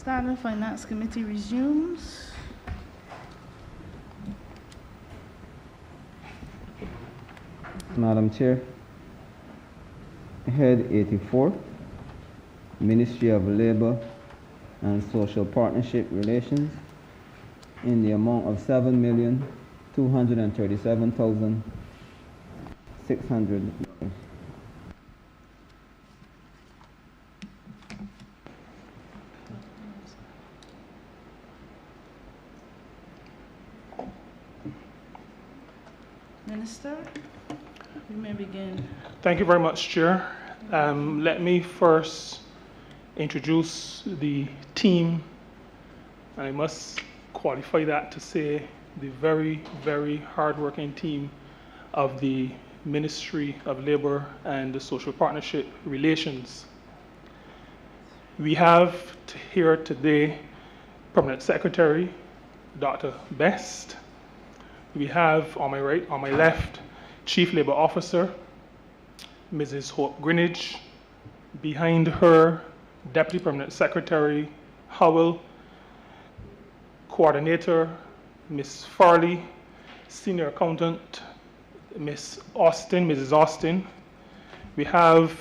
Standing Finance Committee resumes. Madam Chair, Head 84, Ministry of Labor and Social Partnership Relations, in the amount of $7,237,600. Minister, you may begin. Thank you very much, Chair. Let me first introduce the team, and I must qualify that to say the very, very hardworking team of the Ministry of Labor and the Social Partnership Relations. We have here today Permanent Secretary, Dr. Best. We have on my right, on my left, Chief Labor Officer, Mrs. Hope Greenidge. Behind her, Deputy Permanent Secretary Howell, Coordinator, Ms. Farley, Senior Accountant, Ms. Austin, Mrs. Austin. We have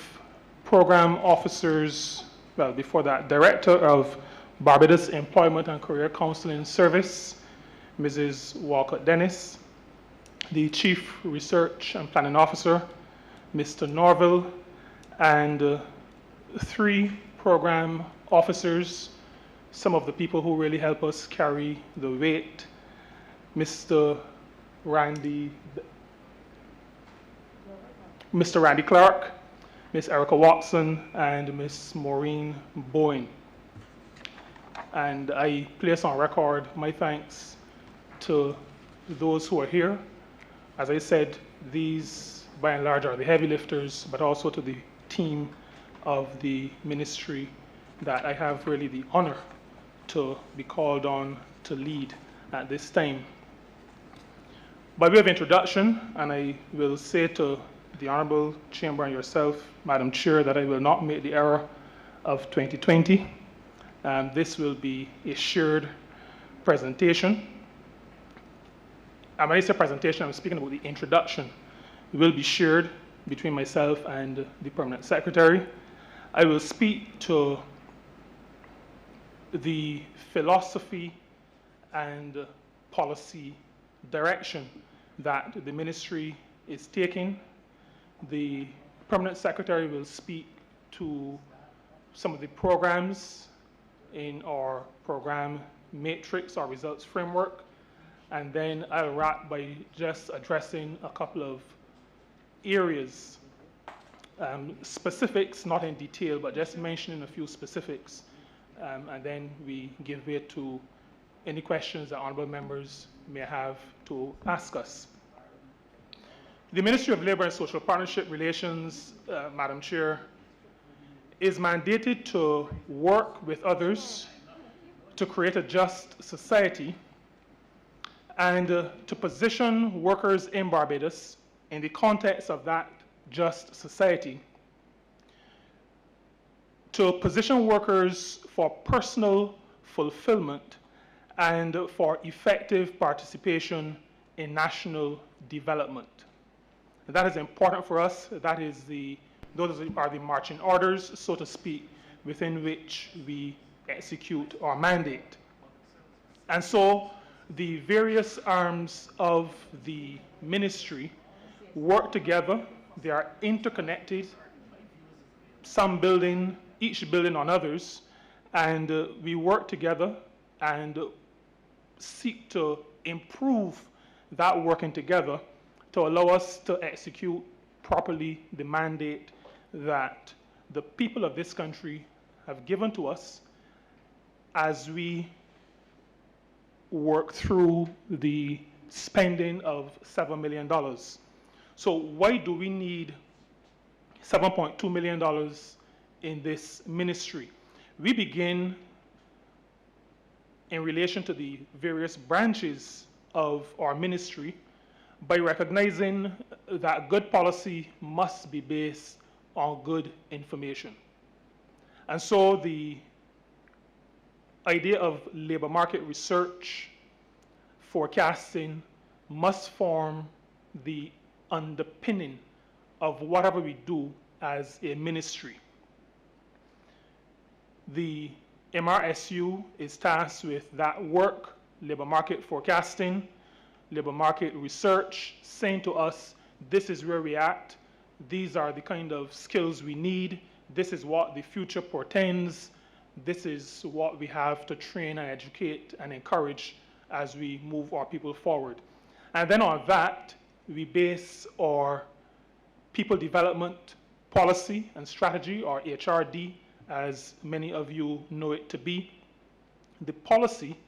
Program Officers, well, before that, Director of Barbados Employment and Career Counseling Service, Mrs. Walcott Dennis. The Chief Research and Planning Officer, Mr. Norville, and 3 program officers, some of the people who really help us carry the weight, Mr. Randy Clark, Ms. Erica Watson, and Ms. Maureen Bowen. And I place on record my thanks to those who are here. As I said, these by and large are the heavy lifters, but also to the team of the ministry that I have really the honor to be called on to lead at this time. By way of introduction, and I will say to the Honorable Chamber and yourself, Madam Chair, that I will not make the error of 2020. This will be a shared presentation. And when I say presentation, I'm speaking about the introduction. It will be shared between myself and the Permanent Secretary. I will speak to the philosophy and policy direction that the ministry is taking. The Permanent Secretary will speak to some of the programs in our program matrix, our results framework, and then I'll wrap by just addressing a couple of areas, specifics, not in detail, but just mentioning a few specifics, and then we give way to any questions that honorable members may have to ask us. The Ministry of Labor and Social Partnership Relations, Madam Chair, is mandated to work with others to create a just society and to position workers in Barbados in the context of that just society, to position workers for personal fulfillment and for effective participation in national development. And that is important for us. Those are the marching orders, so to speak, within which we execute our mandate. And so the various arms of the ministry work together. They are interconnected, each building on others, and we work together and seek to improve that working together to allow us to execute properly the mandate that the people of this country have given to us as we work through the spending of $7 million. So why do we need $7.2 million in this ministry? We begin in relation to the various branches of our ministry by recognizing that good policy must be based on good information. And so the idea of labor market research, forecasting must form the underpinning of whatever we do as a ministry. The MRSU is tasked with that work, labor market forecasting, labor market research, saying to us, this is where we're at, these are the kind of skills we need, this is what the future portends, this is what we have to train and educate and encourage as we move our people forward. And then on that, we base our people development policy and strategy, or HRD, as many of you know it to be. The policy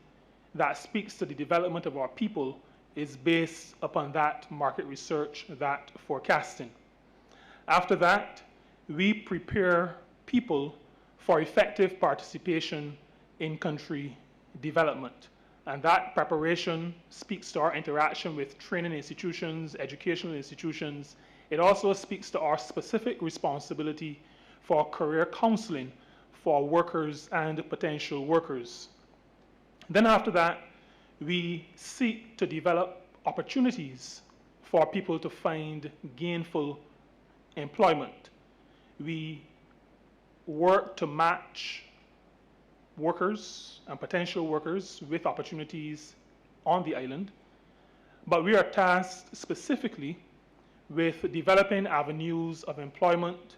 that speaks to the development of our people is based upon that market research, that forecasting. After that, we prepare people for effective participation in country development. And that preparation speaks to our interaction with training institutions, educational institutions. It also speaks to our specific responsibility for career counseling for workers and potential workers. Then after that, we seek to develop opportunities for people to find gainful employment. We work to match workers and potential workers with opportunities on the island, but we are tasked specifically with developing avenues of employment,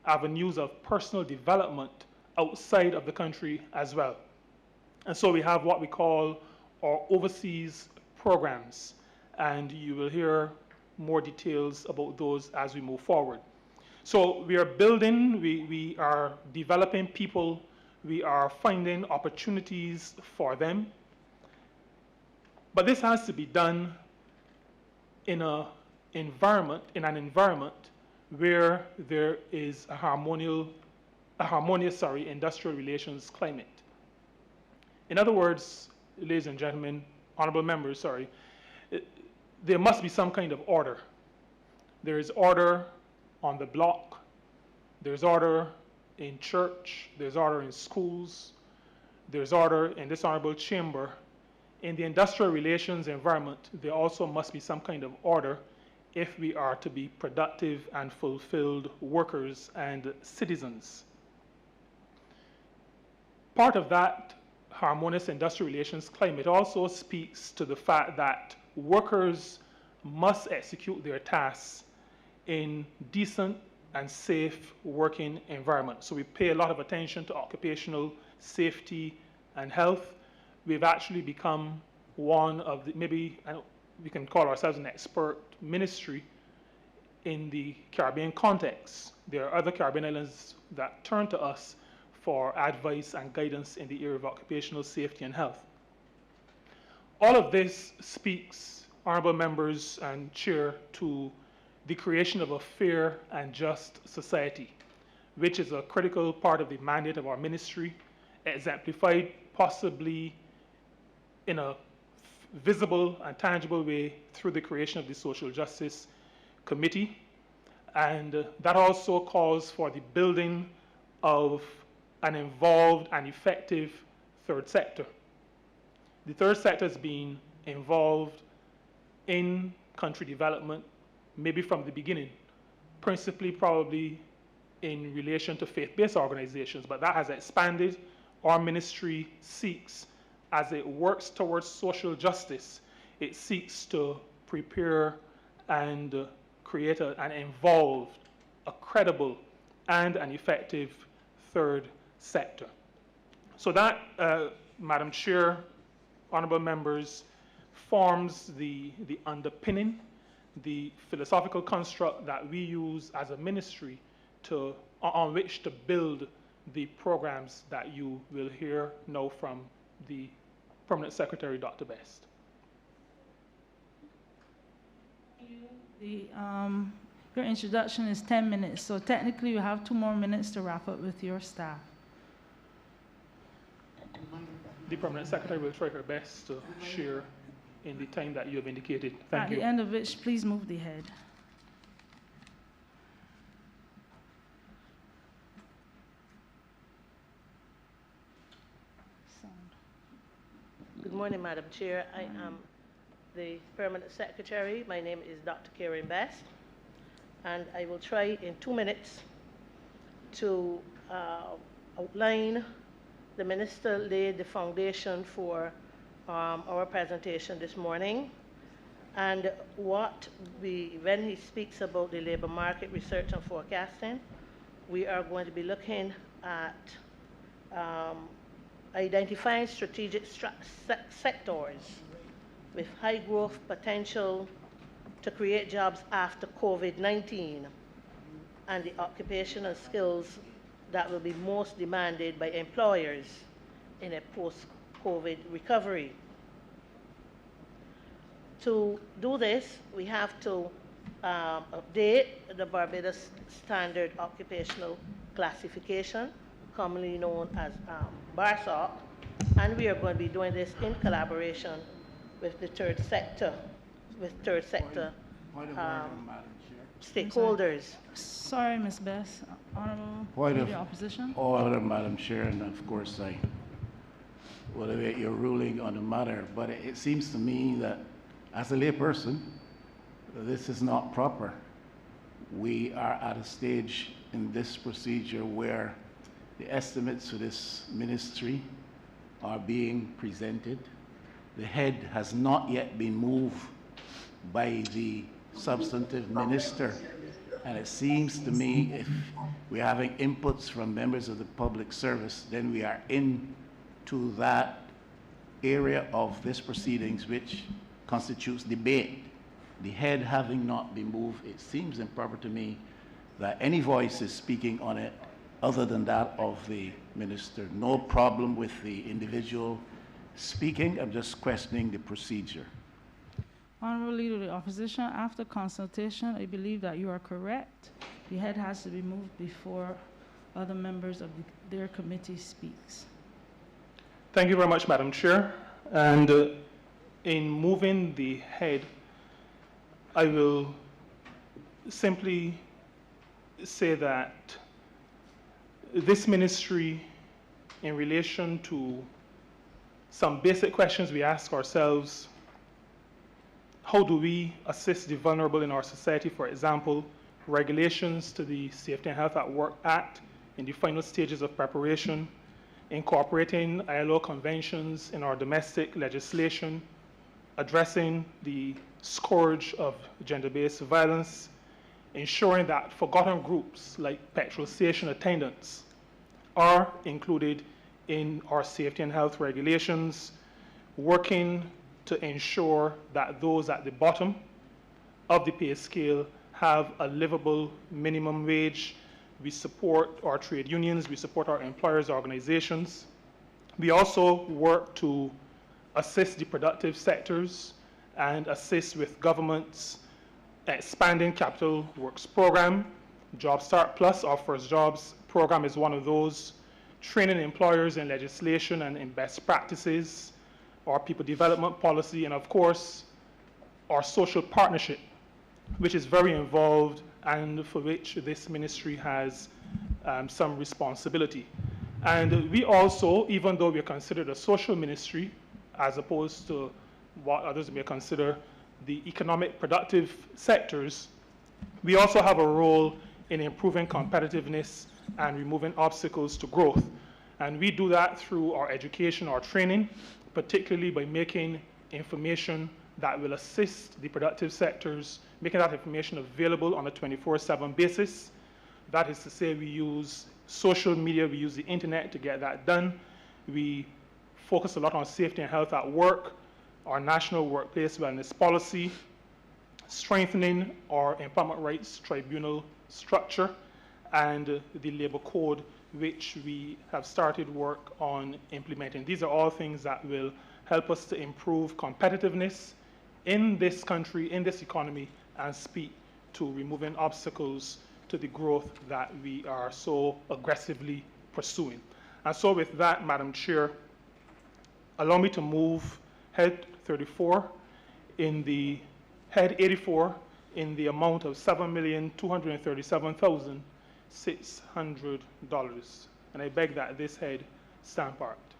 avenues of personal development outside of the country as well. And so we have what we call our overseas programs, and you will hear more details about those as we move forward. So we are building, we are developing people, we are finding opportunities for them, but this has to be done in an environment where there is a harmonious industrial relations climate. In other words, ladies and gentlemen, honorable members, there must be some kind of order. There is order on the block, there's order in church, there's order in schools, there's order in this honorable chamber. In the industrial relations environment, there also must be some kind of order if we are to be productive and fulfilled workers and citizens. Part of that harmonious industrial relations climate also speaks to the fact that workers must execute their tasks in decent and safe working environment. So we pay a lot of attention to occupational safety and health. We've actually become one of the, maybe we can call ourselves an expert ministry in the Caribbean context. There are other Caribbean islands that turn to us for advice and guidance in the area of occupational safety and health. All of this speaks, honorable members and chair, to the creation of a fair and just society, which is a critical part of the mandate of our ministry, exemplified possibly in a visible and tangible way through the creation of the Social Justice Committee. And that also calls for the building of an involved and effective third sector. The third sector has been involved in country development, maybe from the beginning, principally probably in relation to faith-based organizations, but that has expanded. Our ministry seeks, as it works towards social justice, it seeks to prepare and create and involve a credible and an effective third sector. So that, Madam Chair, honorable members, forms the underpinning, the philosophical construct that we use as a ministry on which to build the programs that you will hear now from the Permanent Secretary, Dr. Best. Your introduction is 10 minutes, so technically you have 2 more minutes to wrap up with your staff. The Permanent Secretary will try her best to share in the time that you have indicated. Thank you. At the end of which, please move the head. Sound. morning, Madam Chair. I am the Permanent Secretary. My name is Dr. Karen Best, and I will try in 2 minutes to outline. The Minister laid the foundation for our presentation this morning, and when he speaks about the labor market research and forecasting, we are going to be looking at identifying strategic sectors with high growth potential to create jobs after COVID-19 and the occupational skills that will be most demanded by employers in a post-COVID recovery. To do this, we have to update the Barbados Standard Occupational Classification, commonly known as BARSOC, and we are going to be doing this in collaboration with the third sector, stakeholders. Sorry, Ms. Best. Honorable Point Leader of Opposition. order, Madam Chair, and of course I will await your ruling on the matter, but it seems to me that as a layperson, this is not proper. We are at a stage in this procedure where the estimates for this ministry are being presented. The head has not yet been moved by the substantive minister, and it seems to me if we're having inputs from members of the public service, then we are into that area of this proceedings which constitutes debate. The head having not been moved, it seems improper to me that any voice is speaking on it other than that of the minister. No problem with the individual speaking, I'm just questioning the procedure. Honorable Leader of the Opposition, after consultation, I believe that you are correct. The head has to be moved before other members of their committee speaks. Thank you very much, Madam Chair. And in moving the head, I will simply say that this ministry, in relation to some basic questions we ask ourselves, how do we assist the vulnerable in our society? For example, regulations to the Safety and Health at Work Act in the final stages of preparation, incorporating ILO conventions in our domestic legislation, addressing the scourge of gender-based violence, ensuring that forgotten groups like petrol station attendants are included in our safety and health regulations, working to ensure that those at the bottom of the pay scale have a livable minimum wage. We support our trade unions, we support our employers' organizations. We also work to assist the productive sectors and assist with government's expanding capital works program. Job Start Plus, our first jobs program, is one of those. Training employers in legislation and in best practices, our people development policy, and of course, our social partnership, which is very involved and for which this ministry has some responsibility. And we also, even though we are considered a social ministry, as opposed to what others may consider the economic productive sectors, we also have a role in improving competitiveness and removing obstacles to growth. And we do that through our education, our training, particularly by making information that will assist the productive sectors, making that information available on a 24/7 basis. That is to say, we use social media, we use the internet to get that done. We focus a lot on safety and health at work, our national workplace wellness policy, strengthening our employment rights tribunal structure, and the labor code, which we have started work on implementing. These are all things that will help us to improve competitiveness in this country, in this economy, and speak to removing obstacles to the growth that we are so aggressively pursuing. And so with that, Madam Chair, allow me to move Head 34 in the Head 84 in the amount of $7,237,600. And I beg that this head stand parked.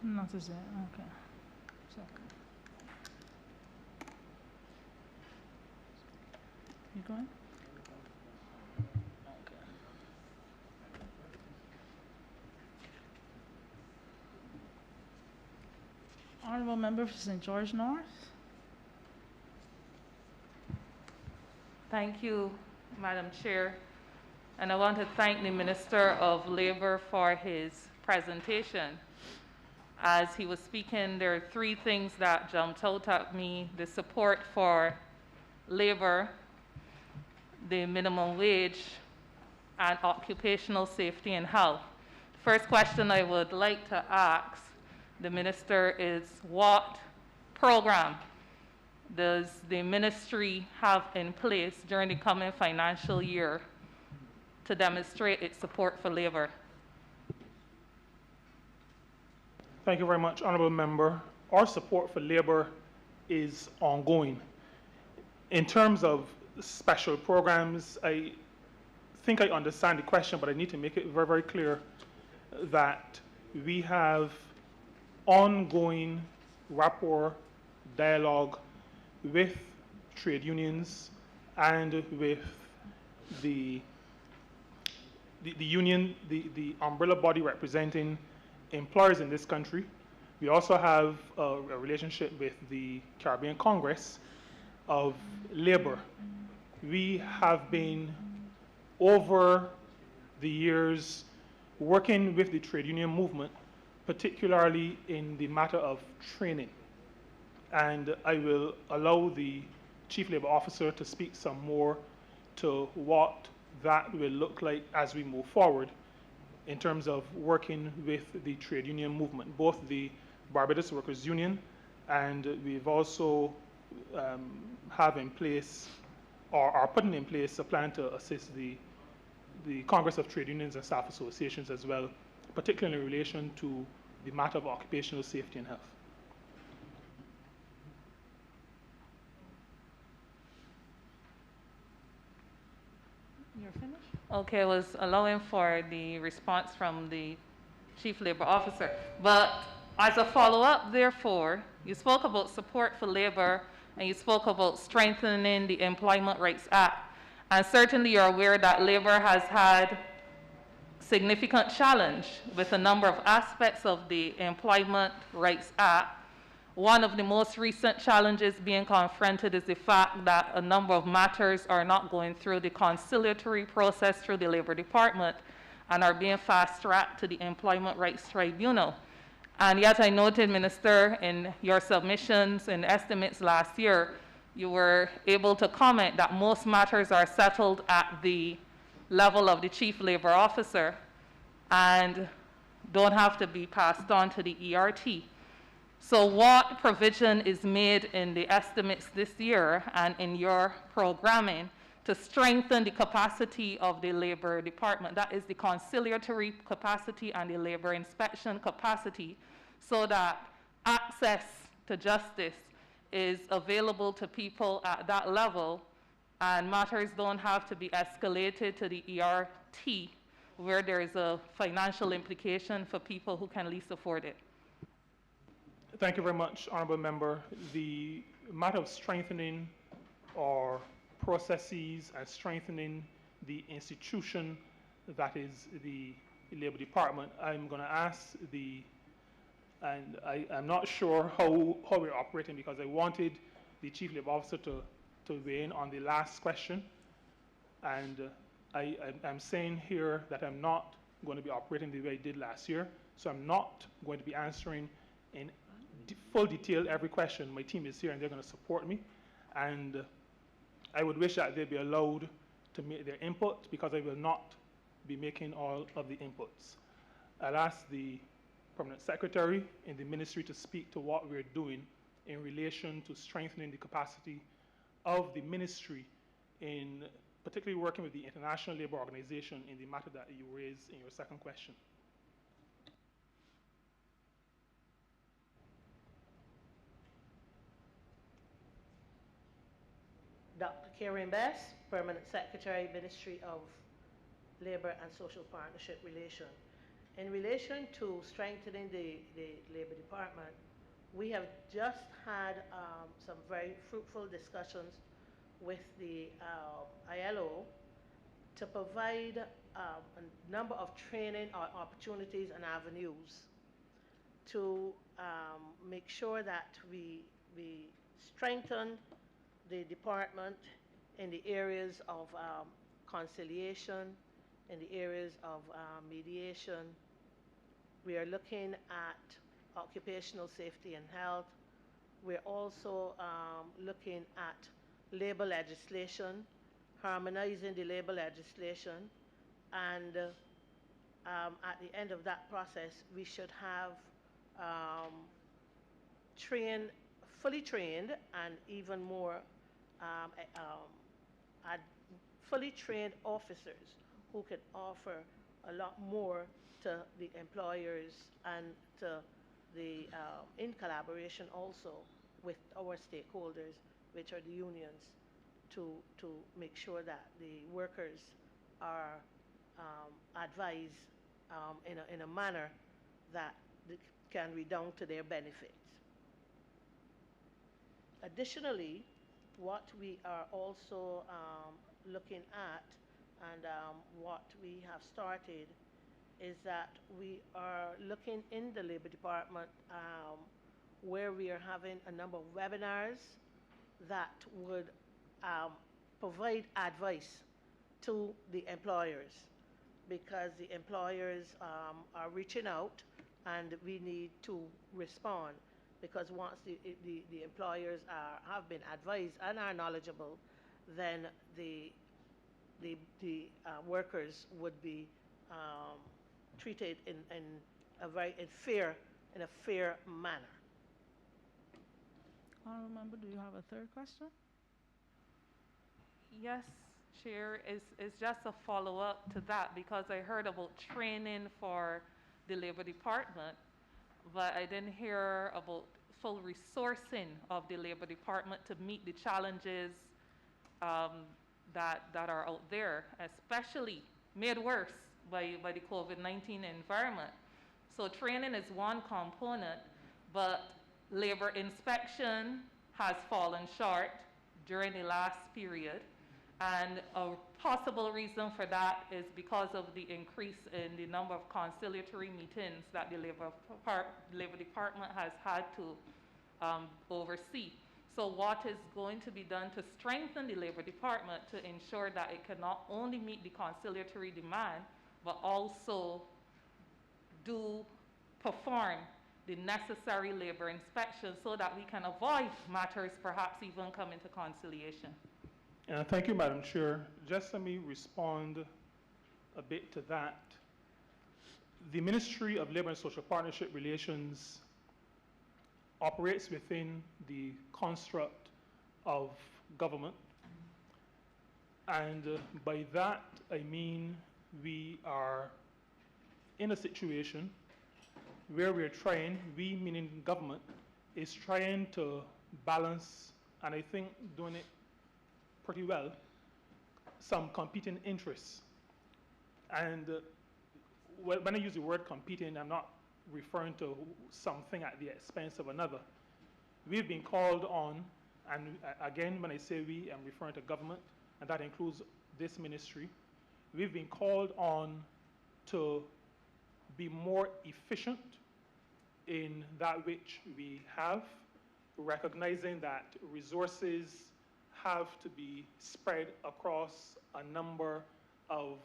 Not as yet, okay. Second. You going? Okay. Honorable Member for St. George North. Thank you, Madam Chair. And I want to thank the Minister of Labor for his presentation. As he was speaking, there are three things that jumped out at me: the support for labor, the minimum wage, and occupational safety and health. First question I would like to ask the Minister is, what program does the ministry have in place during the coming financial year to demonstrate its support for labor? Thank you very much, Honourable Member. Our support for labor is ongoing. In terms of special programs, I think I understand the question, but I need to make it very, very clear that we have ongoing rapport, dialogue with trade unions and with the union, the umbrella body representing employers in this country. We also have a relationship with the Caribbean Congress of Labor. We have been, over the years, working with the trade union movement, particularly in the matter of training. And I will allow the Chief Labor Officer to speak some more to what that will look like as we move forward in terms of working with the trade union movement, both the Barbados Workers Union, and we've also have in place, or are putting in place, a plan to assist the Congress of Trade Unions and Staff Associations as well, particularly in relation to the matter of occupational safety and health. You're finished? Okay, I was allowing for the response from the Chief Labor Officer. But as a follow-up, therefore, you spoke about support for labor and you spoke about strengthening the Employment Rights Act. And certainly you're aware that labor has had significant challenge with a number of aspects of the Employment Rights Act. One of the most recent challenges being confronted is the fact that a number of matters are not going through the conciliatory process through the Labor Department and are being fast-tracked to the Employment Rights Tribunal. And yet I noted, Minister, in your submissions and estimates last year, you were able to comment that most matters are settled at the level of the Chief Labor Officer and don't have to be passed on to the ERT. So what provision is made in the estimates this year and in your programming to strengthen the capacity of the Labor Department, that is the conciliatory capacity and the labor inspection capacity, so that access to justice is available to people at that level and matters don't have to be escalated to the ERT where there is a financial implication for people who can least afford it? Thank you very much, Honourable Member. The matter of strengthening our processes and strengthening the institution that is the Labor Department, I'm going to ask and I'm not sure how we're operating, because I wanted the Chief Labor Officer to weigh in on the last question. And I'm saying here that I'm not going to be operating the way I did last year, so I'm not going to be answering in full detail every question. My team is here and they're going to support me, and I would wish that they'd be allowed to make their input, because I will not be making all of the inputs. I'll ask the Permanent Secretary in the Ministry to speak to what we're doing in relation to strengthening the capacity of the Ministry, in particularly working with the International Labour Organization in the matter that you raised in your second question. Dr. Karen Best, Permanent Secretary, Ministry of Labor and Social Partnership Relation. In relation to strengthening the Labor Department, We have just had some very fruitful discussions with the ILO to provide a number of training opportunities and avenues to make sure that we strengthen the department in the areas of conciliation, in the areas of mediation. We are looking at occupational safety and health. We're also looking at labor legislation, harmonizing the labor legislation, and at the end of that process, we should have fully trained and even more fully trained officers who can offer a lot more to the employers and to the, in collaboration also with our stakeholders, which are the unions, to make sure that the workers are advised in a manner that can redound to their benefit. Additionally, what we are also looking at and what we have started is that we are looking in the Labor Department where we are having a number of webinars that would provide advice to the employers, because the employers are reaching out and we need to respond, because once the employers have been advised and are knowledgeable, then the workers would be treated in a fair manner. Honourable Member, do you have a third question? Yes, Chair, it's just a follow-up to that, because I heard about training for the Labor Department, but I didn't hear about full resourcing of the Labor Department to meet the challenges that are out there, especially made worse by the COVID-19 environment. So training is one component, but labor inspection has fallen short during the last period. And a possible reason for that is because of the increase in the number of conciliatory meetings that the Labor Department has had to oversee. So what is going to be done to strengthen the Labor Department to ensure that it can not only meet the conciliatory demand, but also perform the necessary labor inspections so that we can avoid matters perhaps even coming to conciliation? Thank you, Madam Chair. Just let me respond a bit to that. The Ministry of Labour and Social Partnership Relations operates within the construct of government. And by that, I mean we are in a situation where we're trying, we meaning government, is trying to balance, and I think doing it pretty well, some competing interests. And when I use the word competing, I'm not referring to something at the expense of another. We've been called on, and again, when I say we, I'm referring to government, and that includes this ministry. We've been called on to be more efficient in that which we have, recognizing that resources have to be spread across a number of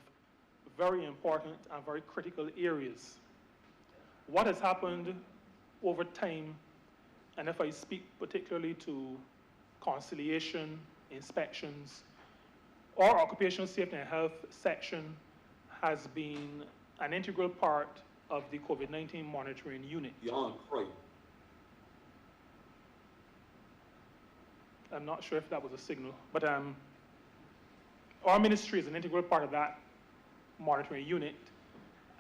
very important and very critical areas. What has happened over time, and if I speak particularly to conciliation, inspections, our occupational safety and health section has been an integral part of the COVID-19 monitoring unit. I'm not sure if that was a signal, but our ministry is an integral part of that monitoring unit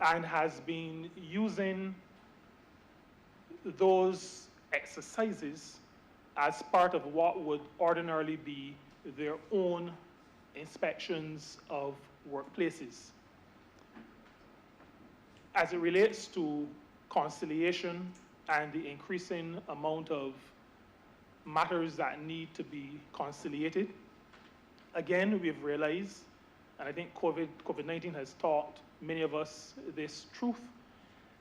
and has been using those exercises as part of what would ordinarily be their own inspections of workplaces. As it relates to conciliation and the increasing amount of matters that need to be conciliated. Again, we've realized, and I think COVID-19 has taught many of us this truth,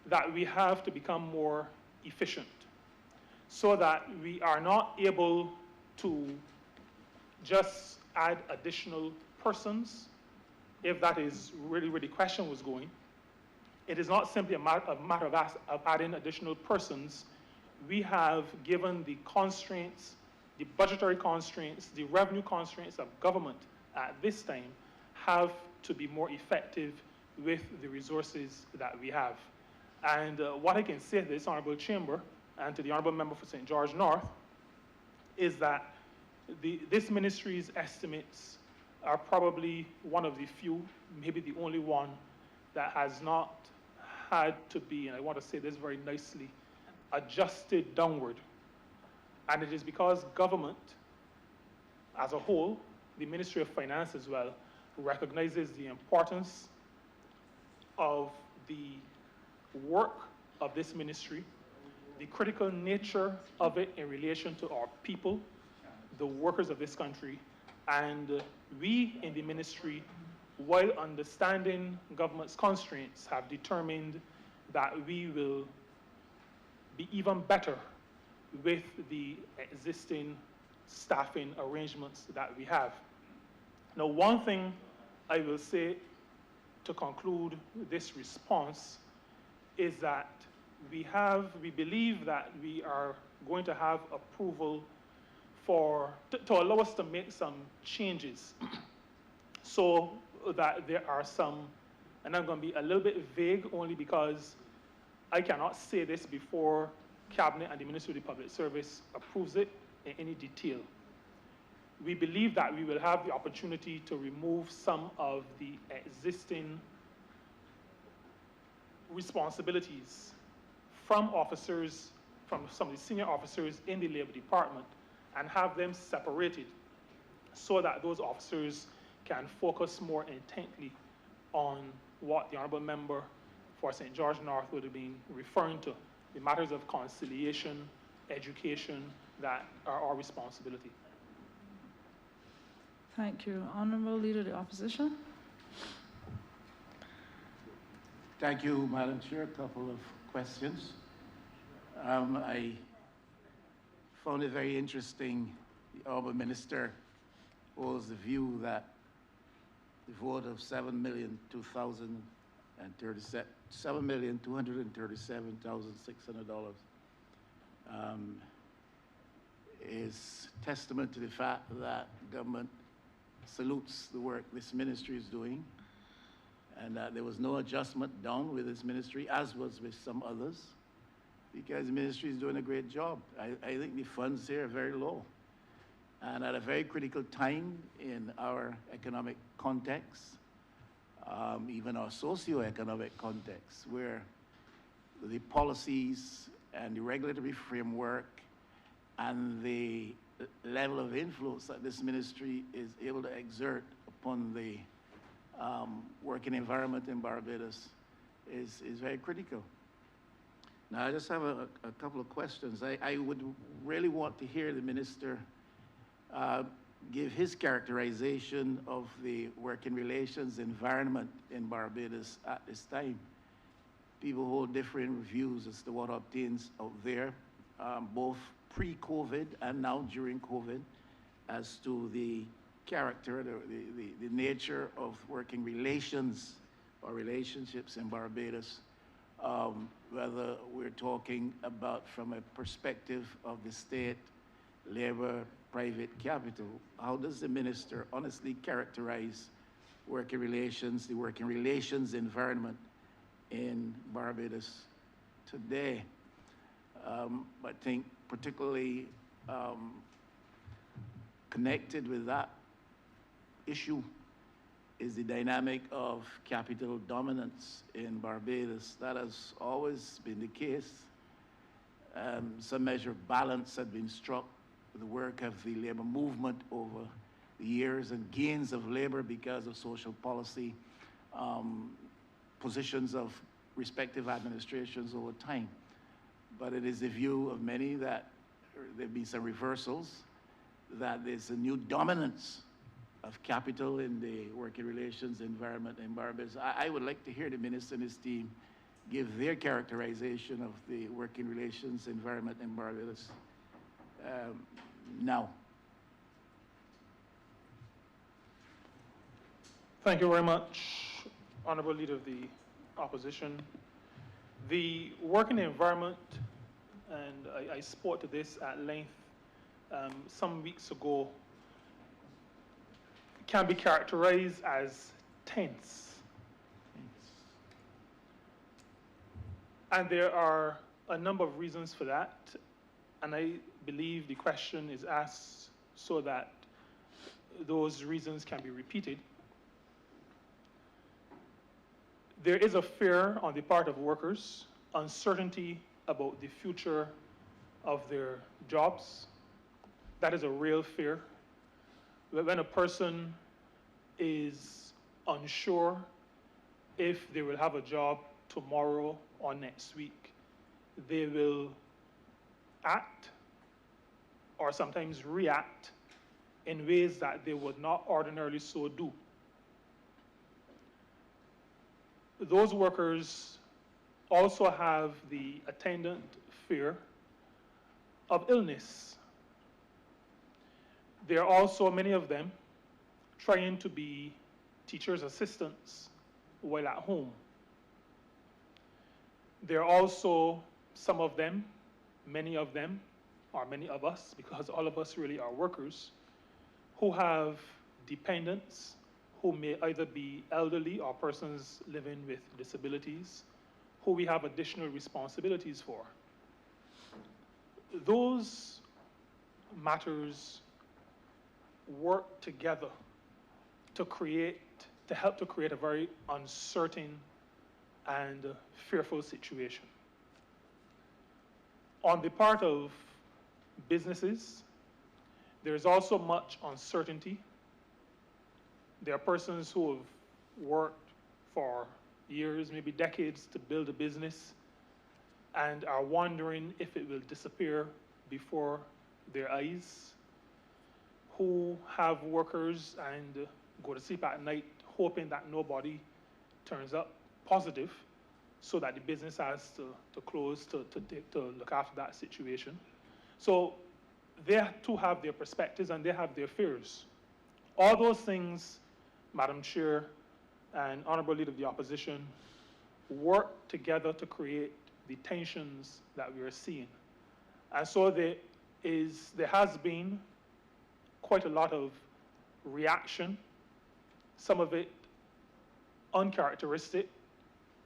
that we have to become more efficient so that we are not able to just add additional persons, if that is really where the question was going. It is not simply a matter of adding additional persons. We have, given the constraints, the budgetary constraints, the revenue constraints of government at this time, have to be more effective with the resources that we have. And what I can say to this Honourable Chamber and to the Honourable Member for St. George North is that this ministry's estimates are probably one of the few, maybe the only one, that has not had to be, and I want to say this very nicely, adjusted downward. And it is because government as a whole, the Ministry of Finance as well, recognizes the importance of the work of this ministry, the critical nature of it in relation to our people, the workers of this country, and we in the ministry, while understanding government's constraints, have determined that we will be even better with the existing staffing arrangements that we have. Now, one thing I will say to conclude this response is that we believe that we are going to have approval to allow us to make some changes so that there are some, and I'm going to be a little bit vague only because I cannot say this before Cabinet and the Ministry of the Public Service approves it in any detail. We believe that we will have the opportunity to remove some of the existing responsibilities from officers, from some of the senior officers in the Labor Department, and have them separated so that those officers can focus more intently on what the Honourable Member for St. George North would have been referring to, the matters of conciliation, education, that are our responsibility. Thank you. Honourable Leader of the Opposition. Thank you, Madam Chair. A couple of questions. I found it very interesting, the Honourable Minister holds the view that the vote of $7,237,600 is testament to the fact that government salutes the work this ministry is doing, and that there was no adjustment done with this ministry, as was with some others, because the ministry is doing a great job. I think the funds here are very low. And at a very critical time in our economic context, even our socio-economic context, where the policies and the regulatory framework and the level of influence that this ministry is able to exert upon the working environment in Barbados is very critical. Now, I just have a couple of questions. I would really want to hear the minister give his characterization of the working relations environment in Barbados at this time. People hold different views as to what obtains out there, both pre-COVID and now during COVID, as to the character, the nature of working relations or relationships in Barbados, whether we're talking about from a perspective of the state, labor, private capital. How does the minister honestly characterize working relations, the working relations environment in Barbados today? I think particularly connected with that issue is the dynamic of capital dominance in Barbados. That has always been the case. Some measure of balance had been struck with the work of the labor movement over the years, and gains of labor because of social policy, positions of respective administrations over time. but it is the view of many that there'll be some reversals, that there's a new dominance of capital in the working relations environment in Barbados. I would like to hear the minister and his team give their characterization of the working relations environment in Barbados now. Thank you very much, Honorable Leader of the Opposition. The working environment, and I spoke to this at length some weeks ago, can be characterized as tense. And there are a number of reasons for that, and I believe the question is asked so that those reasons can be repeated. There is a fear on the part of workers, uncertainty about the future of their jobs. That is a real fear. When a person is unsure if they will have a job tomorrow or next week, they will act or sometimes react in ways that they would not ordinarily so do. Those workers also have the attendant fear of illness. There are also many of them trying to be teachers' assistants while at home. There are also some of them, many of them, or many of us, because all of us really are workers, who have dependents who may either be elderly or persons living with disabilities, who we have additional responsibilities for. Those matters work together to help to create a very uncertain and fearful situation. On the part of businesses, there is also much uncertainty. There are persons who have worked for years, maybe decades, to build a business and are wondering if it will disappear before their eyes, who have workers and go to sleep at night hoping that nobody turns up positive so that the business has to close to look after that situation. So they too have their perspectives and they have their fears. All those things, Madam Chair and Honorable Leader of the Opposition, work together to create the tensions that we are seeing. And so there has been quite a lot of reaction, some of it uncharacteristic,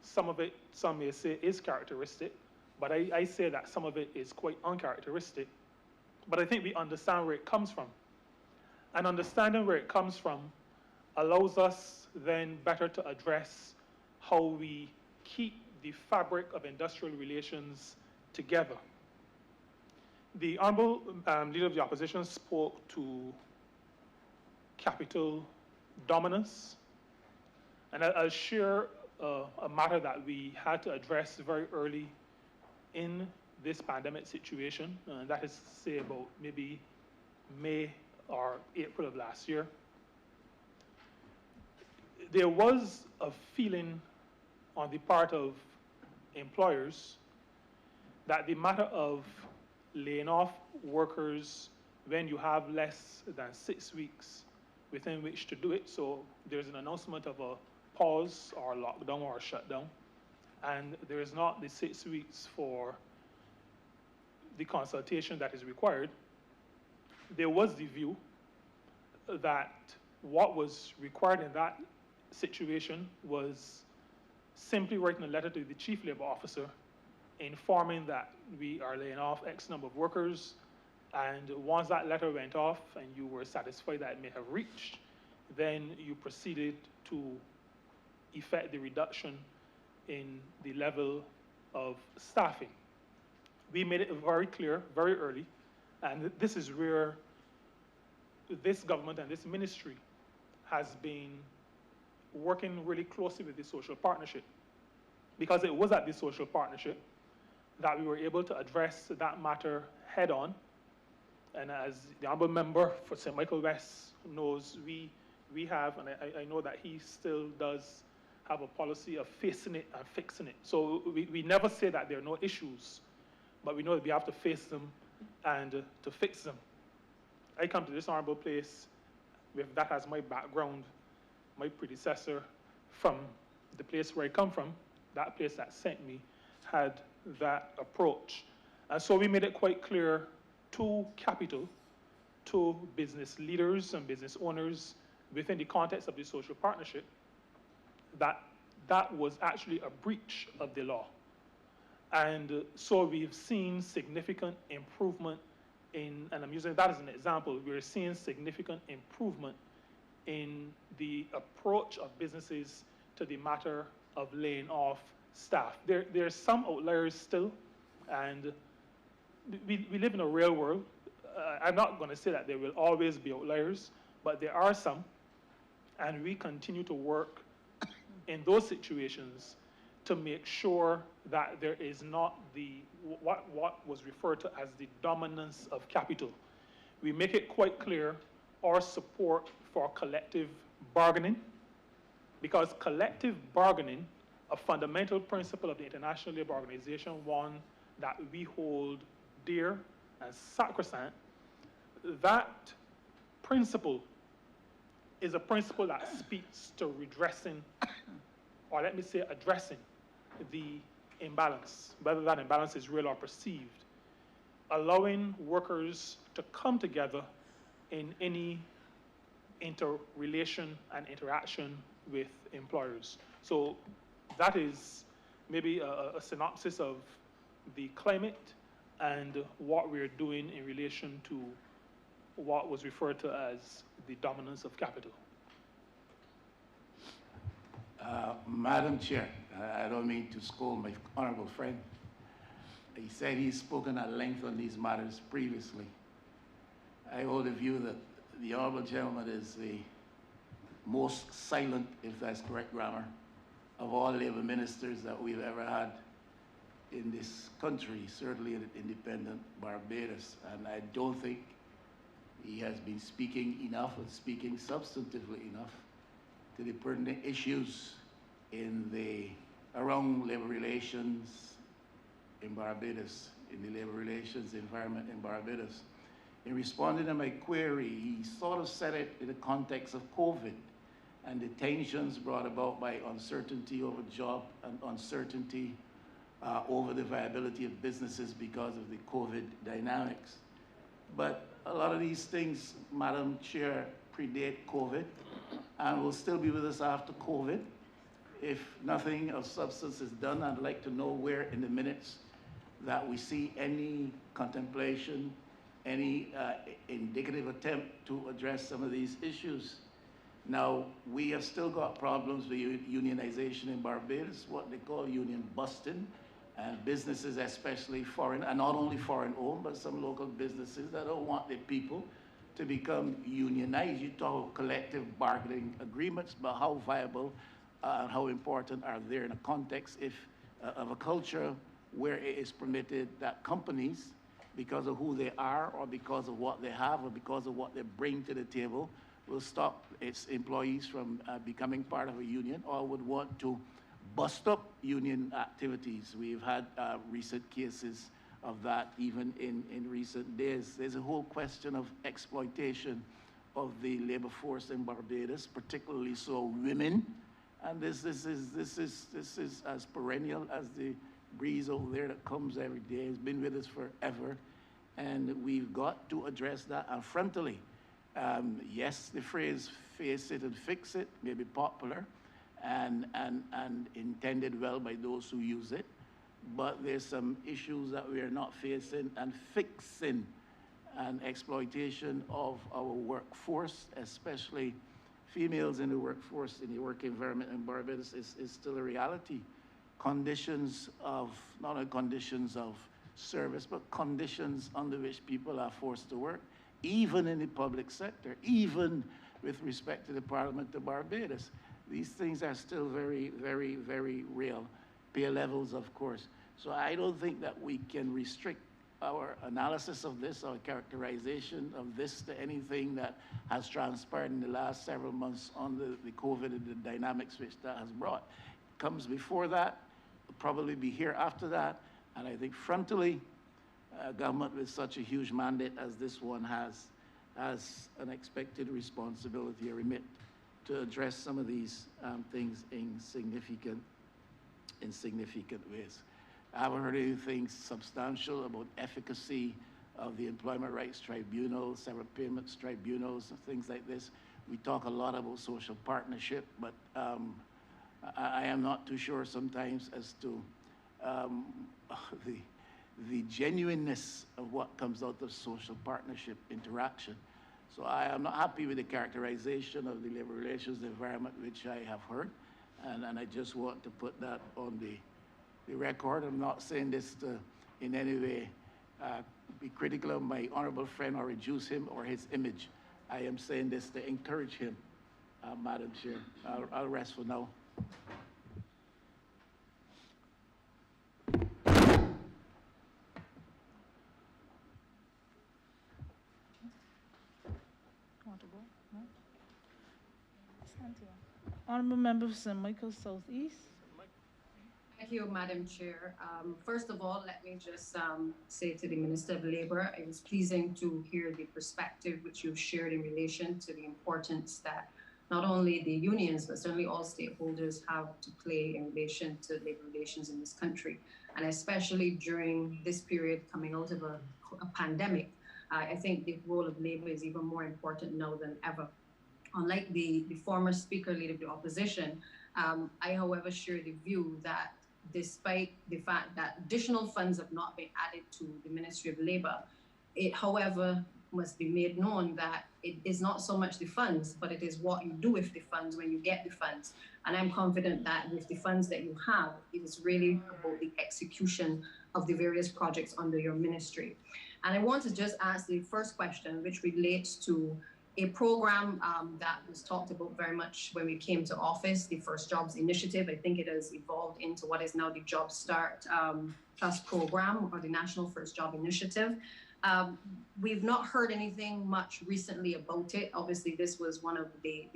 some of it, some may say, is characteristic, but I say that some of it is quite uncharacteristic. But I think we understand where it comes from. And understanding where it comes from allows us then better to address how we keep the fabric of industrial relations together. The Honorable Leader of the Opposition spoke to capital dominance, and I'll share a matter that we had to address very early in this pandemic situation, and that is to say about maybe May or April of last year. There was a feeling on the part of employers that the matter of laying off workers when you have less than 6 weeks within which to do it, so there's an announcement of a pause or lockdown or shutdown, and there is not the 6 weeks for the consultation that is required. There was the view that what was required in that situation was simply writing a letter to the Chief Labor Officer informing that we are laying off X number of workers, and once that letter went off and you were satisfied that it may have reached, then you proceeded to effect the reduction in the level of staffing. We made it very clear, very early, and this is where this government and this ministry has been working really closely with the social partnership, because it was at the social partnership that we were able to address that matter head-on. And as the honorable member for St. Michael West knows, we have, and I know that he still does have a policy of facing it and fixing it. So we never say that there are no issues, but we know that we have to face them and to fix them. I come to this honorable place with that as my background. My predecessor from the place where I come from, that place that sent me, had that approach. And so we made it quite clear to capital, to business leaders and business owners within the context of the social partnership, that that was actually a breach of the law. And so we've seen significant improvement in, and I'm using that as an example, we're seeing significant improvement in the approach of businesses to the matter of laying off staff. There are some outliers still, and we live in a real world. I'm not going to say that there will always be outliers, but there are some, and we continue to work in those situations to make sure that there is not the what was referred to as the dominance of capital. We make it quite clear our support for collective bargaining, because collective bargaining, a fundamental principle of the International Labour Organization, one that we hold dear and sacrosanct, that principle is a principle that speaks to redressing, or let me say addressing, the imbalance, whether that imbalance is real or perceived, allowing workers to come together in any interrelation and interaction with employers. So that is maybe a synopsis of the climate and what we're doing in relation to what was referred to as the dominance of capital. Madam Chair, I don't mean to scold my honorable friend. He said he's spoken at length on these matters previously. I hold the view that the honorable gentleman is the most silent, if that's correct grammar, of all labor ministers that we've ever had in this country, certainly in independent Barbados. And I don't think he has been speaking enough and speaking substantively enough to the pertinent issues around labor relations in Barbados, in the labor relations environment in Barbados. In responding to my query, he sort of said it in the context of COVID and the tensions brought about by uncertainty over job and uncertainty over the viability of businesses because of the COVID dynamics. But a lot of these things, Madam Chair, predate COVID and will still be with us after COVID. If nothing of substance is done, I'd like to know where in the minutes that we see any contemplation, any indicative attempt to address some of these issues. Now, we have still got problems with unionization in Barbados, what they call union busting, and businesses, especially foreign, and not only foreign owned, but some local businesses that don't want their people to become unionized. You talk about collective bargaining agreements, but how viable and how important are they in a context of a culture where it is permitted that companies, because of who they are or because of what they have or because of what they bring to the table, will stop its employees from becoming part of a union or would want to bust up union activities. We've had recent cases of that even in recent days. There's a whole question of exploitation of the labor force in Barbados, particularly so women. And this is as perennial as the breeze over there that comes every day. It's been with us forever. And we've got to address that and frontally. Yes, the phrase face it and fix it may be popular and intended well by those who use it, but there's some issues that we are not facing and fixing, and exploitation of our workforce, especially females in the workforce, in the work environment in Barbados is still a reality. Conditions of, not only conditions of service, but conditions under which people are forced to work, even in the public sector, even with respect to the Parliament of Barbados. These things are still very, very, very real. Pay levels, of course. So I don't think that we can restrict our analysis of this, our characterization of this to anything that has transpired in the last several months on the COVID and the dynamics which that has brought. It comes before that, will probably be here after that, and I think frontally, government with such a huge mandate as this one has an expected responsibility, a remit, to address some of these things in significant ways. I haven't heard anything substantial about efficacy of the Employment Rights Tribunal, several payments tribunals, and things like this. We talk a lot about social partnership, but I am not too sure sometimes as to the genuineness of what comes out of social partnership interaction. So I am not happy with the characterization of the labor relations environment which I have heard, and I just want to put that on the record. I'm not saying this to in any way be critical of my honorable friend or reduce him or his image. I am saying this to encourage him, Madam Chair. I'll rest for now. Want to go? No? Cynthia. Honorable Member for St. Michael Southeast. Thank you, Madam Chair. First of all, let me just say to the Minister of Labour, it was pleasing to hear the perspective which you've shared in relation to the importance that not only the unions, but certainly all stakeholders have to play in relation to labor relations in this country. And especially during this period coming out of a pandemic, I think the role of labour is even more important now than ever. Unlike the former Speaker, Leader of the Opposition, I, however, share the view that despite the fact that additional funds have not been added to the Ministry of Labour, it, however, must be made known that it is not so much the funds, but it is what you do with the funds when you get the funds. And I'm confident that with the funds that you have, it is really about the execution of the various projects under your ministry. And I want to just ask the first question, which relates to a program that was talked about very much when we came to office, the First Jobs Initiative. I think it has evolved into what is now the Job Start Plus program, or the National First Job Initiative. We've not heard anything much recently about it. Obviously, this was one of the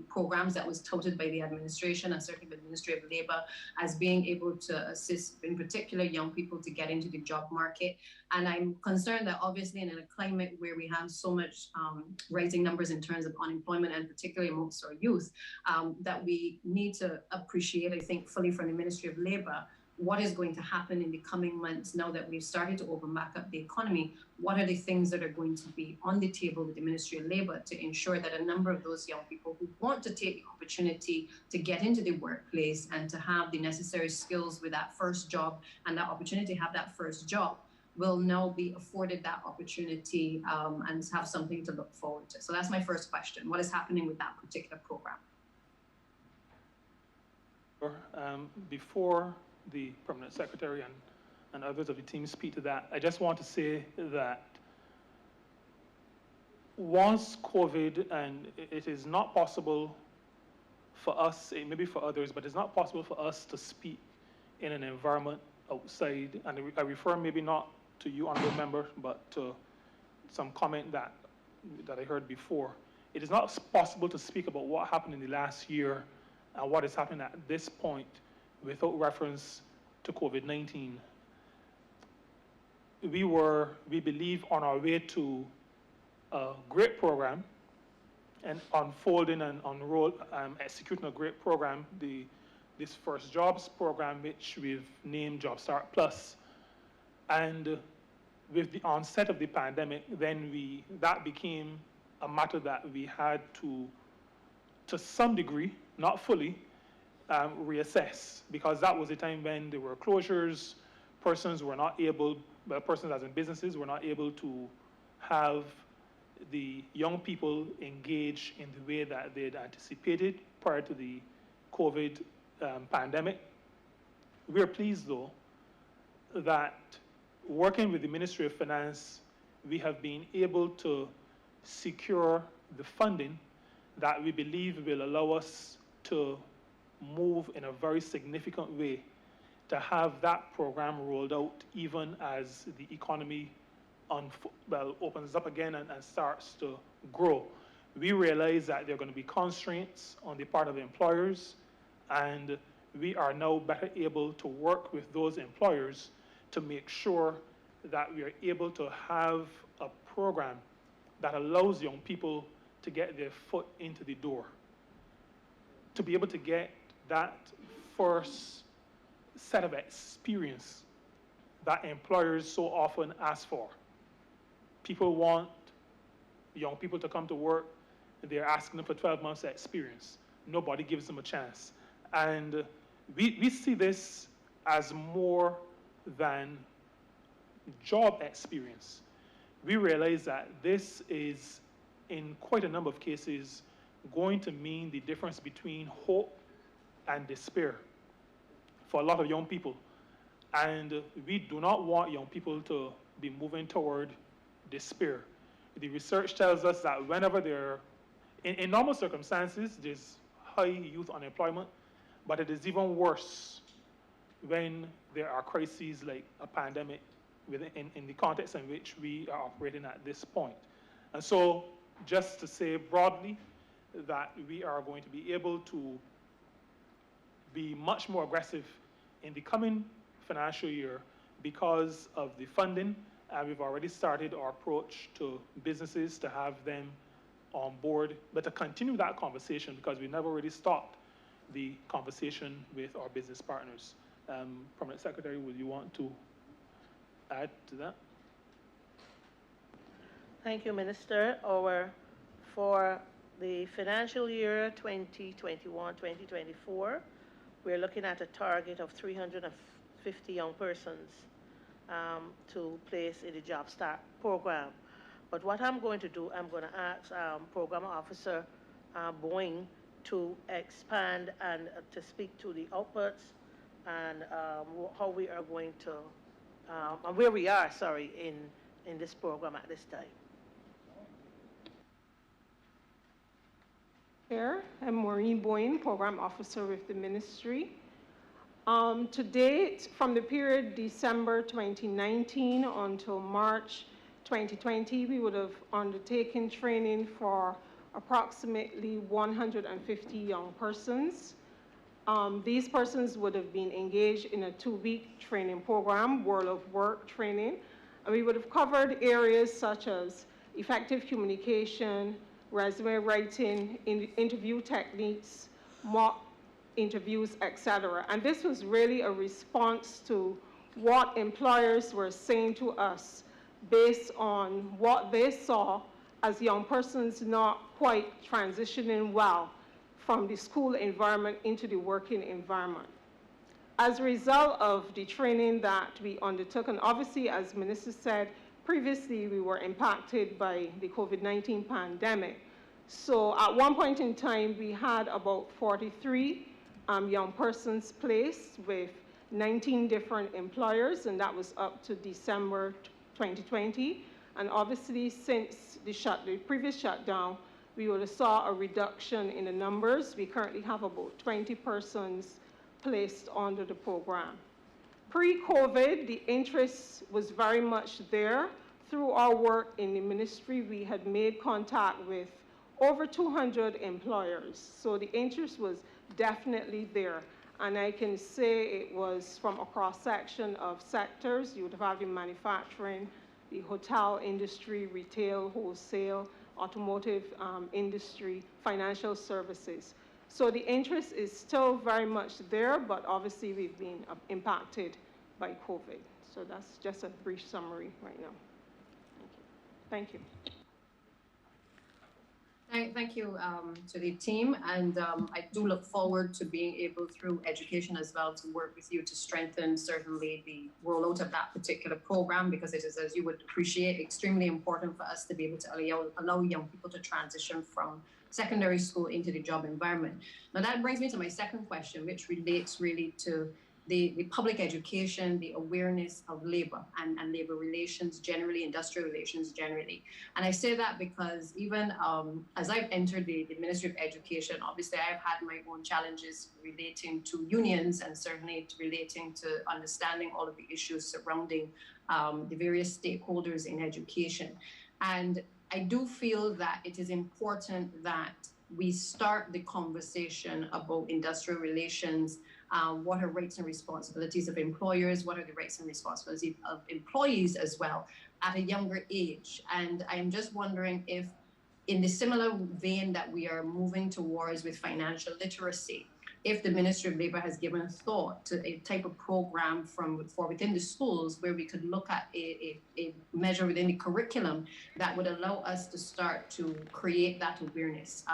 programs that was touted by the administration and certainly by the Ministry of Labour as being able to assist, in particular, young people to get into the job market. And I'm concerned that obviously in a climate where we have so much rising numbers in terms of unemployment, and particularly amongst our youth, that we need to appreciate, I think, fully from the Ministry of Labour, what is going to happen in the coming months now that we've started to open back up the economy. What are the things that are going to be on the table with the Ministry of Labour to ensure that a number of those young people who want to take the opportunity to get into the workplace and to have the necessary skills with that first job and that opportunity to have that first job will now be afforded that opportunity and have something to look forward to? So that's my first question. What is happening with that particular program? Before the Permanent Secretary and others of the team speak to that, I just want to say that once COVID, and it is not possible for us, maybe for others, but it's not possible for us to speak in an environment outside, and I refer maybe not to you, honorable member, but to some comment that I heard before. It is not possible to speak about what happened in the last year and what is happening at this point without reference to COVID-19. We believe, on our way to a great program and unfolding and executing a great program, this First Jobs program, which we've named Job Start Plus. And with the onset of the pandemic, then that became a matter that we had to some degree, not fully, reassess, because that was a time when there were closures, persons as in businesses were not able to have the young people engage in the way that they had anticipated prior to the COVID pandemic. We are pleased, though, that working with the Ministry of Finance, we have been able to secure the funding that we believe will allow us to move in a very significant way to to have that program rolled out even as the economy opens up again and starts to grow. We realize that there are going to be constraints on the part of employers, and we are now better able to work with those employers to make sure that we are able to have a program that allows young people to get their foot into the door, to be able to get that first set of experience that employers so often ask for. People want young people to come to work, and they're asking them for 12 months of experience. Nobody gives them a chance. And we see this as more than job experience. We realize that this is, in quite a number of cases, going to mean the difference between hope and despair for a lot of young people. And we do not want young people to be moving toward despair. The research tells us that whenever they're, in normal circumstances, there's high youth unemployment, but it is even worse when there are crises like a pandemic in the context in which we are operating at this point. And so, just to say broadly that we are going to be able to be much more aggressive in the coming financial year because of the funding, and we've already started our approach to businesses to have them on board, but to continue that conversation because we never really stopped the conversation with our business partners. Permanent Secretary, would you want to add to that? Thank you, Minister. For the financial year 2021-2024, we're looking at a target of 350 young persons to place in the Job Start program. But what I'm going to do, I'm going to ask Program Officer Boying to expand and to speak to the outputs and how we are going to, and where we are, in this program at this time. Chair, I'm Maureen Boyne, Program Officer with the Ministry. To date, from the period December 2019 until March 2020, we would have undertaken training for approximately 150 young persons. These persons would have been engaged in a 2-week training program, World of Work training, and we would have covered areas such as effective communication, resume writing, interview techniques, mock interviews, etc. And this was really a response to what employers were saying to us based on what they saw as young persons not quite transitioning well from the school environment into the working environment. As a result of the training that we undertook, and obviously, as Minister said, previously we were impacted by the COVID-19 pandemic. So at one point in time, we had about 43 young persons placed with 19 different employers, and that was up to December 2020. And obviously, since the previous shutdown, we would have saw a reduction in the numbers. We currently have about 20 persons placed under the program. Pre-COVID, the interest was very much there. Through our work in the ministry, we had made contact with over 200 employers. So the interest was definitely there. And I can say it was from a cross-section of sectors. You would have the manufacturing, the hotel industry, retail, wholesale, automotive industry, financial services. So the interest is still very much there, but obviously we've been impacted by COVID. So that's just a brief summary right now. Thank you. Thank you to the team, and I do look forward to being able, through education as well, to work with you to strengthen certainly the rollout of that particular program, because it is, as you would appreciate, extremely important for us to be able to allow young people to transition from secondary school into the job environment. Now that brings me to my second question, which relates really to the public education, the awareness of labor and labor relations generally, industrial relations generally. And I say that because even as I've entered the Ministry of Education, obviously I've had my own challenges relating to unions and certainly relating to understanding all of the issues surrounding the various stakeholders in education. And I do feel that it is important that we start the conversation about industrial relations. What are rights and responsibilities of employers? What are the rights and responsibilities of employees as well at a younger age? And I'm just wondering if, in the similar vein that we are moving towards with financial literacy, if the Ministry of Labor has given thought to a type of program for within the schools where we could look at a measure within the curriculum that would allow us to start to create that awareness.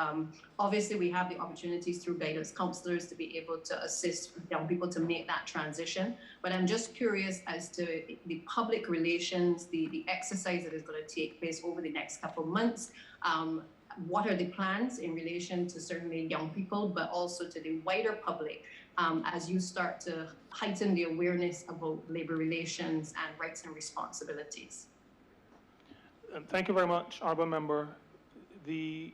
Obviously, we have the opportunities through guidance counselors to be able to assist young people to make that transition. But I'm just curious as to the public relations, the exercise that is going to take place over the next couple of months. What are the plans in relation to certainly young people, but also to the wider public as you start to heighten the awareness about labor relations and rights and responsibilities? Thank you very much, Honourable Member. The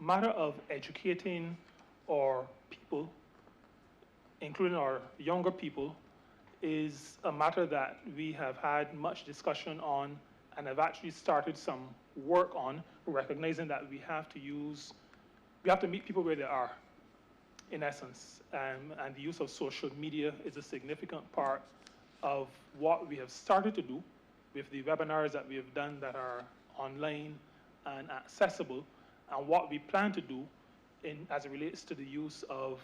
matter of educating our people, including our younger people, is a matter that we have had much discussion on and have actually started some work on, recognizing that we have to meet people where they are, in essence. And the use of social media is a significant part of what we have started to do with the webinars that we have done that are online and accessible, and what we plan to do as it relates to the use of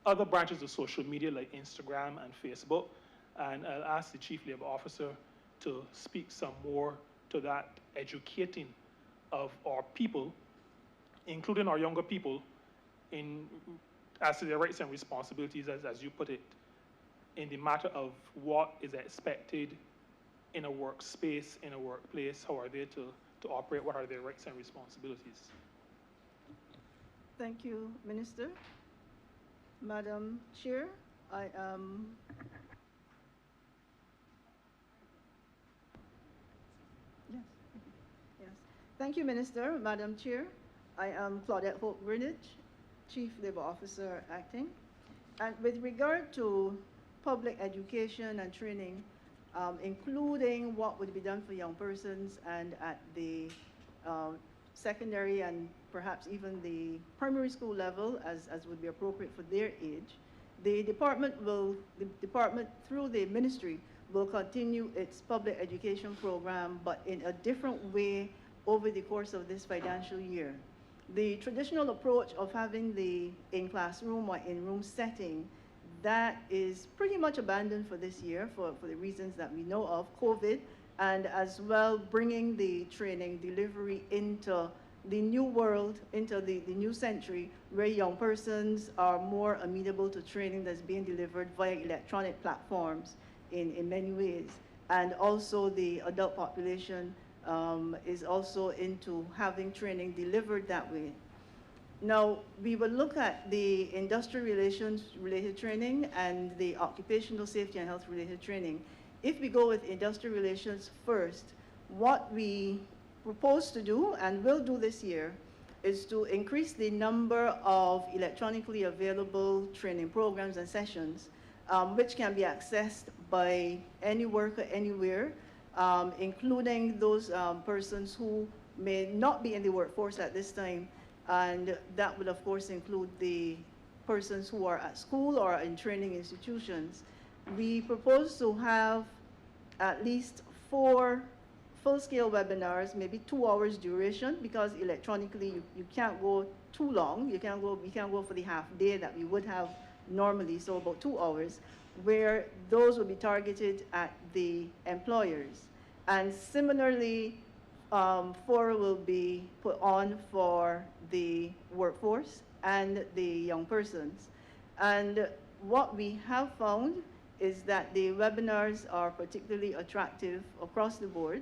other branches of social media like Instagram and Facebook. And I'll ask the Chief Labor Officer to speak some more to that educating of our people, including our younger people, as to their rights and responsibilities, as you put it, in the matter of what is expected in a workspace, in a workplace, how are they to operate, what are their rights and responsibilities. Thank you, Minister. Madam Chair, I am Yes. Thank you, Minister. Madam Chair, I am Claudette Hope Greenwich, Chief Labor Officer Acting. And with regard to public education and training, including what would be done for young persons and at the secondary and perhaps even the primary school level, as would be appropriate for their age, the department through the ministry will continue its public education program, but in a different way over the course of this financial year. The traditional approach of having the in-classroom or in-room setting, that is pretty much abandoned for this year for the reasons that we know of, COVID, and as well bringing the training delivery into the new world, into the new century, where young persons are more amenable to training that's being delivered via electronic platforms in many ways. And also the adult population is also into having training delivered that way. Now, we will look at the industrial relations related training and the occupational safety and health related training. If we go with industrial relations first, what we propose to do and will do this year is to increase the number of electronically available training programs and sessions which can be accessed by any worker anywhere, including those persons who may not be in the workforce at this time. And that will, of course, include the persons who are at school or in training institutions. We propose to have at least 4 full-scale webinars, maybe 2 hours duration, because electronically you can't go too long. We can't go for the half day that we would have normally, so about 2 hours, where those will be targeted at the employers. And similarly, 4 will be put on for the workforce and the young persons. And what we have found is that the webinars are particularly attractive across the board.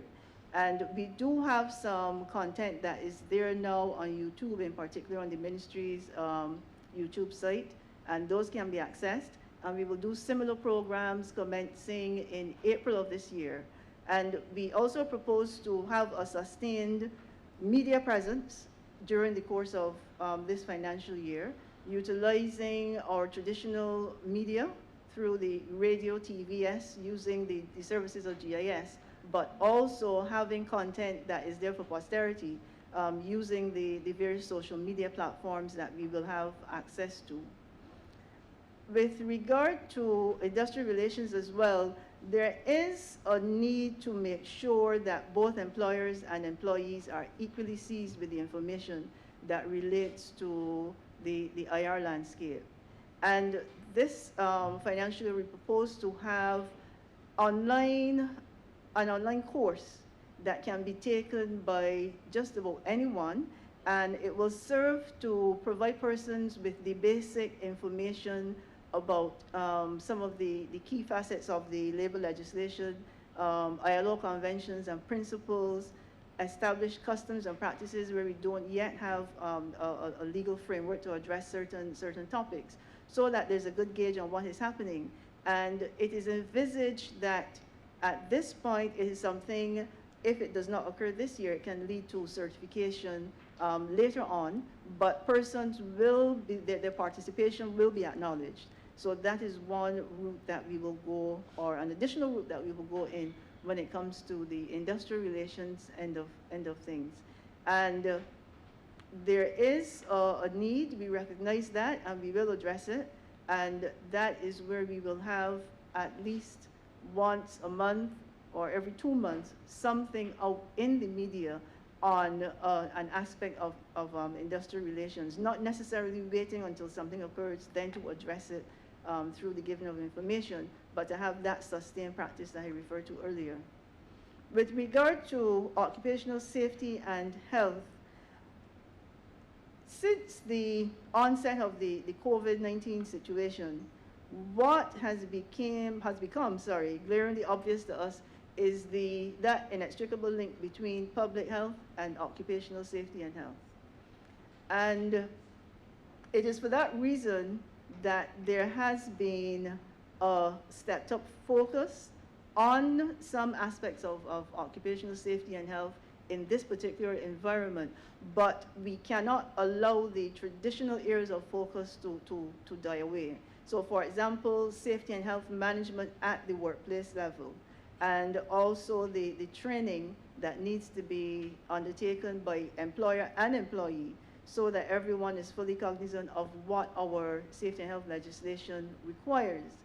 And we do have some content that is there now on YouTube, in particular on the ministry's YouTube site. and those can be accessed. And we will do similar programs commencing in April of this year. And we also propose to have a sustained media presence during the course of this financial year, utilizing our traditional media through the radio, TVS, using the services of GIS, but also having content that is there for posterity, using the various social media platforms that we will have access to. With regard to industrial relations as well, there is a need to make sure that both employers and employees are equally seized with the information that relates to the IR landscape. And this financial year, we propose to have an online course that can be taken by just about anyone, and it will serve to provide persons with the basic information about some of the key facets of the labor legislation, ILO conventions and principles, established customs and practices where we don't yet have a legal framework to address certain topics, so that there's a good gauge on what is happening. And it is envisaged that at this point, it is something, if it does not occur this year, it can lead to certification later on, but persons will be, their participation will be acknowledged. So that is one route that we will go, or an additional route that we will go in when it comes to the industrial relations end of things. And there is a need, we recognize that, and we will address it. And that is where we will have at least once a month or every 2 months, something out in the media on an aspect of industrial relations, not necessarily waiting until something occurs, then to address it through the giving of information, but to have that sustained practice that I referred to earlier. With regard to occupational safety and health, since the onset of the COVID-19 situation, what has become glaringly obvious to us is that inextricable link between public health and occupational safety and health. And it is for that reason that there has been a stepped up focus on some aspects of occupational safety and health in this particular environment, but we cannot allow the traditional areas of focus to die away. So for example, safety and health management at the workplace level, and also the training that needs to be undertaken by employer and employee, so that everyone is fully cognizant of what our safety and health legislation requires.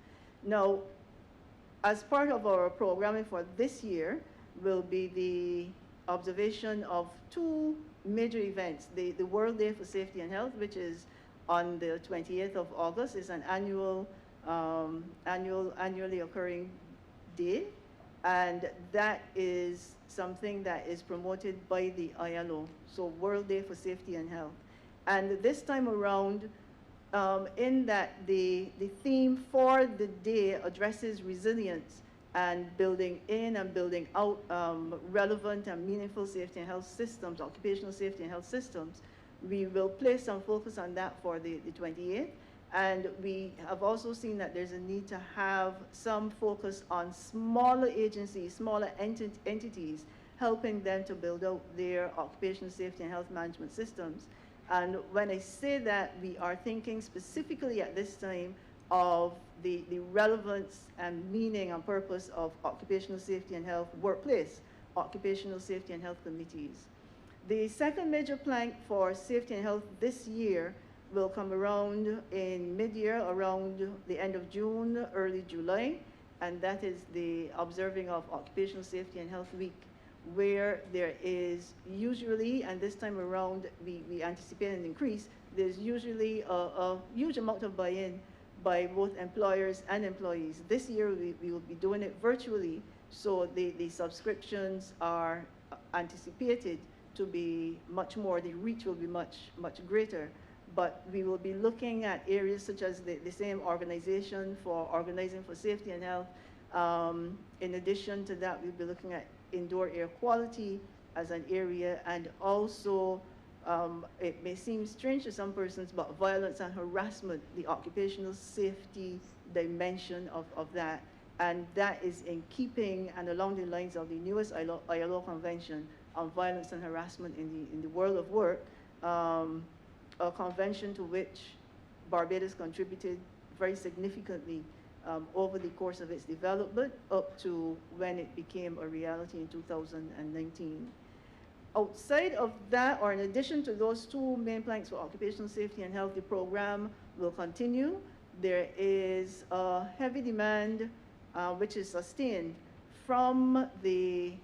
Now, as part of our programming for this year will be the observation of 2 major events. The World Day for Safety and Health, which is on the 28th of August, is an annually occurring day, and that is something that is promoted by the ILO, so World Day for Safety and Health. And this time around, in that the theme for the day addresses resilience and building in and building out relevant and meaningful safety and health systems, occupational safety and health systems. We will place some focus on that for the 28th. And we have also seen that there's a need to have some focus on smaller agencies, smaller entities, helping them to build out their occupational safety and health management systems. And when I say that, we are thinking specifically at this time of the relevance and meaning and purpose of occupational safety and health workplace, occupational safety and health committees. The second major plank for safety and health this year will come around in mid-year, around the end of June, early July, and that is the observing of Occupational Safety and Health Week, where there is usually, and this time around we anticipate an increase, there's usually a huge amount of buy-in by both employers and employees. This year we will be doing it virtually, so the subscriptions are anticipated to be much more, the reach will be much greater. But we will be looking at areas such as the same organization for organizing for safety and health. In addition to that, we'll be looking at indoor air quality as an area, and also It may seem strange to some persons, but violence and harassment, the occupational safety dimension of that, and that is in keeping and along the lines of the newest ILO Convention on Violence and Harassment in the World of Work, a convention to which Barbados contributed very significantly over the course of its development up to when it became a reality in 2019. Outside of that, or in addition to those two main planks for occupational safety and health, the program will continue. There is a heavy demand, which is sustained from the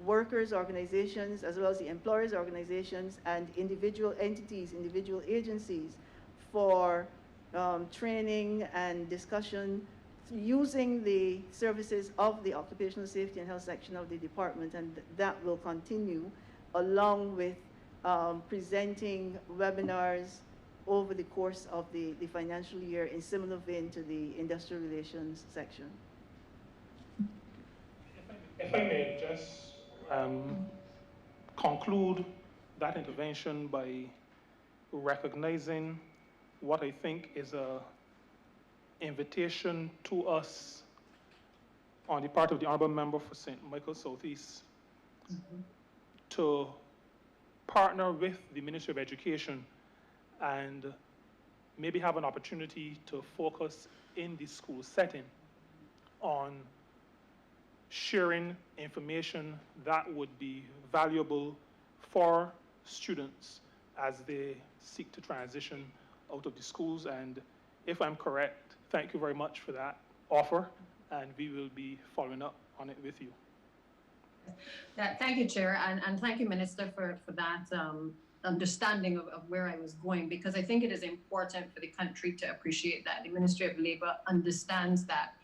workers' organizations as well as the employers' organizations and individual entities, individual agencies for training and discussion using the services of the occupational safety and health section of the department, and that will continue along with presenting webinars over the course of the financial year in similar vein to the industrial relations section. If I may just conclude that intervention by recognizing what I think is a invitation to us on the part of the Honorable Member for St. Michael Southeast to partner with the Ministry of Education and maybe have an opportunity to focus in the school setting on sharing information that would be valuable for students as they seek to transition out of the schools. And if I'm correct, thank you very much for that offer, and we will be following up on it with you. Thank you, Chair, and thank you, Minister, for that understanding of where I was going, because I think it is important for the country to appreciate that the Ministry of Labour understands that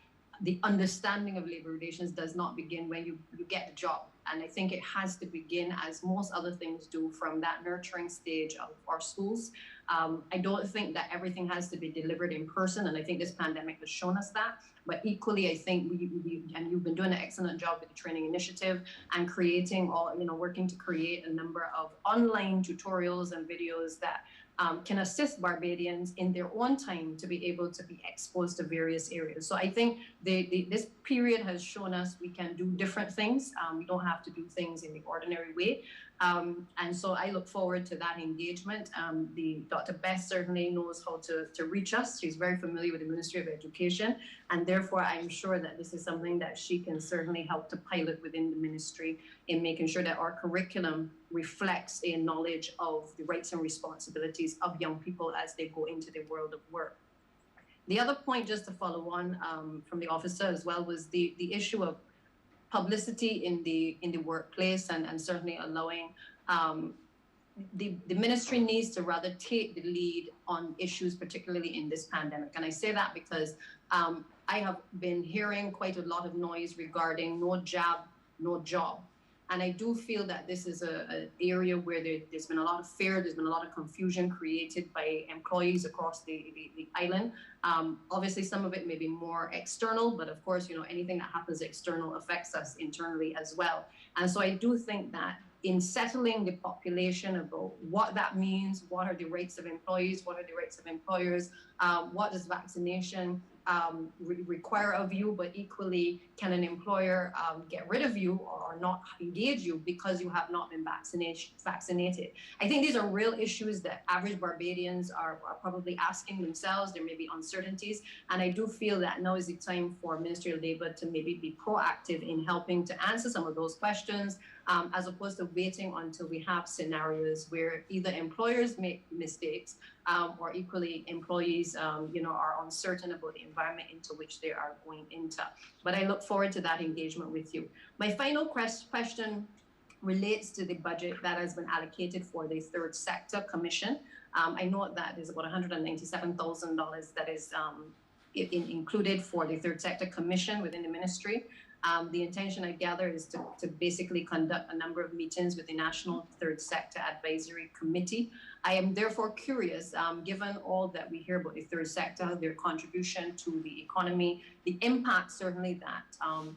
the understanding of labor relations does not begin when you get the job. And I think it has to begin, as most other things do, from that nurturing stage of our schools. I don't think that everything has to be delivered in person, and I think this pandemic has shown us that. But equally, I think and you've been doing an excellent job with the training initiative and creating, working to create a number of online tutorials and videos that can assist Barbadians in their own time to be able to be exposed to various areas. So I think this period has shown us we can do different things. We don't have to do things in the ordinary way. And so I look forward to that engagement. Dr. Best certainly knows how to reach us. She's very familiar with the Ministry of Education, and therefore I'm sure that this is something that she can certainly help to pilot within the ministry in making sure that our curriculum reflects a knowledge of the rights and responsibilities of young people as they go into the world of work. The other point, just to follow on from the officer as well, was the issue of publicity in the workplace, and certainly allowing the ministry needs to rather take the lead on issues, particularly in this pandemic. And I say that because I have been hearing quite a lot of noise regarding no jab, no job. And I do feel that this is an area where there's been a lot of fear, there's been a lot of confusion created by employees across the island. Obviously, some of it may be more external, but of course, anything that happens external affects us internally as well. And so I do think that in settling the population about what that means, what are the rights of employees, what are the rights of employers, what does vaccination require of you, but equally, can an employer get rid of you or not engage you because you have not been vaccinated? I think these are real issues that average Barbadians are probably asking themselves. There may be uncertainties, and I do feel that now is the time for Ministry of Labour to maybe be proactive in helping to answer some of those questions, as opposed to waiting until we have scenarios where either employers make mistakes or equally employees are uncertain about the environment into which they are going into. But I look forward to that engagement with you. My final question relates to the budget that has been allocated for the Third Sector Commission. I know that there's about $197,000 that is included for the Third Sector Commission within the ministry. The intention, I gather, is to basically conduct a number of meetings with the National Third Sector Advisory Committee. I am therefore curious, given all that we hear about the third sector, their contribution to the economy, the impact certainly that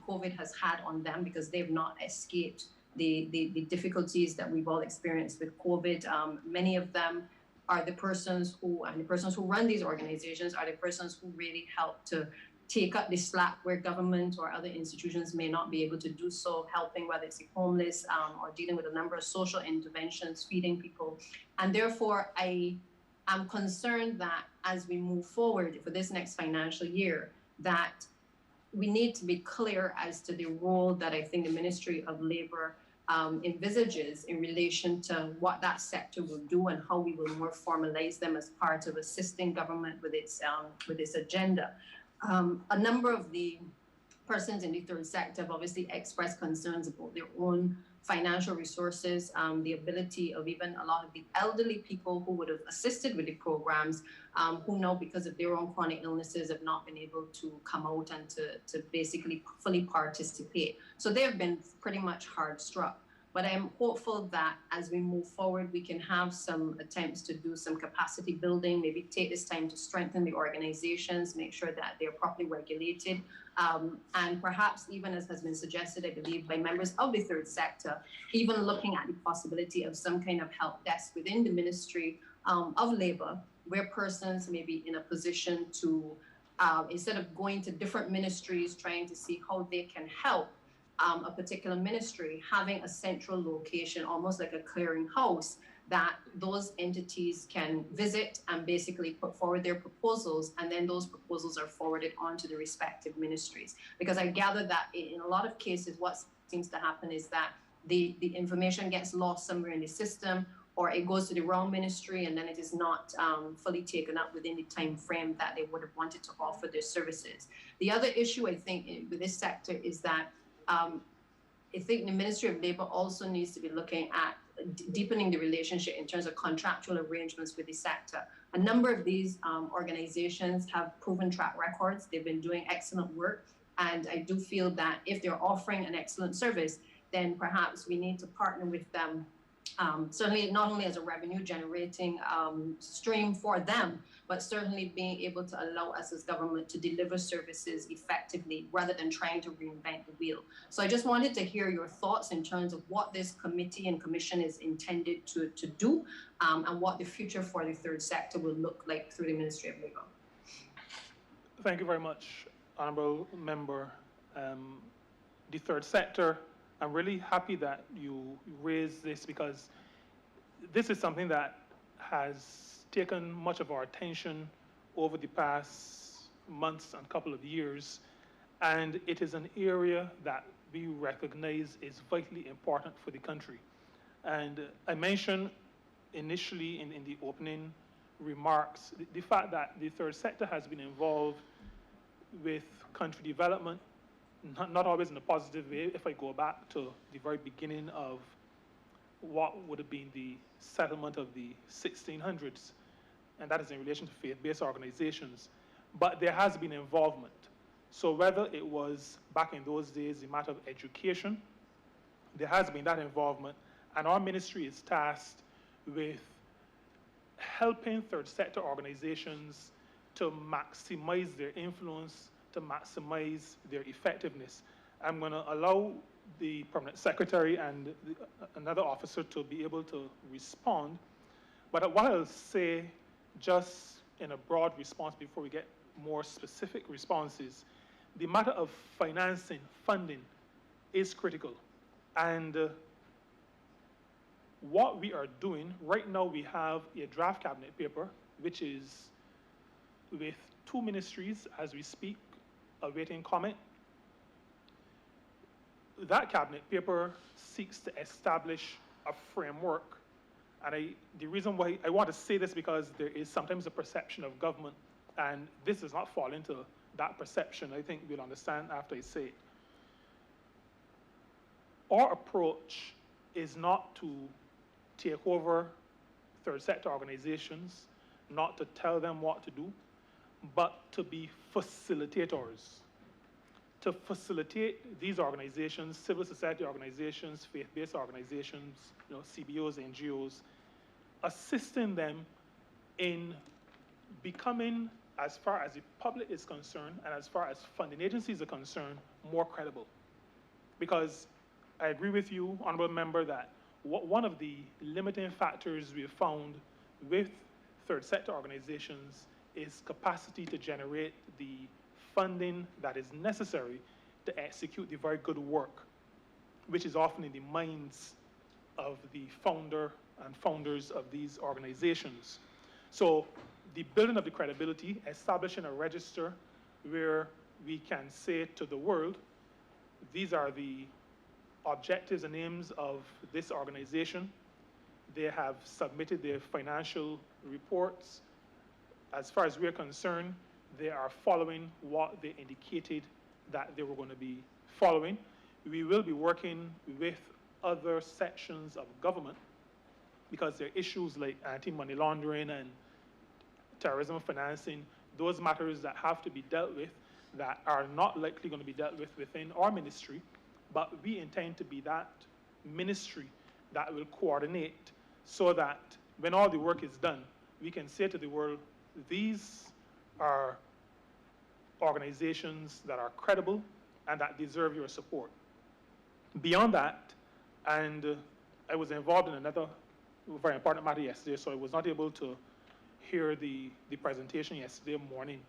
COVID has had on them, because they've not escaped the difficulties that we've all experienced with COVID. Many of them are the persons who run these organizations are the persons who really help to take up the slack where government or other institutions may not be able to do so, helping whether it's the homeless or dealing with a number of social interventions, feeding people. And therefore, I am concerned that as we move forward for this next financial year, that we need to be clear as to the role that I think the Ministry of Labour envisages in relation to what that sector will do and how we will more formalize them as part of assisting government with its agenda. A number of the persons in the third sector have obviously expressed concerns about their own financial resources, the ability of even a lot of the elderly people who would have assisted with the programs, who now, because of their own chronic illnesses, have not been able to come out and to basically fully participate. So they have been pretty much hard struck. But I'm hopeful that as we move forward, we can have some attempts to do some capacity building, maybe take this time to strengthen the organizations, make sure that they're properly regulated, and perhaps even, as has been suggested, I believe, by members of the third sector, even looking at the possibility of some kind of help desk within the Ministry of Labour, where persons may be in a position to, instead of going to different ministries, trying to see how they can help a particular ministry, having a central location, almost like a clearinghouse, that those entities can visit and basically put forward their proposals, and then those proposals are forwarded on to the respective ministries. Because I gather that in a lot of cases, what seems to happen is that the information gets lost somewhere in the system, or it goes to the wrong ministry, and then it is not fully taken up within the time frame that they would have wanted to offer their services. The other issue, I think, with this sector is that I think the Ministry of Labour also needs to be looking at deepening the relationship in terms of contractual arrangements with the sector. A number of these organizations have proven track records. They've been doing excellent work. And I do feel that if they're offering an excellent service, then perhaps we need to partner with them, certainly not only as a revenue generating stream for them, but certainly being able to allow us as government to deliver services effectively rather than trying to reinvent the wheel. So I just wanted to hear your thoughts in terms of what this committee and commission is intended to do, and what the future for the third sector will look like through the Ministry of Labour. Thank you very much, Honourable Member. The third sector, I'm really happy that you raised this, because this is something that has taken much of our attention over the past months and couple of years, and it is an area that we recognize is vitally important for the country. And I mentioned initially in the opening remarks the fact that the third sector has been involved with country development, not always in a positive way. If I go back to the very beginning of what would have been the settlement of the 1600s, and that is in relation to faith-based organizations, but there has been involvement. So whether it was back in those days the matter of education, there has been that involvement, and our ministry is tasked with helping third sector organizations to maximize their influence, to maximize their effectiveness. I'm going to allow the Permanent Secretary and another officer to be able to respond, but what I'll say just in a broad response before we get more specific responses, the matter of financing, funding is critical. And what we are doing, right now we have a draft cabinet paper, which is with 2 ministries as we speak, awaiting comment. That cabinet paper seeks to establish a framework. And the reason why I want to say this, because there is sometimes a perception of government, and this does not fall into that perception. I think we'll understand after I say it. Our approach is not to take over third sector organizations, not to tell them what to do, but to be facilitators, to facilitate these organizations, civil society organizations, faith-based organizations, CBOs, NGOs, assisting them in becoming, as far as the public is concerned and as far as funding agencies are concerned, more credible. Because I agree with you, Honorable Member, that one of the limiting factors we have found with third sector organizations is capacity to generate the funding that is necessary to execute the very good work, which is often in the minds of the founder and founders of these organizations. So the building of the credibility, establishing a register where we can say to the world, these are the objectives and aims of this organization. They have submitted their financial reports. As far as we're concerned, they are following what they indicated that they were going to be following. We will be working with other sections of government because there are issues like anti-money laundering and terrorism financing, those matters that have to be dealt with that are not likely going to be dealt with within our ministry, but we intend to be that ministry that will coordinate so that when all the work is done, we can say to the world, these are organizations that are credible and that deserve your support. Beyond that, and I was involved in another very important matter yesterday, so I was not able to hear the presentation yesterday morning.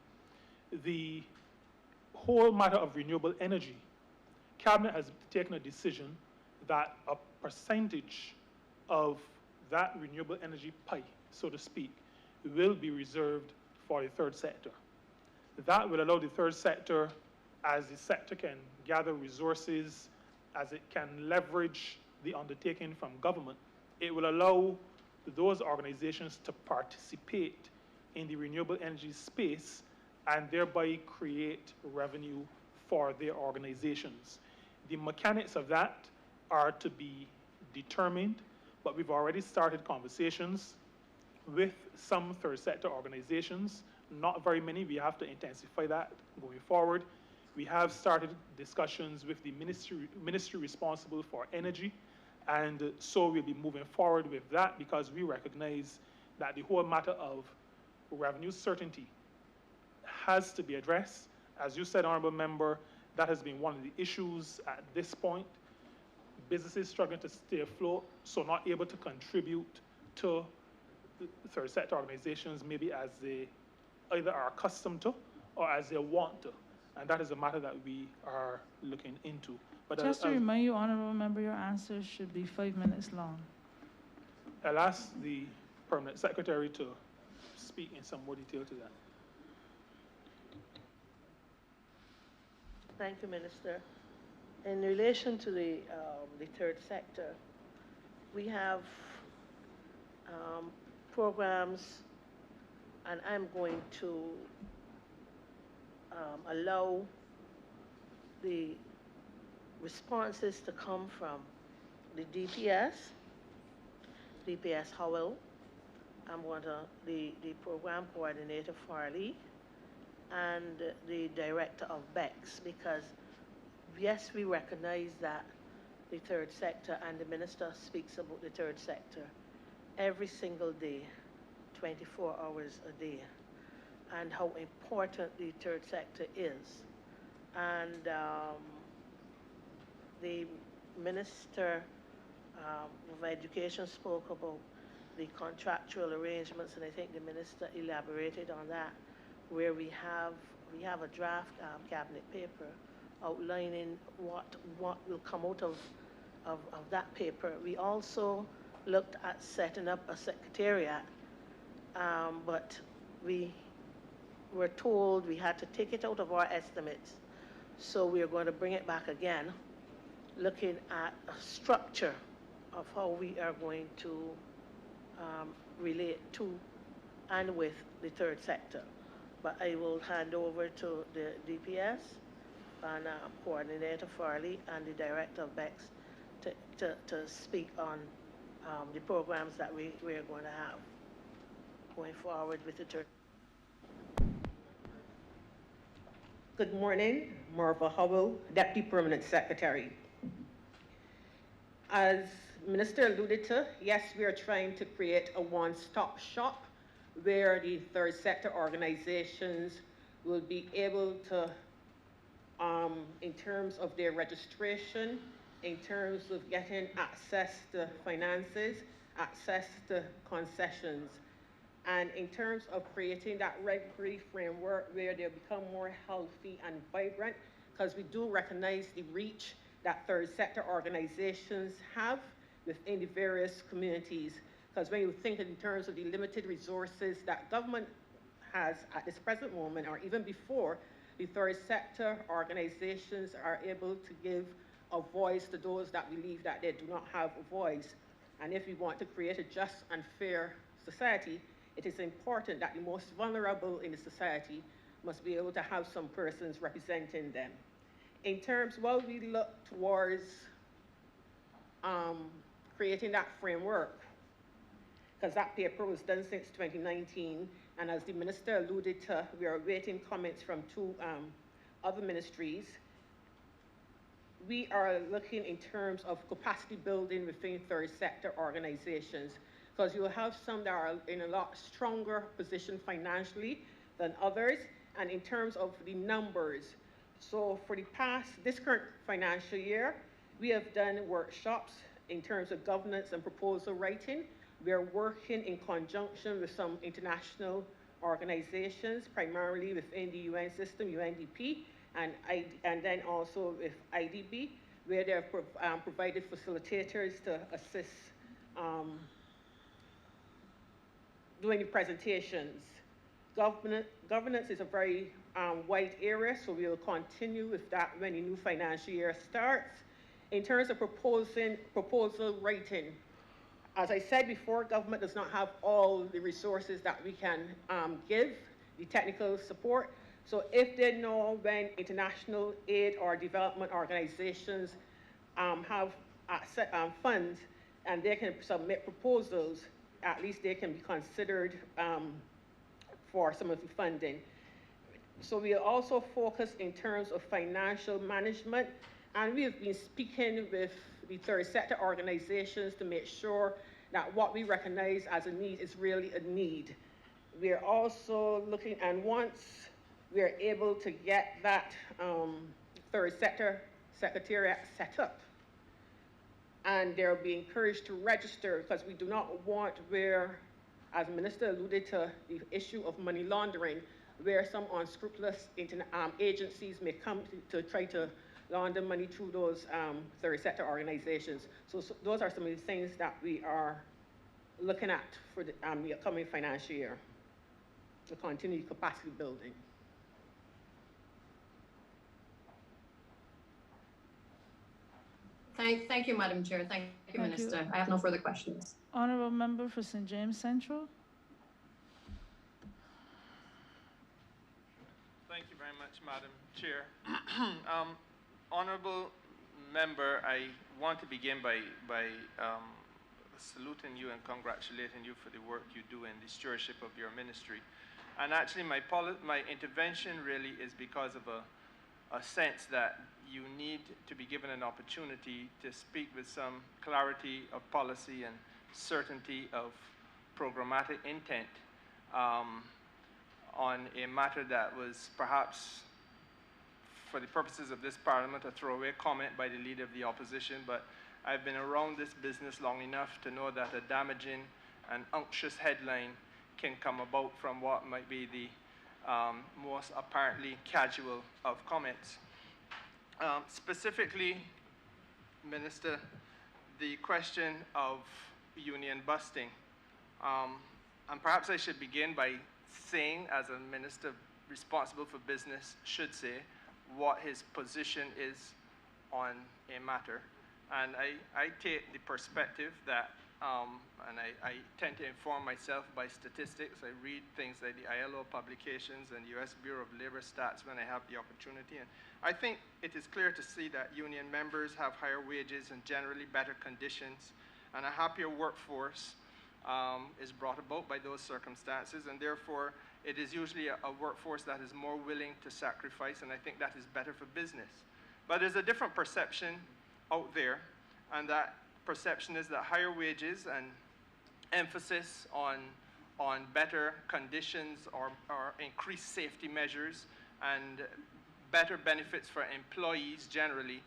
The whole matter of renewable energy, Cabinet has taken a decision that a percentage of that renewable energy pie, so to speak, will be reserved for the third sector. That will allow the third sector, as the sector can gather resources, as it can leverage the undertaking from government, it will allow those organizations to participate in the renewable energy space and thereby create revenue for their organizations. The mechanics of that are to be determined, but we've already started conversations with some third sector organizations, not very many. We have to intensify that going forward. We have started discussions with the ministry responsible for energy, and so we'll be moving forward with that because we recognize that the whole matter of revenue certainty has to be addressed. As you said, Honorable Member, that has been one of the issues at this point. Businesses struggling to stay afloat, so not able to contribute to the third sector organizations maybe as they either are accustomed to or as they want to. And that is a matter that we are looking into. But Just to remind you, Honorable Member, your answers should be 5 minutes long. I'll ask the Permanent Secretary to speak in some more detail to that. Thank you, Minister. In relation to the third sector, we have programs, and I'm going to allow the responses to come from the DPS Howell. I'm going to, the program coordinator Farley, and the director of BEX, because yes, we recognize that the third sector, and the minister speaks about the third sector every single day, 24 hours a day, and how important the third sector is. And the Minister of Education spoke about the contractual arrangements, and I think the minister elaborated on that, where we have a draft cabinet paper outlining what will come out of that paper. We also looked at setting up a secretariat, but we were told we had to take it out of our estimates. So we are going to bring it back again, looking at a structure of how we are going to relate to and with the third sector. But I will hand over to the DPS and Coordinator Farley and the Director of BEX to speak on the programs that we are going to have going forward with the third. Good morning, Marva Howell, Deputy Permanent Secretary. As Minister alluded to, yes, we are trying to create a one-stop shop where the third sector organizations will be able to, in terms of their registration, in terms of getting access to finances, access to concessions, and in terms of creating that regulatory framework where they become more healthy and vibrant, because we do recognize the reach that third sector organizations have within the various communities. Because when you think in terms of the limited resources that government has at this present moment, or even before, the third sector organizations are able to give a voice to those that believe that they do not have a voice. And if we want to create a just and fair society, it is important that the most vulnerable in the society must be able to have some persons representing them. In terms, while we look towards creating that framework, because that paper was done since 2019, and as the minister alluded to, we are awaiting comments from two other ministries. We are looking in terms of capacity building within third sector organizations, because you'll have some that are in a lot stronger position financially than others, and in terms of the numbers. So for this current financial year, we have done workshops in terms of governance and proposal writing. We are working in conjunction with some international organizations, primarily within the UN system, UNDP, and then also with IDB, where they have provided facilitators to assist doing the presentations. Governance is a very wide area, so we will continue with that when the new financial year starts. In terms of proposal writing, as I said before, government does not have all the resources that we can give, the technical support. So if they know when international aid or development organizations have funds and they can submit proposals, at least they can be considered for some of the funding. So we also focus in terms of financial management, and we have been speaking with the third sector organizations to make sure that what we recognize as a need is really a need. We are also looking, and once we are able to get that third sector secretariat set up, and they'll be encouraged to register, because we do not want where, as the minister alluded to, the issue of money laundering, where some unscrupulous agencies may come to try to launder money through those third sector organizations. So those are some of the things that we are looking at for the upcoming financial year to continue capacity building. Thank you, Madam Chair. Thank you, Thank you. Minister. I have no further questions. Honorable member for St. James Central. Thank you very much, Madam Chair. Honorable member, I want to begin by saluting you and congratulating you for the work you do in the stewardship of your ministry. And actually, my intervention really is because of a sense that you need to be given an opportunity to speak with some clarity of policy and certainty of programmatic intent on a matter that was perhaps, for the purposes of this parliament, a throwaway comment by the leader of the opposition, but I've been around this business long enough to know that a damaging and unctuous headline can come about from what might be the most apparently casual of comments. Specifically, Minister, the question of union busting. And perhaps I should begin by saying, as a minister responsible for business should say, what his position is on a matter. And I take the perspective that, and I tend to inform myself by statistics. I read things like the ILO publications and US Bureau of Labor stats when I have the opportunity. And I think it is clear to see that union members have higher wages and generally better conditions, and a happier workforce is brought about by those circumstances, and therefore it is usually a workforce that is more willing to sacrifice, and I think that is better for business. But there's a different perception out there, and that perception is that higher wages and emphasis on better conditions or increased safety measures and better benefits for employees generally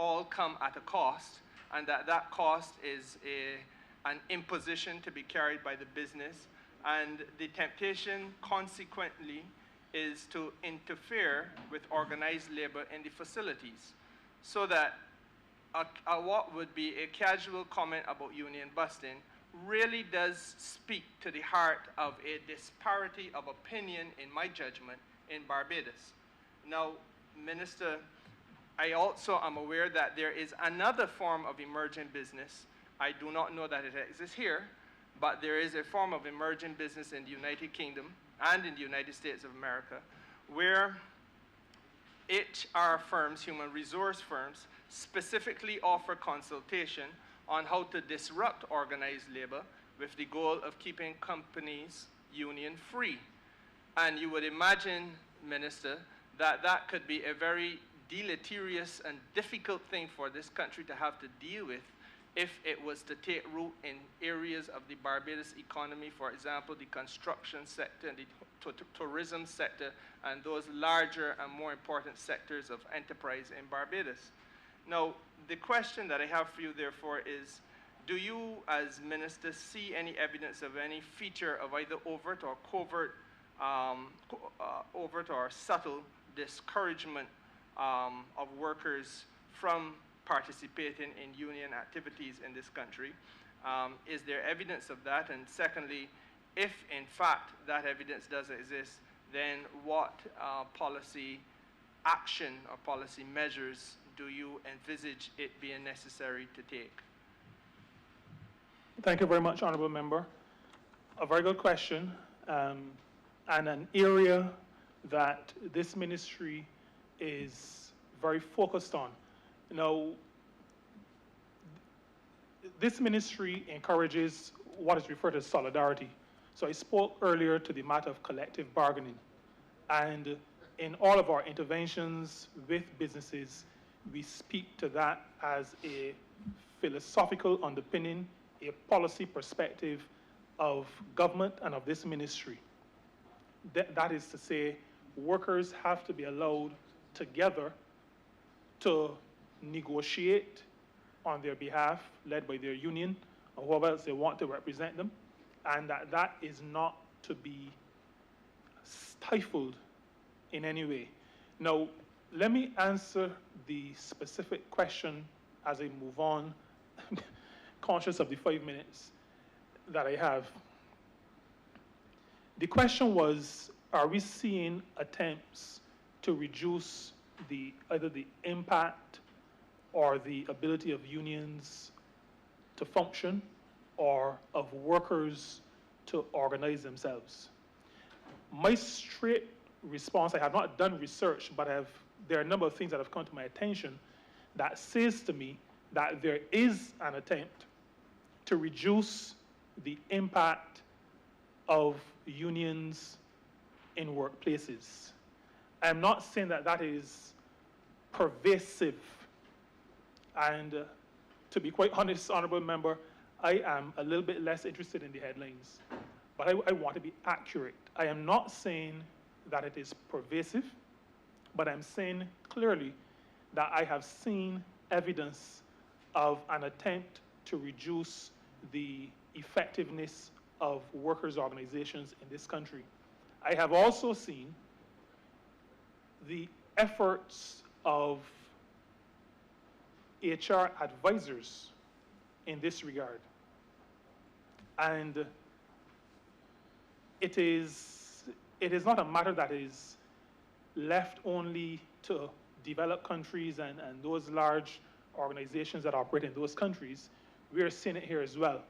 all come at a cost, and that cost is an imposition to be carried by the business, and the temptation consequently is to interfere with organized labor in the facilities, so that what would be a casual comment about union busting really does speak to the heart of a disparity of opinion, in my judgment, in Barbados. Now, Minister, I also am aware that there is another form of emerging business. I do not know that it exists here, but there is a form of emerging business in the United Kingdom and in the United States of America, where HR firms, human resource firms, specifically offer consultation on how to disrupt organized labor with the goal of keeping companies union-free. And you would imagine, Minister, that that could be a very deleterious and difficult thing for this country to have to deal with if it was to take root in areas of the Barbados economy, for example, the construction sector and the tourism sector, and those larger and more important sectors of enterprise in Barbados. Now, the question that I have for you, therefore, is, do you, as Minister, see any evidence of any feature of either overt or covert, overt or subtle discouragement of workers from participating in union activities in this country? Is there evidence of that? And secondly, if in fact that evidence does exist, then what policy action or policy measures do you envisage it being necessary to take? Thank you very much, Honourable Member. A very good question, and an area that this ministry is very focused on. Now, this ministry encourages what is referred to as solidarity. So I spoke earlier to the matter of collective bargaining. And in all of our interventions with businesses, we speak to that as a philosophical underpinning, a policy perspective of government and of this ministry. That is to say, workers have to be allowed together to negotiate on their behalf, led by their union or whoever else they want to represent them, and that is not to be stifled in any way. Now, let me answer the specific question as I move on, conscious of the 5 minutes that I have. The question was, are we seeing attempts to reduce either the impact or the ability of unions to function, or of workers to organize themselves? My straight response, I have not done research, but there are a number of things that have come to my attention that says to me that there is an attempt to reduce the impact of unions in workplaces. I'm not saying that that is pervasive. And to be quite honest, Honourable Member, I am a little bit less interested in the headlines, but I want to be accurate. I am not saying that it is pervasive, but I'm saying clearly that I have seen evidence of an attempt to reduce the effectiveness of workers' organizations in this country. I have also seen the efforts of HR advisors in this regard. And it is not a matter that is left only to developed countries and those large organizations that operate in those countries. We are seeing it here as well.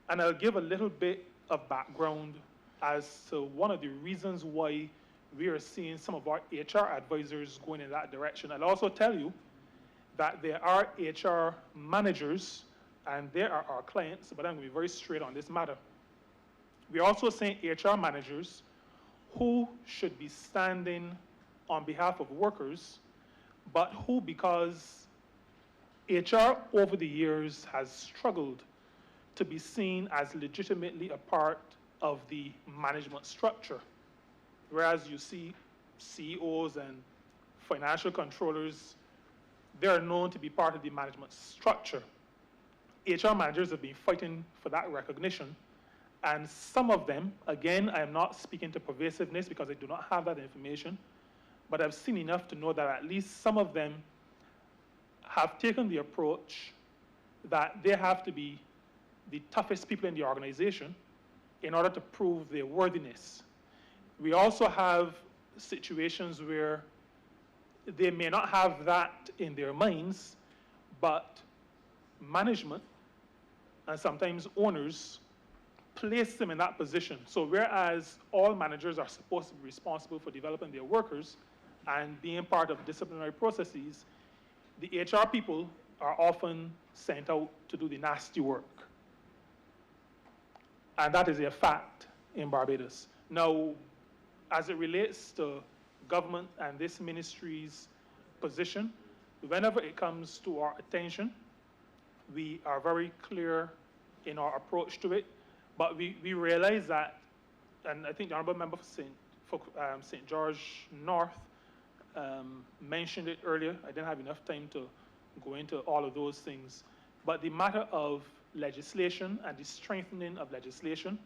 And I'll give a little bit of background as to one of the reasons why we are seeing some of our HR advisors going in that direction. I'll also tell you that there are HR managers, and they are our clients, but I'm going to be very straight on this matter. We're also seeing HR managers who should be standing on behalf of workers, but who, because HR over the years has struggled to be seen as legitimately a part of the management structure. Whereas you see CEOs and financial controllers they are known to be part of the management structure. HR managers have been fighting for that recognition, and some of them, again, I am not speaking to pervasiveness because I do not have that information, but I've seen enough to know that at least some of them have taken the approach that they have to be the toughest people in the organization in order to prove their worthiness. We also have situations where they may not have that in their minds, but management and sometimes owners place them in that position. So whereas all managers are supposed to be responsible for developing their workers and being part of disciplinary processes, the HR people are often sent out to do the nasty work. And that is a fact in Barbados. Now, as it relates to government and this ministry's position, whenever it comes to our attention, we are very clear in our approach to it, but we realize that, and I think the Honorable Member for St. George North mentioned it earlier. I didn't have enough time to go into all of those things, but the matter of legislation and the strengthening of legislation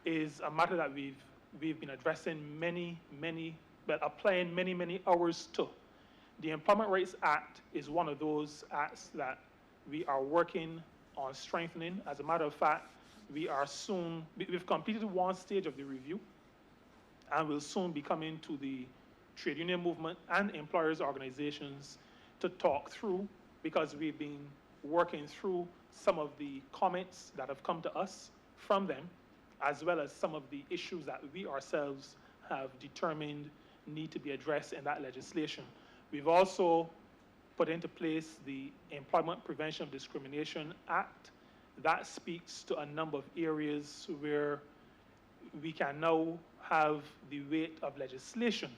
is a matter that we've been addressing applying many hours to. The Employment Rights Act is one of those acts that we are working on strengthening. As a matter of fact, we've completed one stage of the review, and will soon be coming to the trade union movement and employers organizations to talk through, because we've been working through some of the comments that have come to us from them, as well as some of the issues that we ourselves have determined need to be addressed in that legislation. We've also put into place the Employment Prevention of Discrimination Act. That speaks to a number of areas where we can now have the weight of legislation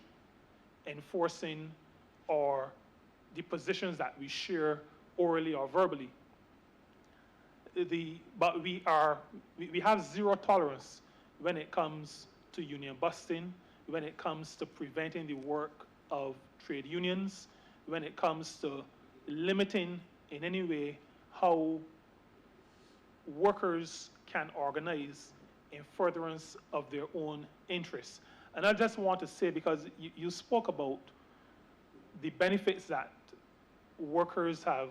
enforcing the positions that we share orally or verbally. But we have zero tolerance when it comes to union busting, when it comes to preventing the work of trade unions, when it comes to limiting in any way how workers can organize in furtherance of their own interests. And I just want to say, because you spoke about the benefits that workers have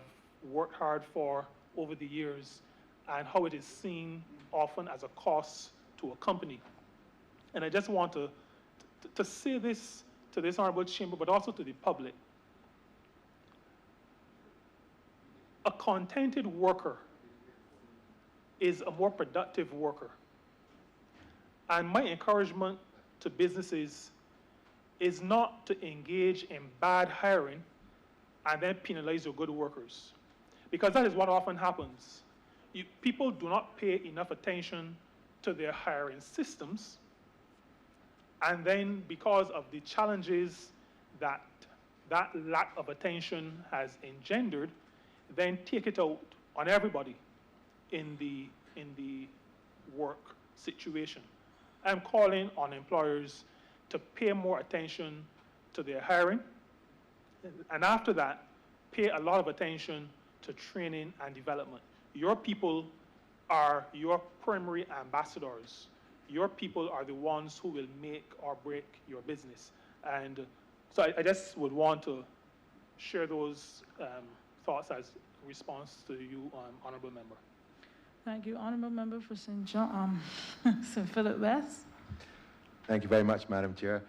worked hard for over the years and how it is seen often as a cost to a company. And I just want to say this to this honorable chamber, but also to the public. A contented worker is a more productive worker. And my encouragement to businesses is not to engage in bad hiring and then penalize your good workers, because that is what often happens. People do not pay enough attention to their hiring systems, and then because of the challenges that lack of attention has engendered, then take it out on everybody in the work situation. I'm calling on employers to pay more attention to their hiring, and after that, pay a lot of attention to training and development. Your people are your primary ambassadors. Your people are the ones who will make or break your business. And so I just would want to share those thoughts as a response to you, Honorable Member. Thank you. Honorable Member for St. John, St. Philip West. Thank you very much, Madam Chair.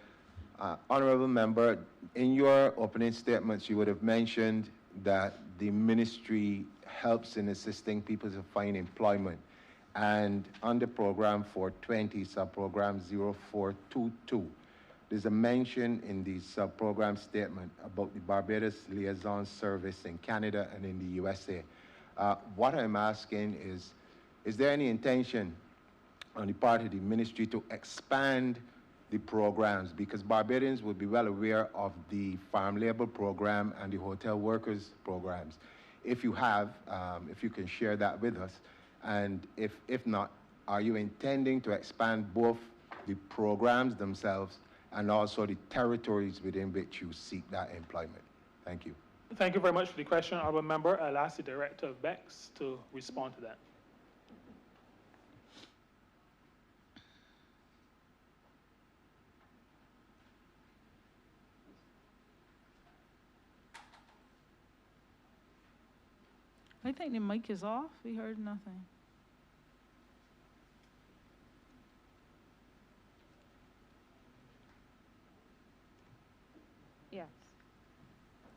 Honorable Member, in your opening statements, you would have mentioned that the ministry helps in assisting people to find employment. And under Program 420, Subprogram 0422, there's a mention in the subprogram statement about the Barbados Liaison Service in Canada and in the USA. What I'm asking is there any intention on the part of the ministry to expand the programs? Because Barbadians would be well aware of the farm labor program and the hotel workers programs. If you have, if you can share that with us, and if not, are you intending to expand both the programs themselves and also the territories within which you seek that employment? Thank you. Thank you very much for the question, Honourable Member. I'll ask the Director of BEX to respond to that. I think the mic is off. We heard nothing. Yes.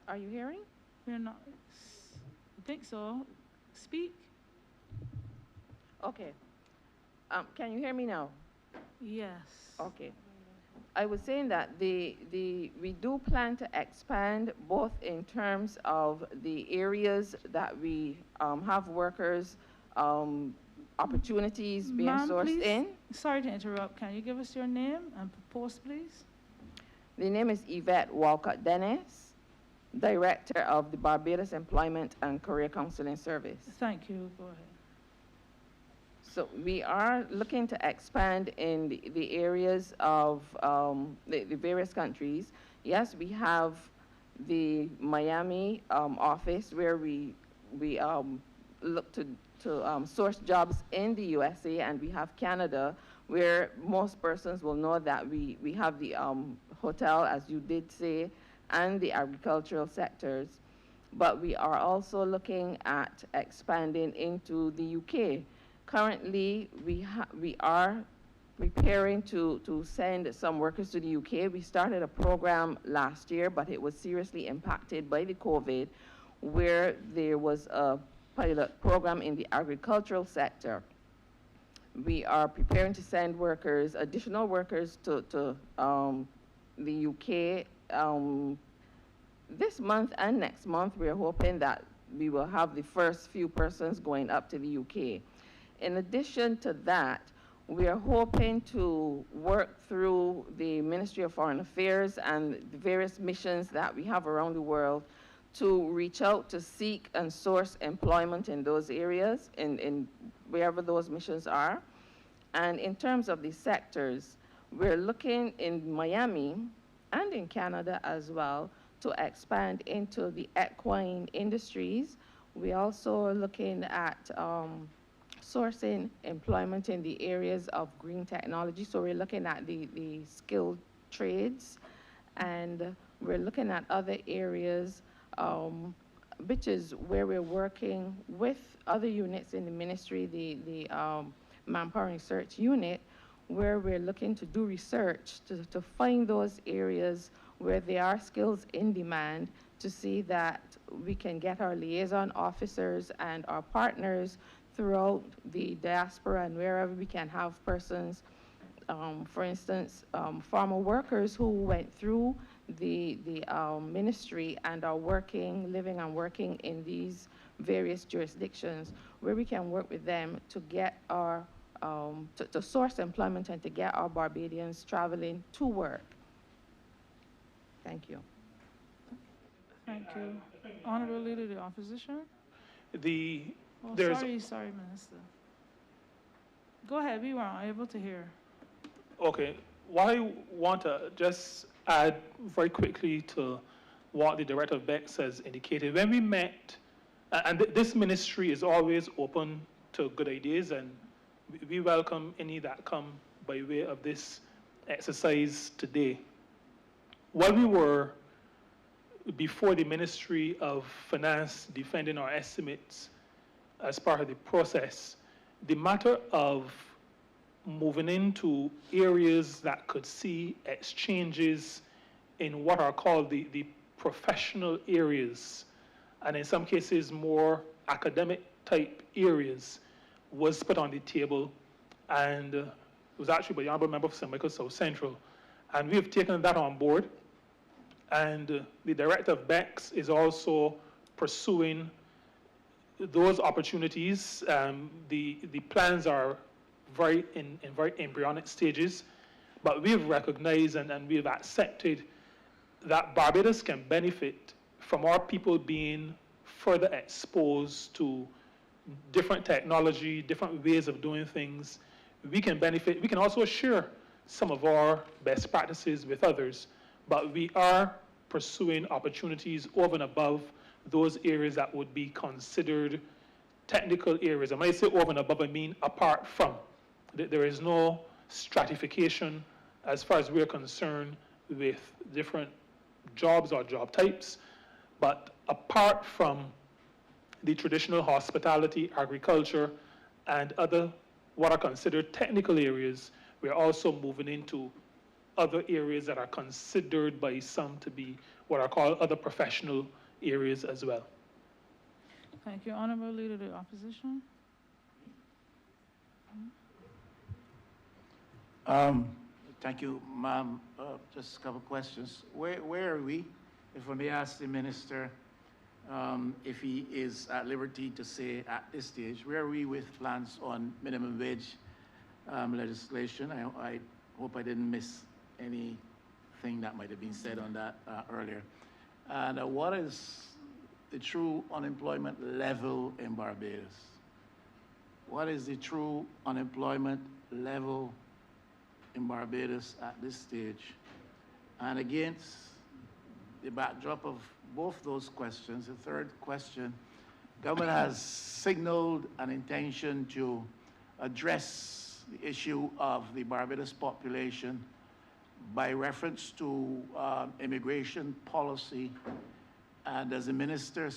Are you hearing? We're not. I think so. Speak. Okay. Can you hear me now? Yes. Okay. I was saying that we do plan to expand both in terms of the areas that we have workers opportunities being Ma'am, sourced please? in. Sorry to interrupt. Can you give us your name and post, please? The name is Yvette Walcott Dennis, Director of the Barbados Employment and Career Counseling Service. Thank you. Go ahead. So we are looking to expand in the areas of the various countries. Yes, we have the Miami office where we look to source jobs in the USA, and we have Canada where most persons will know that we have the hotel, as you did say, and the agricultural sectors. But we are also looking at expanding into the UK. Currently, we are preparing to send some workers to the UK. We started a program last year, but it was seriously impacted by the COVID, where there was a pilot program in the agricultural sector. We are preparing to send workers, additional workers to the UK this month and next month. We're hoping that we will have the first few persons going up to the UK. In addition to that, we are hoping to work through the Ministry of Foreign Affairs and the various missions that we have around the world to reach out to seek and source employment in those areas, in wherever those missions are. And in terms of the sectors, we're looking in Miami and in Canada as well to expand into the equine industries. We also are looking at sourcing employment in the areas of green technology. So we're looking at the skilled trades, and we're looking at other areas, which is where we're working with other units in the ministry, the Manpower Research Unit, where we're looking to do research to find those areas where there are skills in demand, to see that we can get our liaison officers and our partners throughout the diaspora and wherever we can have persons, for instance, farmer workers who went through the ministry and are living and working in these various jurisdictions, where we can work with them to get our, to source employment and to get our Barbadians traveling to work. Thank you. Thank you. Honorable Leader of the Opposition? There's Sorry, Minister. Go ahead, we weren't able to hear. Okay, what I want to just add very quickly to what the Director of BEX has indicated. When we met, and this ministry is always open to good ideas, and we welcome any that come by way of this exercise today. While we were before the Ministry of Finance defending our estimates as part of the process, the matter of moving into areas that could see exchanges in what are called the professional areas, and in some cases more academic type areas, was put on the table, and it was actually by the Honourable Member for St. Michael South Central. And we have taken that on board, and the Director of BEX is also pursuing those opportunities. The plans are in very embryonic stages, but we have recognized and we have accepted that Barbados can benefit from our people being further exposed to different technology, different ways of doing things. We can benefit. We can also share some of our best practices with others, but we are pursuing opportunities over and above those areas that would be considered technical areas. And when I say over and above, I mean apart from. There is no stratification as far as we're concerned with different jobs or job types, but apart from the traditional hospitality, agriculture, and other what are considered technical areas, we're also moving into other areas that are considered by some to be what are called other professional areas as well. Thank you. Honorable Leader of the Opposition. Thank you, ma'am. Just a couple of questions. Where are we? If I may ask the minister, if he is at liberty to say at this stage, where are we with plans on minimum wage legislation? I hope I didn't miss anything that might have been said on that earlier. And what is the true unemployment level in Barbados? What is the true unemployment level in Barbados at this stage? And against the backdrop of both those questions, the third question, government has signaled an intention to address the issue of the Barbados population by reference to immigration policy. And does the minister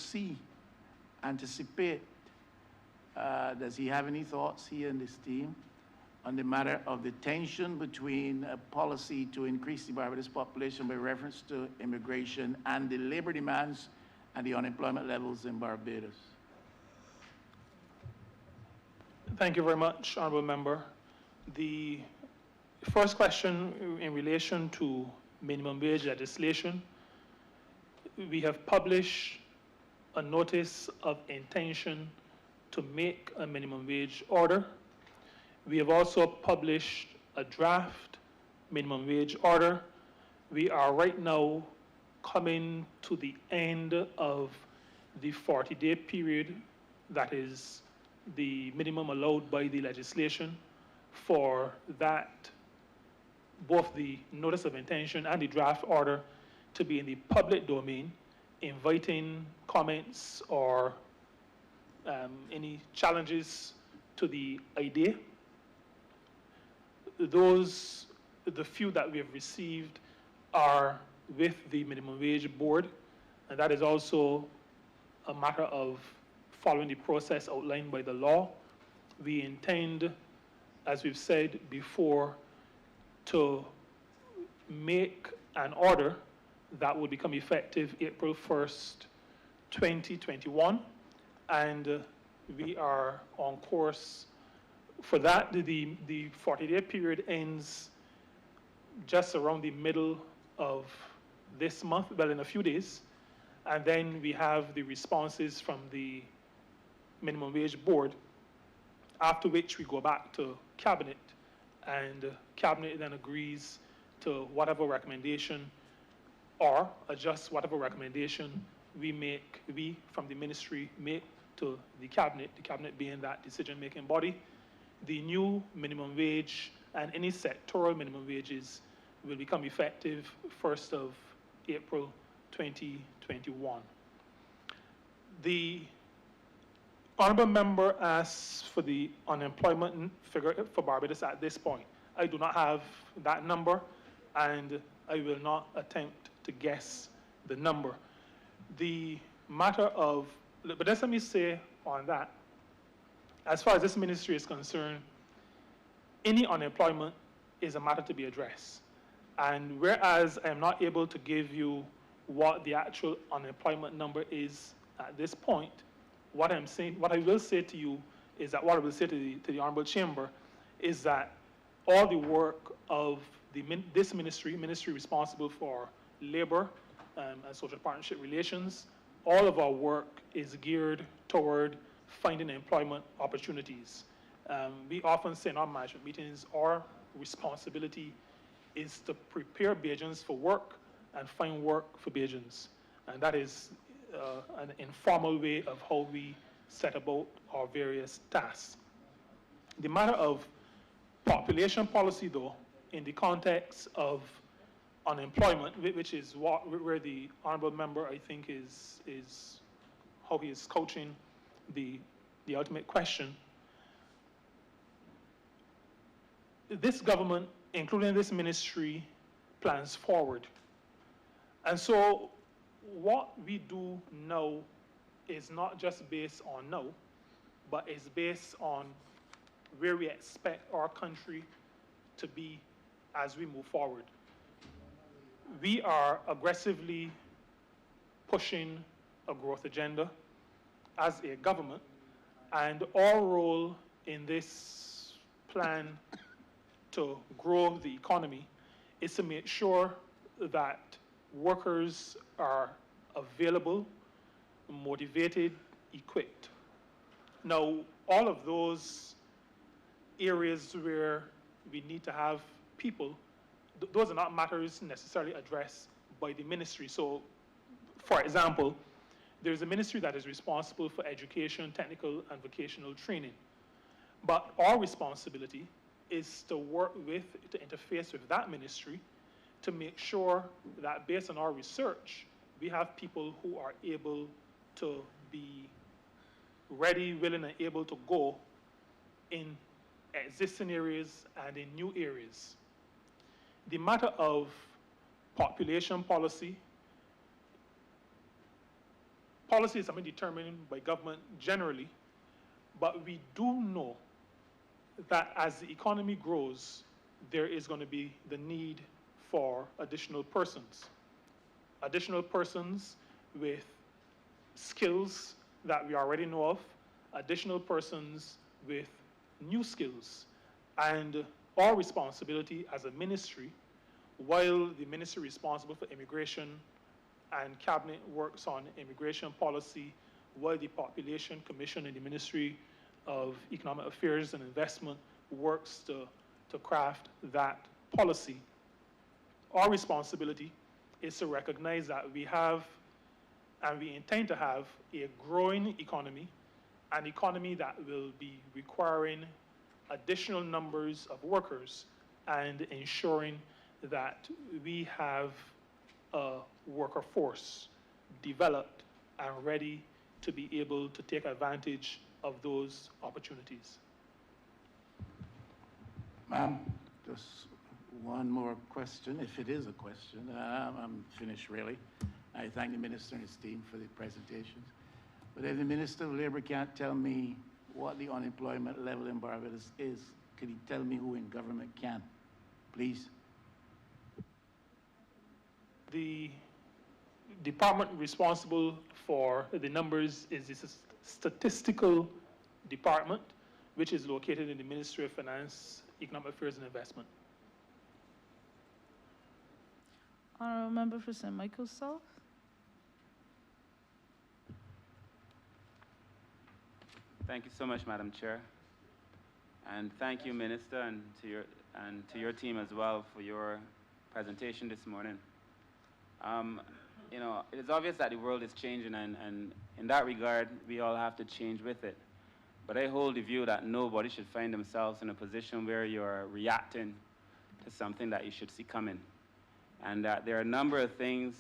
anticipate, does he have any thoughts, he and his team, on the matter of the tension between a policy to increase the Barbados population by reference to immigration and the labor demands and the unemployment levels in Barbados? Thank you very much, Honourable Member. The first question in relation to minimum wage legislation, we have published a notice of intention to make a minimum wage order. We have also published a draft minimum wage order. We are right now coming to the end of the 40-day period that is the minimum allowed by the legislation for that, both the notice of intention and the draft order to be in the public domain, inviting comments or any challenges to the idea. The few that we have received are with the minimum wage board, and that is also a matter of following the process outlined by the law. We intend, as we've said before, to make an order that will become effective April 1st, 2021, and we are on course for that. The 40-day period ends just around the middle of this month, well, in a few days, and then we have the responses from the minimum wage board, after which we go back to cabinet, and cabinet then agrees to whatever recommendation or adjust whatever recommendation we from the ministry make to the cabinet being that decision-making body. The new minimum wage and any sectoral minimum wages will become effective 1st of April 2021. The honourable member asks for the unemployment figure for Barbados at this point. I do not have that number, and I will not attempt to guess the number. The matter of, but let me say on that, as far as this ministry is concerned, any unemployment is a matter to be addressed. And whereas I am not able to give you what the actual unemployment number is at this point, what I will say to you is that, what I will say to the Honourable Chamber, is that all the work of this ministry responsible for labor and social partnership relations, all of our work is geared toward finding employment opportunities. We often say in our management meetings, our responsibility is to prepare Bajans for work and find work for Bajans. And that is an informal way of how we set about our various tasks. The matter of population policy, though, in the context of unemployment, which is where the honourable member, I think, is how he is couching the ultimate question. This government, including this ministry, plans forward. And so what we do now is not just based on now, but is based on where we expect our country to be as we move forward. We are aggressively pushing a growth agenda as a government, and our role in this plan to grow the economy is to make sure that workers are available, motivated, equipped. Now, all of those areas where we need to have people, those are not matters necessarily addressed by the ministry. So, for example, there's a ministry that is responsible for education, technical, and vocational training. But our responsibility is to work with, to interface with that ministry to make sure that based on our research, we have people who are able to be ready, willing, and able to go in existing areas and in new areas. The matter of population policy is something determined by government generally, but we do know that as the economy grows, there is going to be the need for additional persons with skills that we already know of, additional persons with new skills. And our responsibility as a ministry, while the ministry responsible for immigration and cabinet works on immigration policy, while the Population Commission and the Ministry of Economic Affairs and Investment works to craft that policy, our responsibility is to recognize that we have and we intend to have a growing economy, an economy that will be requiring additional numbers of workers and ensuring that we have a worker force developed and ready to be able to take advantage of those opportunities. Ma'am, just one more question, if it is a question. I'm finished, really. I thank the Minister and his team for the presentations. But if the Minister of Labour can't tell me what the unemployment level in Barbados is, could he tell me who in government can, please? The department responsible for the numbers is the statistical department, which is located in the Ministry of Finance, Economic Affairs and Investment. Honorable Member for St. Michael South. Thank you so much, Madam Chair. And thank you, Minister, and to your team as well for your presentation this morning. You know, it is obvious that the world is changing, and in that regard, we all have to change with it. But I hold the view that nobody should find themselves in a position where you're reacting to something that you should see coming. And that there are a number of things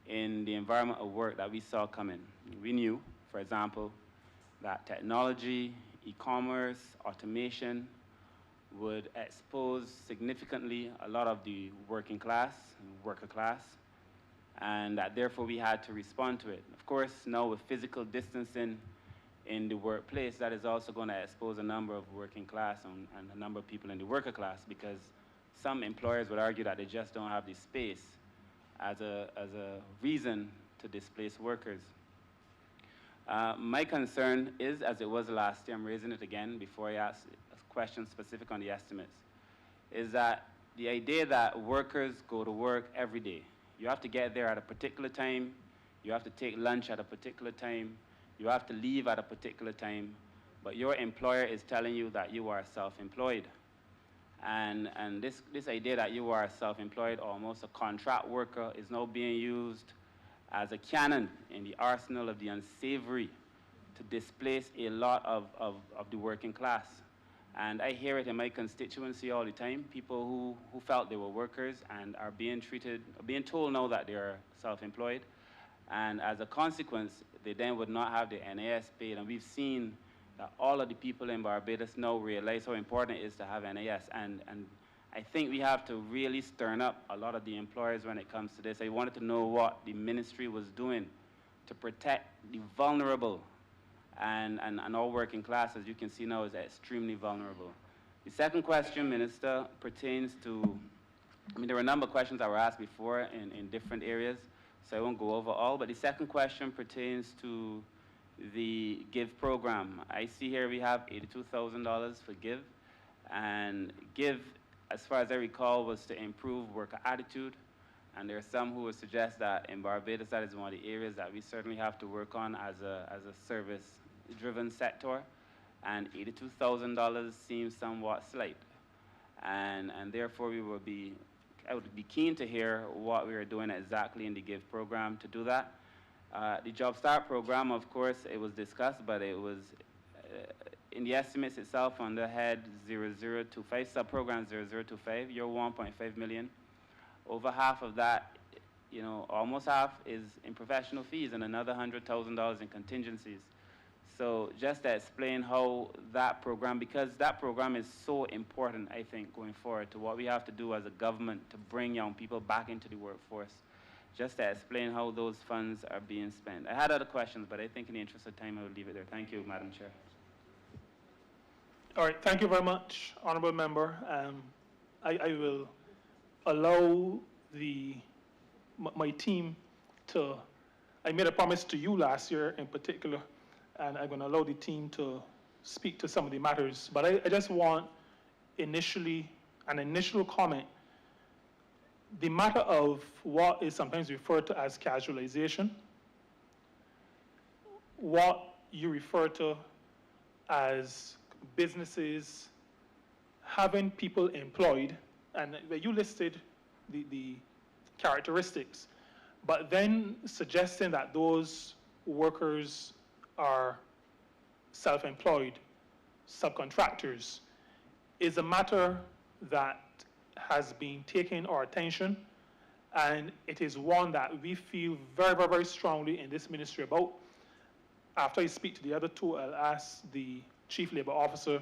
in the environment of work that we saw coming. We knew, for example, that technology, e-commerce, automation would expose significantly a lot of the working class, worker class, and that therefore we had to respond to it. Of course, now with physical distancing in the workplace, that is also going to expose a number of working class and a number of people in the worker class, because some employers would argue that they just don't have the space as a reason to displace workers. My concern is, as it was last year, I'm raising it again before I ask a question specific on the estimates, is that the idea that workers go to work every day. You have to get there at a particular time, you have to take lunch at a particular time, you have to leave at a particular time, but your employer is telling you that you are self-employed. And this idea that you are self-employed, almost a contract worker, is now being used as a cannon in the arsenal of the unsavory to displace a lot of the working class. And I hear it in my constituency all the time, people who felt they were workers and are being told now that they're self-employed. And as a consequence, they then would not have the NAS paid. And we've seen that all of the people in Barbados now realize how important it is to have NAS. And I think we have to really stir up a lot of the employers when it comes to this. I wanted to know what the ministry was doing to protect the vulnerable. And our working class, as you can see now, is extremely vulnerable. The second question, Minister, pertains to, there were a number of questions that were asked before in different areas, so I won't go over all, but the second question pertains to the GIVE program. I see here we have $82,000 for GIVE, and GIVE, as far as I recall, was to improve worker attitude, and there are some who would suggest that in Barbados that is one of the areas that we certainly have to work on as a service-driven sector, and $82,000 seems somewhat slight, and therefore I would be keen to hear what we are doing exactly in the GIVE program to do that. The Job Start program, of course, it was discussed, but it was in the estimates itself under head 0025, sub-program 0025, you're 1.5 million. Over half of that, almost half is in professional fees and another $100,000 in contingencies. So just to explain how that program, because that program is so important, I think, going forward to what we have to do as a government to bring young people back into the workforce, just to explain how those funds are being spent. I had other questions, but I think in the interest of time, I will leave it there. Thank you, Madam Chair. All right, thank you very much, Honorable Member. I will allow my team to, I made a promise to you last year in particular, and I'm going to allow the team to speak to some of the matters. But I just want initially an initial comment. The matter of what is sometimes referred to as casualization, what you refer to as businesses having people employed, and you listed the characteristics, but then suggesting that those workers are self-employed, subcontractors, is a matter that has been taking our attention, and it is one that we feel very, very, very strongly in this ministry about. After I speak to the other two, I'll ask the Chief Labor Officer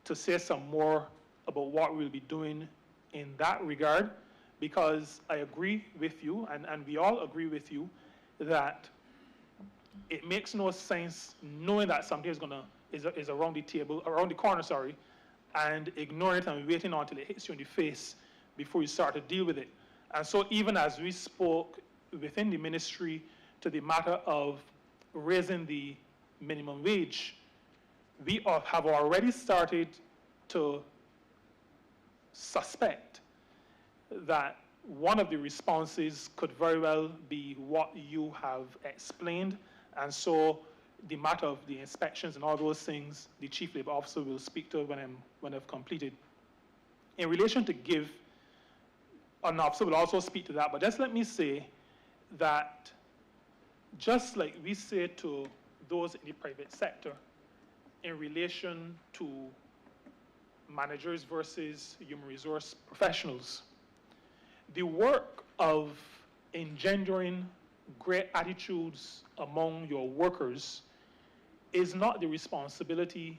to say some more about what we'll be doing in that regard, because I agree with you, and we all agree with you, that it makes no sense knowing that something is around the table, around the corner, sorry, and ignore it and waiting until it hits you in the face before you start to deal with it. And so even as we spoke within the ministry to the matter of raising the minimum wage, we have already started to suspect that one of the responses could very well be what you have explained. And so the matter of the inspections and all those things, the Chief Labor Officer will speak to when I've completed. In relation to GIVE, an officer will also speak to that, but just let me say that just like we say to those in the private sector in relation to managers versus human resource professionals, the work of engendering great attitudes among your workers is not the responsibility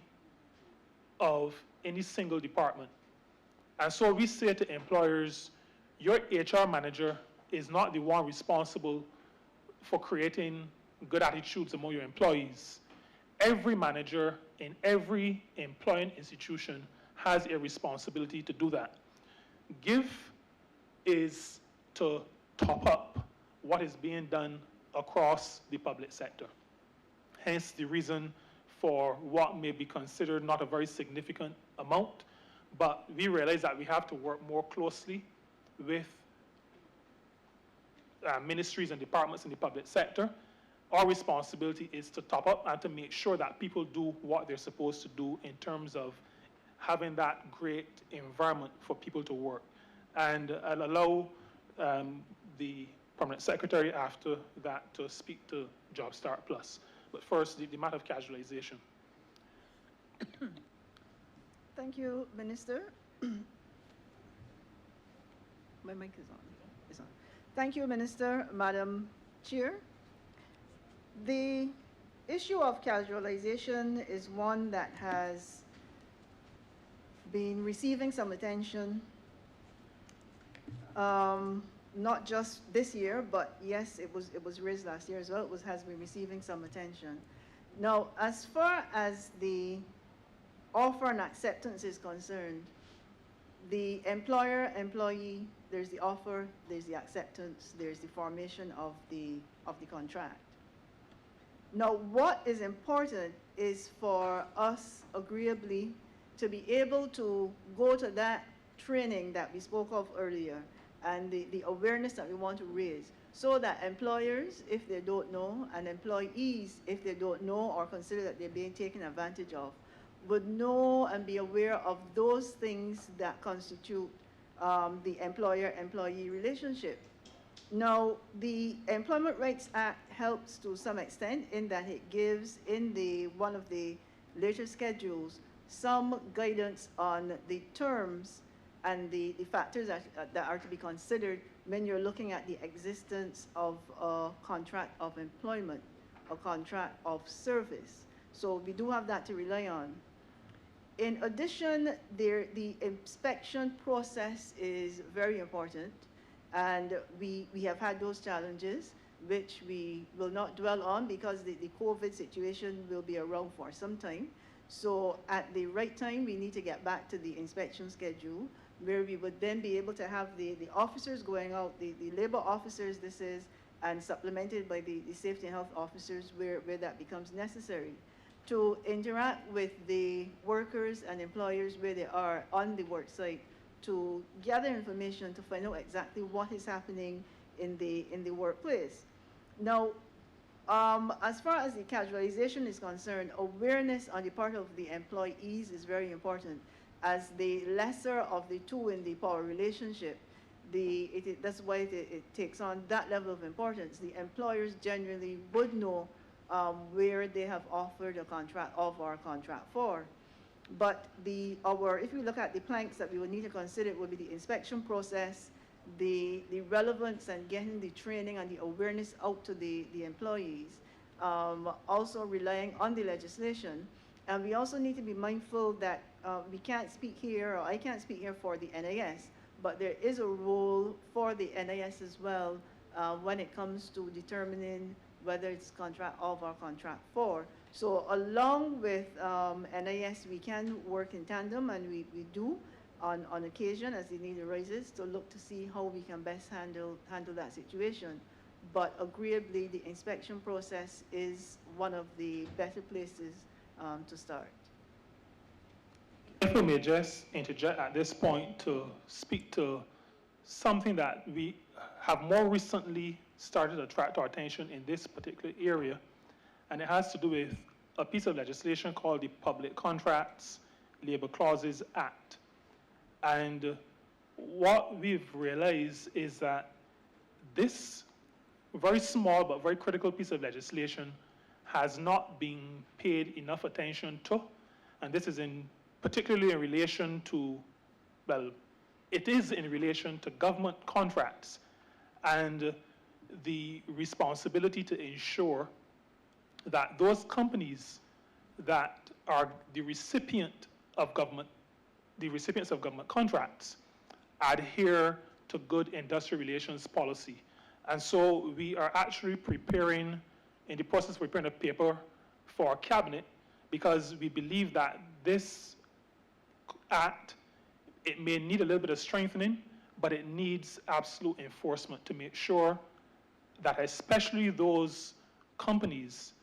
of any single department. And so we say to employers, your HR manager is not the one responsible for creating good attitudes among your employees. Every manager in every employing institution has a responsibility to do that. GIVE is to top up what is being done across the public sector. Hence the reason for what may be considered not a very significant amount, but we realize that we have to work more closely with ministries and departments in the public sector. Our responsibility is to top up and to make sure that people do what they're supposed to do in terms of having that great environment for people to work. And I'll allow the Permanent Secretary after that to speak to Job Start Plus. But first, the matter of casualization. Thank you, Minister. My mic is on. It's on. Thank you, Minister, Madam Chair. The issue of casualization is one that has been receiving some attention, not just this year, but yes, it was raised last year as well. Has been receiving some attention. Now, as far as the offer and acceptance is concerned, the employer-employee, there's the offer, there's the acceptance, there's the formation of the contract. Now, what is important is for us agreeably to be able to go to that training that we spoke of earlier and the awareness that we want to raise, so that employers, if they don't know, and employees, if they don't know or consider that they're being taken advantage of, would know and be aware of those things that constitute the employer-employee relationship. Now, the Employment Rights Act helps to some extent in that it gives, in one of the later schedules, some guidance on the terms and the factors that are to be considered when you're looking at the existence of a contract of employment, a contract of service. So we do have that to rely on. In addition, the inspection process is very important, and we have had those challenges, which we will not dwell on because the COVID situation will be around for some time. So at the right time, we need to get back to the inspection schedule, where we would then be able to have the officers going out, the labor officers this is, and supplemented by the safety and health officers where that becomes necessary, to interact with the workers and employers where they are on the work site, to gather information to find out exactly what is happening in the workplace. Now, as far as the casualization is concerned, awareness on the part of the employees is very important. As the lesser of the two in the power relationship, that's why it takes on that level of importance. The employers generally would know where they have offered a contract of or a contract for. But if we look at the planks that we would need to consider, it would be the inspection process, the relevance and getting the training and the awareness out to the employees, also relying on the legislation. And we also need to be mindful that we can't speak here, or I can't speak here for the NIS, but there is a role for the NIS as well when it comes to determining whether it's contract of or contract for. So along with NIS, we can work in tandem, and we do on occasion as the need arises to look to see how we can best handle that situation. But agreeably, the inspection process is one of the better places to start. If we may just interject at this point to speak to something that we have more recently started to attract our attention in this particular area, and it has to do with a piece of legislation called the Public Contracts Labor Clauses Act. And what we've realized is that this very small but very critical piece of legislation has not been paid enough attention to, and this is particularly in relation to, well, it is in relation to government contracts and the responsibility to ensure that those companies that are the recipients of government contracts adhere to good industrial relations policy. And so we are actually in the process of preparing a paper for our cabinet, because we believe that this act, it may need a little bit of strengthening, but it needs absolute enforcement to make sure that especially those companies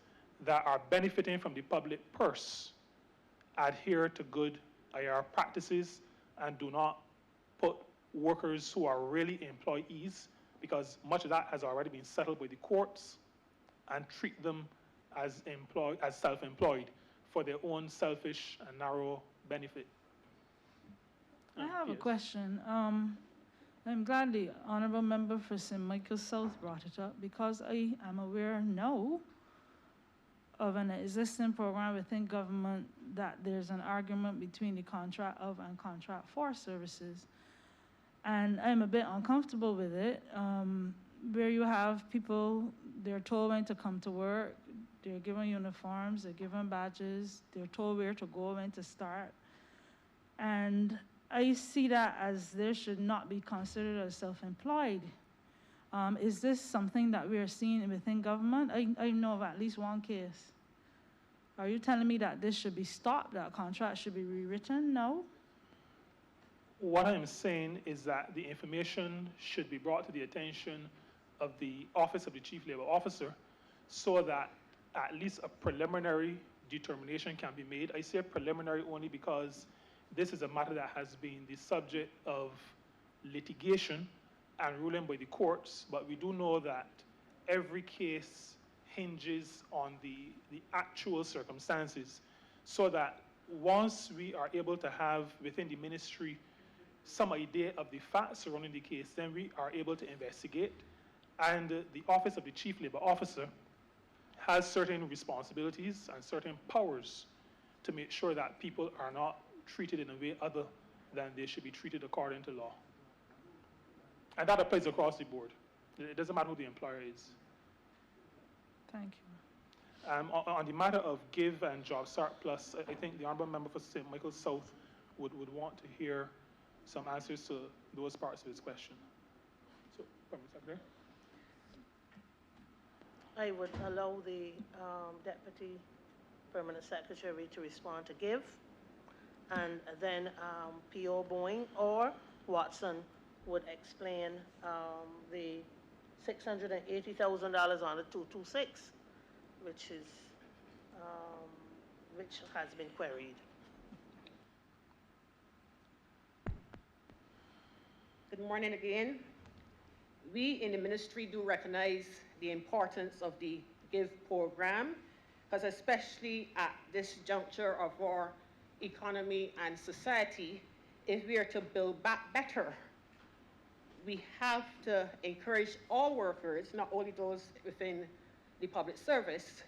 that are benefiting from the public purse adhere to good IR practices and do not put workers who are really employees, because much of that has already been settled by the courts, and treat them as self-employed for their own selfish and narrow benefit. I have a question. I'm glad the Honorable Member for St. Michael South brought it up, because I am aware now of an existing program within government that there's an argument between the contract of and contract for services. And I'm a bit uncomfortable with it, where you have people, they're told when to come to work, they're given uniforms, they're given badges, they're told where to go, when to start. And I see that as they should not be considered as self-employed. Is this something that we are seeing within government? I know of at least one case. Are you telling me that this should be stopped, that contract should be rewritten? No? What I'm saying is that the information should be brought to the attention of the Office of the Chief Labor Officer so that at least a preliminary determination can be made. I say preliminary only because this is a matter that has been the subject of litigation and ruling by the courts, but we do know that every case hinges on the actual circumstances, so that once we are able to have within the ministry some idea of the facts surrounding the case, then we are able to investigate. And the Office of the Chief Labor Officer has certain responsibilities and certain powers to make sure that people are not treated in a way other than they should be treated according to law. And that applies across the board. It doesn't matter who the employer is. Thank you. On the matter of GIVE and JobStart Plus, I think the Honourable Member for St. Michael South would want to hear some answers to those parts of his question. So, Permanent Secretary. I would allow the Deputy Permanent Secretary to respond to GIVE, and then P.O. Boeing or Watson would explain the $680,000 on the 226, which has been queried. Good morning again. We in the ministry do recognize the importance of the GIVE program, because especially at this juncture of our economy and society, if we are to build back better, we have to encourage all workers, not only those within the public service,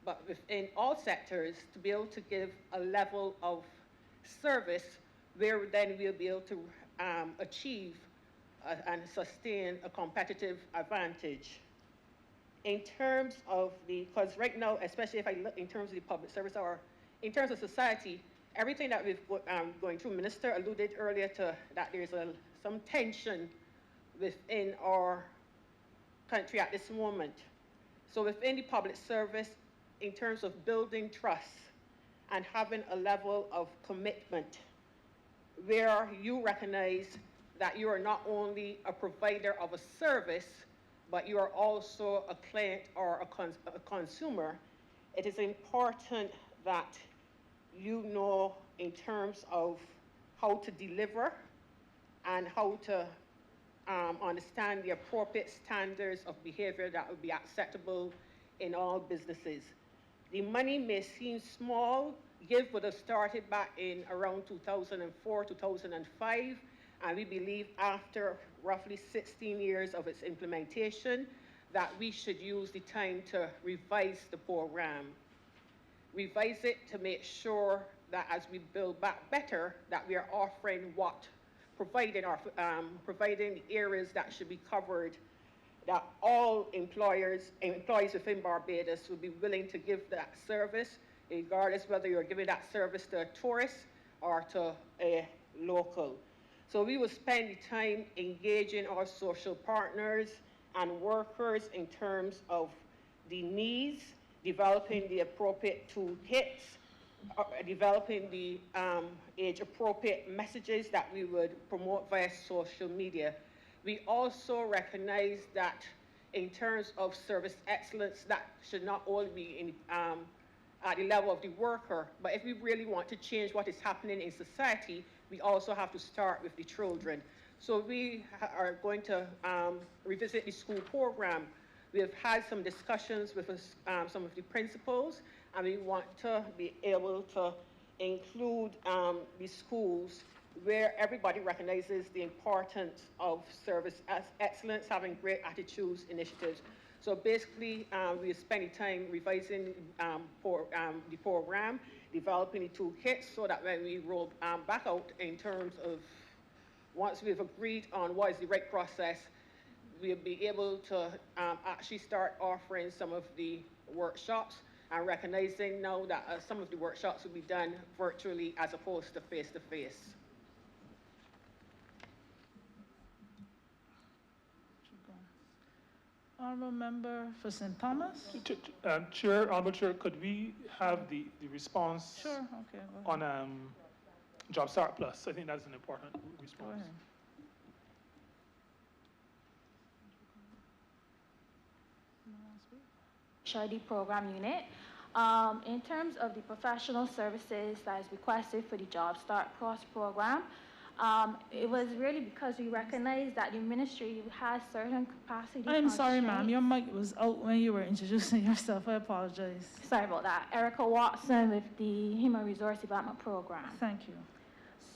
but within all sectors, to be able to give a level of service where then we'll be able to achieve and sustain a competitive advantage. In terms of because right now, especially if I look in terms of the public service or in terms of society, everything that we've going through, Minister alluded earlier to that there's some tension within our country at this moment. So within the public service, in terms of building trust and having a level of commitment where you recognize that you are not only a provider of a service, but you are also a client or a consumer, it is important that you know in terms of how to deliver and how to understand the appropriate standards of behavior that would be acceptable in all businesses. The money may seem small. GIVE would have started back in around 2004, 2005, and we believe after roughly 16 years of its implementation that we should use the time to revise the program. Revise it to make sure that as we build back better, that we are offering what, providing the areas that should be covered, that all employees within Barbados will be willing to give that service, regardless whether you're giving that service to a tourist or to a local. So we will spend the time engaging our social partners and workers in terms of the needs, developing the appropriate toolkits, developing the age-appropriate messages that we would promote via social media. We also recognize that in terms of service excellence, that should not only be at the level of the worker, but if we really want to change what is happening in society, we also have to start with the children. So we are going to revisit the school program. We have had some discussions with some of the principals, and we want to be able to include the schools where everybody recognizes the importance of service excellence, having great attitudes initiatives. So basically, we are spending time revising the program, developing the toolkits so that when we roll back out in terms of once we've agreed on what is the right process, we'll be able to actually start offering some of the workshops and recognizing now that some of the workshops will be done virtually as opposed to face-to-face. Honorable Member for St. Thomas? Chair, Honorable Chair, could we have the response Sure, okay, go ahead. on Job Start Plus? I think that's an important Go response. ahead. Charity Program Unit. In terms of the professional services that is requested for the Job Start Plus program, it was really because we recognized that the ministry has certain capacity I'm sorry, ma'am, constraints. your mic was out when you were introducing yourself. I apologize. Sorry about that. Erica Watson with the Human Resource Development Program. Thank you.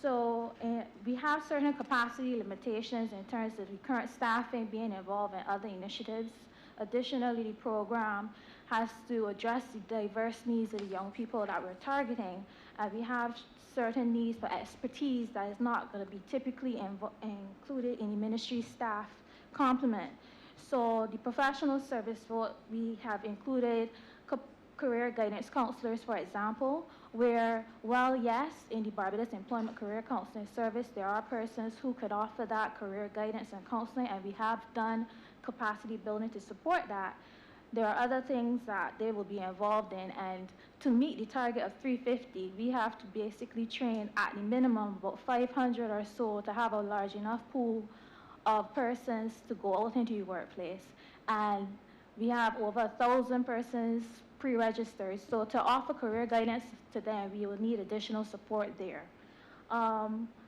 So we have certain capacity limitations in terms of the current staffing being involved in other initiatives. Additionally, the program has to address the diverse needs of the young people that we're targeting. We have certain needs for expertise that is not going to be typically included in the ministry staff complement. So the professional service, we have included career guidance counselors, for example, where, well, yes, in the Barbados Employment Career Counseling Service, there are persons who could offer that career guidance and counseling, and we have done capacity building to support that. There are other things that they will be involved in, and to meet the target of 350, we have to basically train at the minimum about 500 or so to have a large enough pool of persons to go out into the workplace. And we have over 1,000 persons pre-registered, so to offer career guidance to them, we will need additional support there.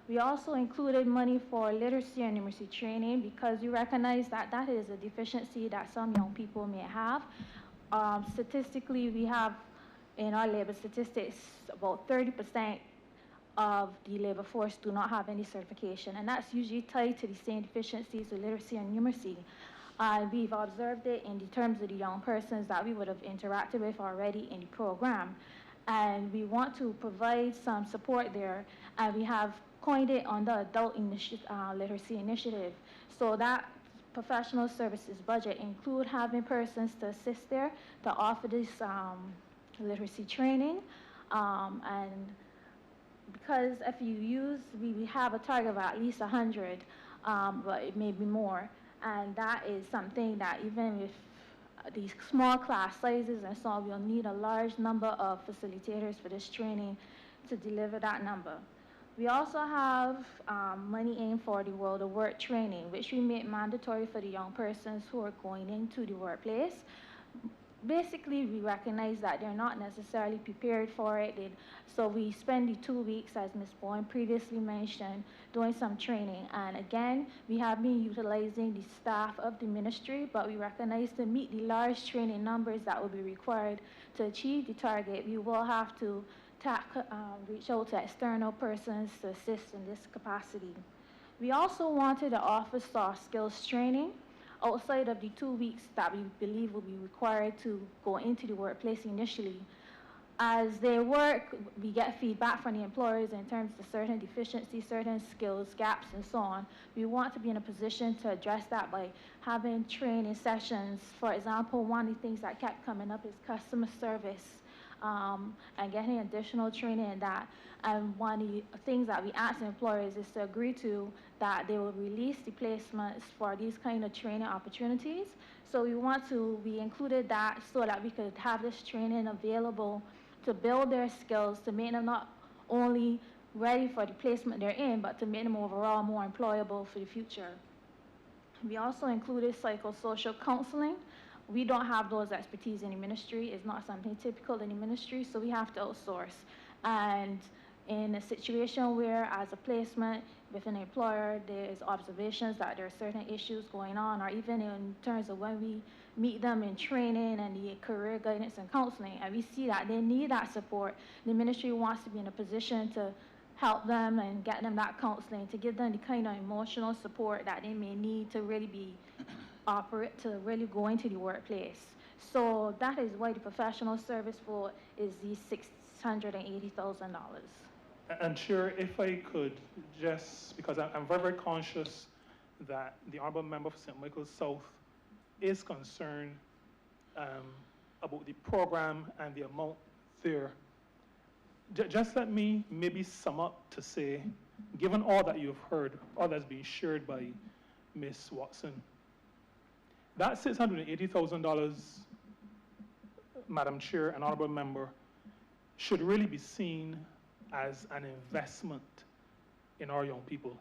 We also included money for literacy and numeracy training because we recognize that that is a deficiency that some young people may have. Statistically, we have in our labor statistics about 30% of the labor force do not have any certification, and that's usually tied to the same deficiencies of literacy and numeracy. We've observed it in the terms of the young persons that we would have interacted with already in the program. And we want to provide some support there, and we have coined it on the Adult Literacy Initiative. So that professional services budget include having persons to assist there to offer this literacy training. And because if you use, we have a target of at least 100, but it may be more. And that is something that even with these small class sizes and so on, we'll need a large number of facilitators for this training to deliver that number. We also have money aimed for the World of Work training, which we make mandatory for the young persons who are going into the workplace. Basically, we recognize that they're not necessarily prepared for it. So we spend the 2 weeks, as Ms. Bowen previously mentioned, doing some training. And again, we have been utilizing the staff of the ministry, but we recognize to meet the large training numbers that will be required to achieve the target, we will have to reach out to external persons to assist in this capacity. We also wanted to offer soft skills training outside of the 2 weeks that we believe will be required to go into the workplace initially. As they work, we get feedback from the employers in terms of certain deficiencies, certain skills, gaps, and so on. We want to be in a position to address that by having training sessions. For example, one of the things that kept coming up is customer service. And getting additional training in that. And one of the things that we ask employers is to agree to that they will release the placements for these kind of training opportunities. So we included that so that we could have this training available to build their skills, to make them not only ready for the placement they're in, but to make them overall more employable for the future. We also included psychosocial counseling. We don't have those expertise in the ministry. It's not something typical in the ministry, so we have to outsource. And in a situation where, as a placement with an employer, there's observations that there are certain issues going on, or even in terms of when we meet them in training and the career guidance and counseling, and we see that they need that support, the ministry wants to be in a position to help them and get them that counseling, to give them the kind of emotional support that they may need to really really go into the workplace. So that is why the professional service vote is the $680,000. And Chair, if I could just, because I'm very, very conscious that the Honorable Member for St. Michael South is concerned about the program and the amount there. Just let me maybe sum up to say, given all that you've heard, all that's been shared by Ms. Watson, that $680,000, Madam Chair and Honorable Member, should really be seen as an investment in our young people.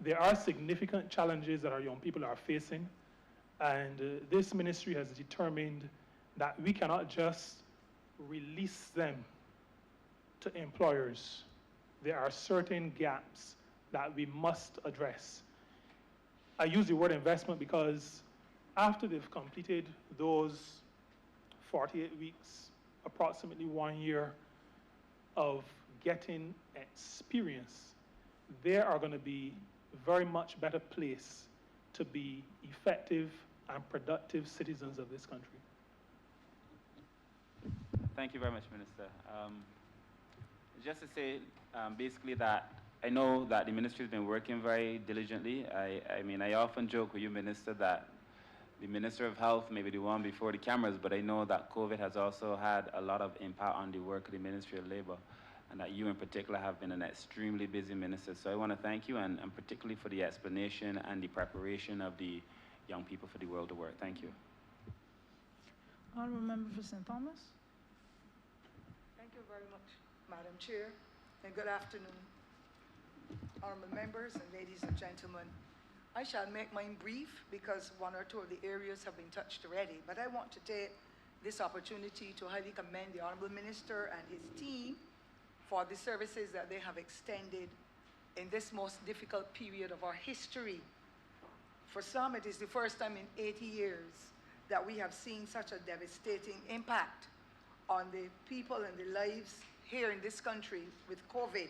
There are significant challenges that our young people are facing, and this ministry has determined that we cannot just release them to employers. There are certain gaps that we must address. I use the word investment because after they've completed those 48 weeks, approximately 1 year of getting experience, they are going to be very much better placed to be effective and productive citizens of this country. Thank you very much, Minister. Just to say, basically that I know that the ministry has been working very diligently. I mean, I often joke with you, Minister, that the Minister of Health may be the one before the cameras, but I know that COVID has also had a lot of impact on the work of the Ministry of Labor, and that you in particular have been an extremely busy minister. So I want to thank you, and particularly for the explanation and the preparation of the young people for the world of work. Thank you. Honorable Member for St. Thomas. Thank you very much, Madam Chair, and good afternoon, honorable members and ladies and gentlemen. I shall make mine brief because one or two of the areas have been touched already, but I want to take this opportunity to highly commend the Honorable Minister and his team for the services that they have extended in this most difficult period of our history. For some, it is the first time in 80 years that we have seen such a devastating impact on the people and the lives here in this country with COVID.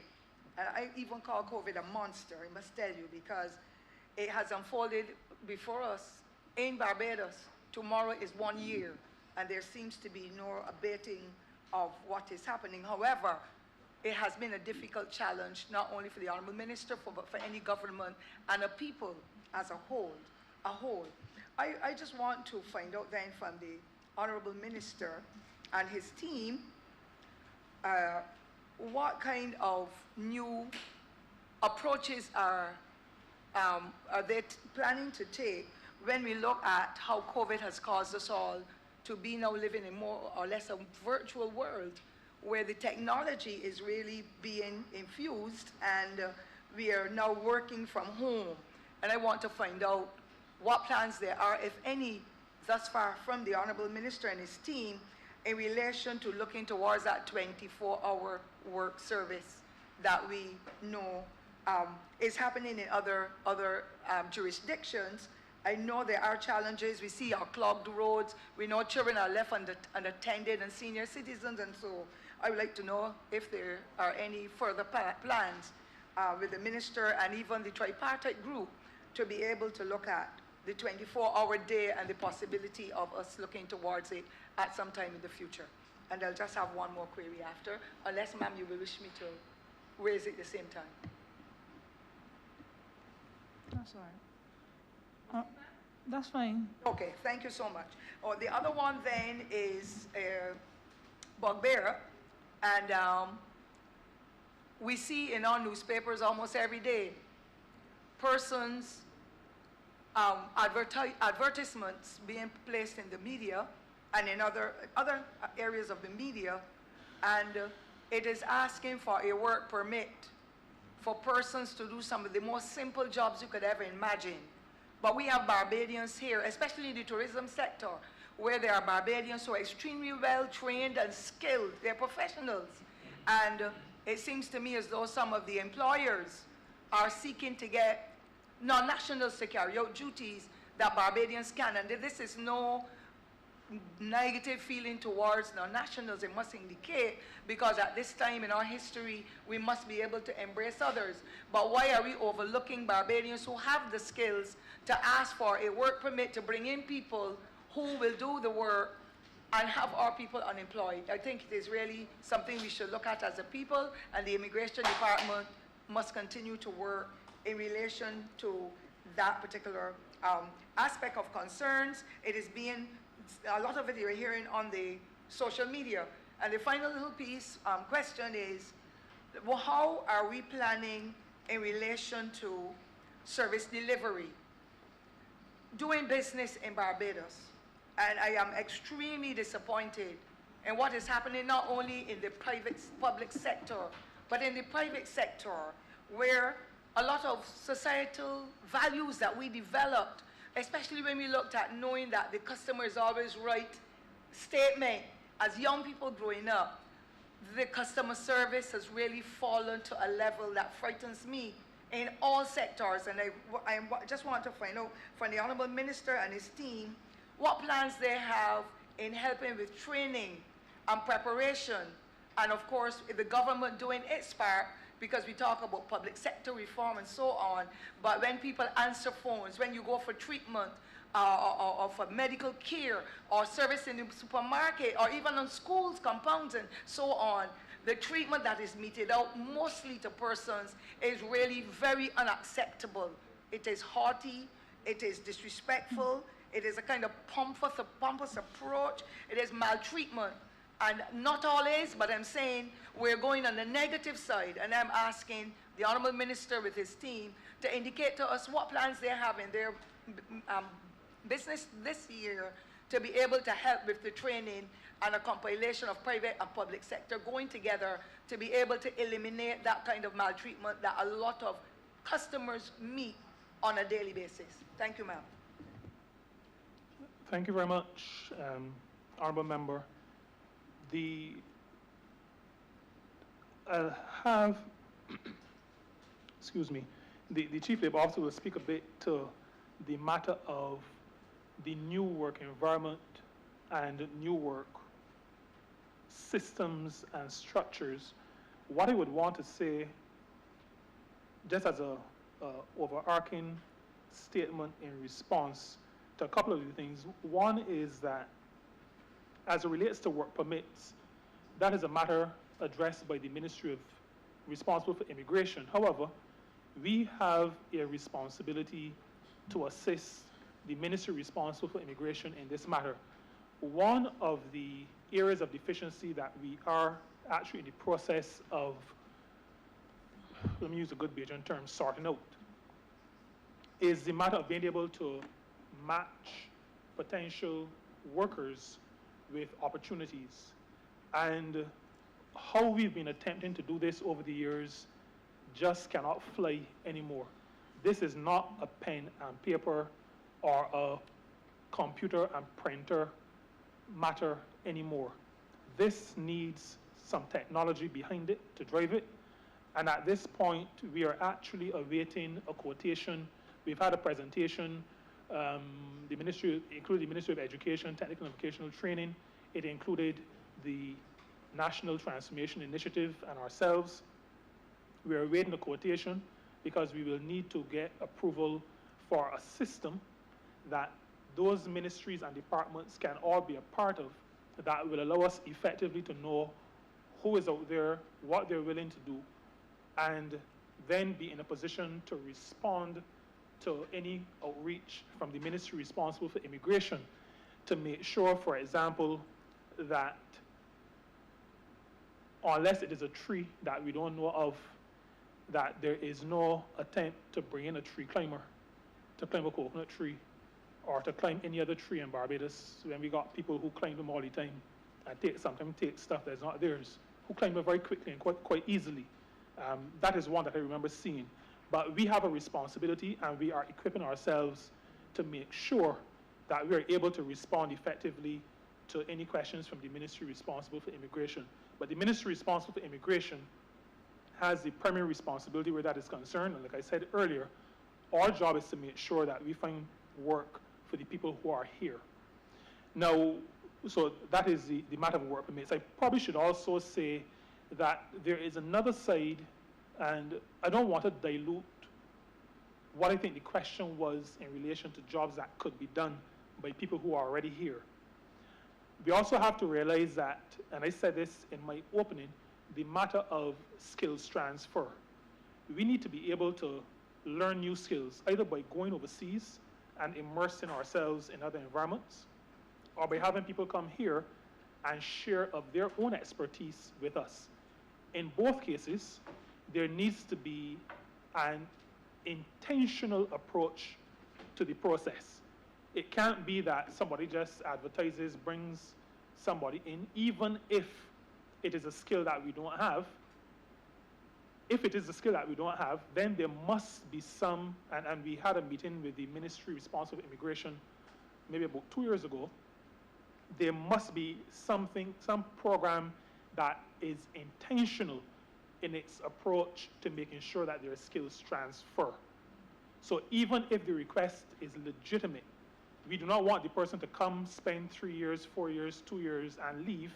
And I even call COVID a monster, I must tell you, because it has unfolded before us in Barbados. Tomorrow is 1 year, and there seems to be no abating of what is happening. However, it has been a difficult challenge, not only for the Honorable Minister, but for any government and a people as a whole. I just want to find out then from the Honorable Minister and his team, what kind of new approaches are they planning to take when we look at how COVID has caused us all to be now living in more or less a virtual world where the technology is really being infused and we are now working from home. And I want to find out what plans there are, if any, thus far from the Honorable Minister and his team in relation to looking towards that 24-hour work service that we know is happening in other jurisdictions. I know there are challenges. We see our clogged roads. We know children are left unattended and senior citizens, and so I would like to know if there are any further plans with the minister and even the tripartite group to be able to look at the 24-hour day and the possibility of us looking towards it at some time in the future. And I'll just have one more query after, unless, ma'am, you will wish me to raise it at the same time. That's all right. That's fine. Okay, thank you so much. Oh, the other one then is bugbear, and we see in our newspapers almost every day persons, advertisements being placed in the media and in other areas of the media, and it is asking for a work permit for persons to do some of the most simple jobs you could ever imagine. But we have Barbadians here, especially in the tourism sector, where there are Barbadians who are extremely well trained and skilled. They're professionals. And it seems to me as though some of the employers are seeking to get non-nationals to carry out duties that Barbadians can. And this is no negative feeling towards non-nationals, it must indicate, because at this time in our history, we must be able to embrace others. But why are we overlooking Barbadians who have the skills to ask for a work permit to bring in people who will do the work and have our people unemployed? I think it is really something we should look at as a people, and the Immigration Department must continue to work in relation to that particular aspect of concerns. It is being, a lot of it you're hearing on the social media. And the final little piece, question is, well, how are we planning in relation to service delivery, doing business in Barbados? And I am extremely disappointed in what is happening not only in the public sector, but in the private sector, where a lot of societal values that we developed, especially when we looked at knowing that the customer is always right statement, as young people growing up, the customer service has really fallen to a level that frightens me in all sectors. And I just want to find out from the Honorable Minister and his team what plans they have in helping with training and preparation, and of course the government doing its part, because we talk about public sector reform and so on, but when people answer phones, when you go for treatment, or for medical care, or service in the supermarket, or even on schools, compounds, and so on, the treatment that is meted out mostly to persons is really very unacceptable. It is haughty, it is disrespectful, it is a kind of pompous approach, it is maltreatment. And not all is, but I'm saying we're going on the negative side, and I'm asking the Honorable Minister with his team to indicate to us what plans they have in their business this year to be able to help with the training and a compilation of private and public sector going together to be able to eliminate that kind of maltreatment that a lot of customers meet on a daily basis. Thank you, ma'am. Thank you very much, Honourable Member. I'll have, excuse me, the Chief Labour Officer will speak a bit to the matter of the new work environment and new work systems and structures. What I would want to say, just as a overarching statement in response to a couple of the things. One is that as it relates to work permits, that is a matter addressed by the Ministry of responsible for immigration. However, we have a responsibility to assist the ministry responsible for immigration in this matter. One of the areas of deficiency that we are actually in the process of, let me use a good Bajan term, sorting out, is the matter of being able to match potential workers with opportunities. And how we've been attempting to do this over the years just cannot fly anymore. This is not a pen and paper or a computer and printer matter anymore. This needs some technology behind it to drive it. And at this point, we are actually awaiting a quotation. We've had a presentation, the Ministry, including the Ministry of Education, Technical and Vocational Training. It included the National Transformation Initiative and ourselves. We are awaiting a quotation because we will need to get approval for a system that those ministries and departments can all be a part of, that will allow us effectively to know who is out there, what they're willing to do, and then be in a position to respond to any outreach from the ministry responsible for immigration to make sure, for example, that unless it is a tree that we don't know of, that there is no attempt to bring in a tree climber to climb a coconut tree or to climb any other tree in Barbados, when we got people who climb them all the time and sometimes take stuff that's not theirs, who climb them very quickly and quite easily. That is one that I remember seeing. But we have a responsibility, and we are equipping ourselves to make sure that we are able to respond effectively to any questions from the ministry responsible for immigration. But the ministry responsible for immigration has the primary responsibility where that is concerned. And like I said earlier, our job is to make sure that we find work for the people who are here. Now, so that is the matter of work permits. I probably should also say that there is another side, and I don't want to dilute what I think the question was in relation to jobs that could be done by people who are already here. We also have to realize that, and I said this in my opening, the matter of skills transfer. We need to be able to learn new skills, either by going overseas and immersing ourselves in other environments, or by having people come here and share of their own expertise with us. In both cases, there needs to be an intentional approach to the process. It can't be that somebody just advertises, brings somebody in, even if it is a skill that we don't have. If it is a skill that we don't have, then there must be some, and we had a meeting with the Ministry responsible for immigration maybe about 2 years ago. There must be something, some program that is intentional in its approach to making sure that there is skills transfer. So even if the request is legitimate, we do not want the person to come, spend 3 years, 4 years, 2 years, and leave.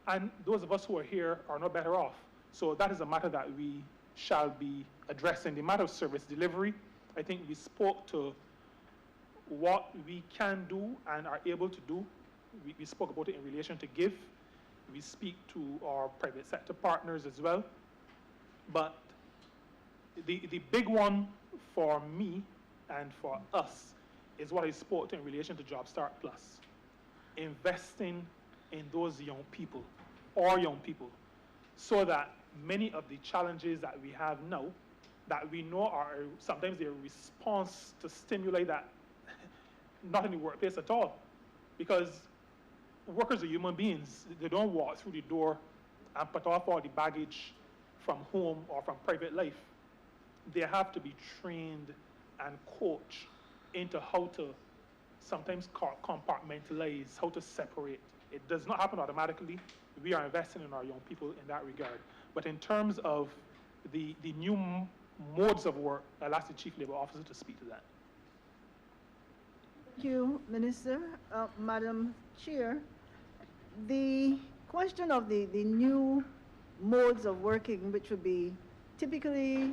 And those of us who are here are no better off. So that is a matter that we shall be addressing. The matter of service delivery, I think we spoke to what we can do and are able to do. We spoke about it in relation to GIVE. We speak to our private sector partners as well. But the big one for me and for us is what I spoke to in relation to Job Start Plus. Investing in those young people, so that many of the challenges that we have now, that we know are sometimes a response to stimuli that not in the workplace at all. Because workers are human beings. They don't walk through the door and put off all the baggage from home or from private life. They have to be trained and coached into how to sometimes compartmentalize, how to separate. It does not happen automatically. We are investing in our young people in that regard. But in terms of the new modes of work, I'll ask the Chief Labor Officer to speak to that. Thank you, Minister. Madam Chair, the question of the new modes of working, which would be typically,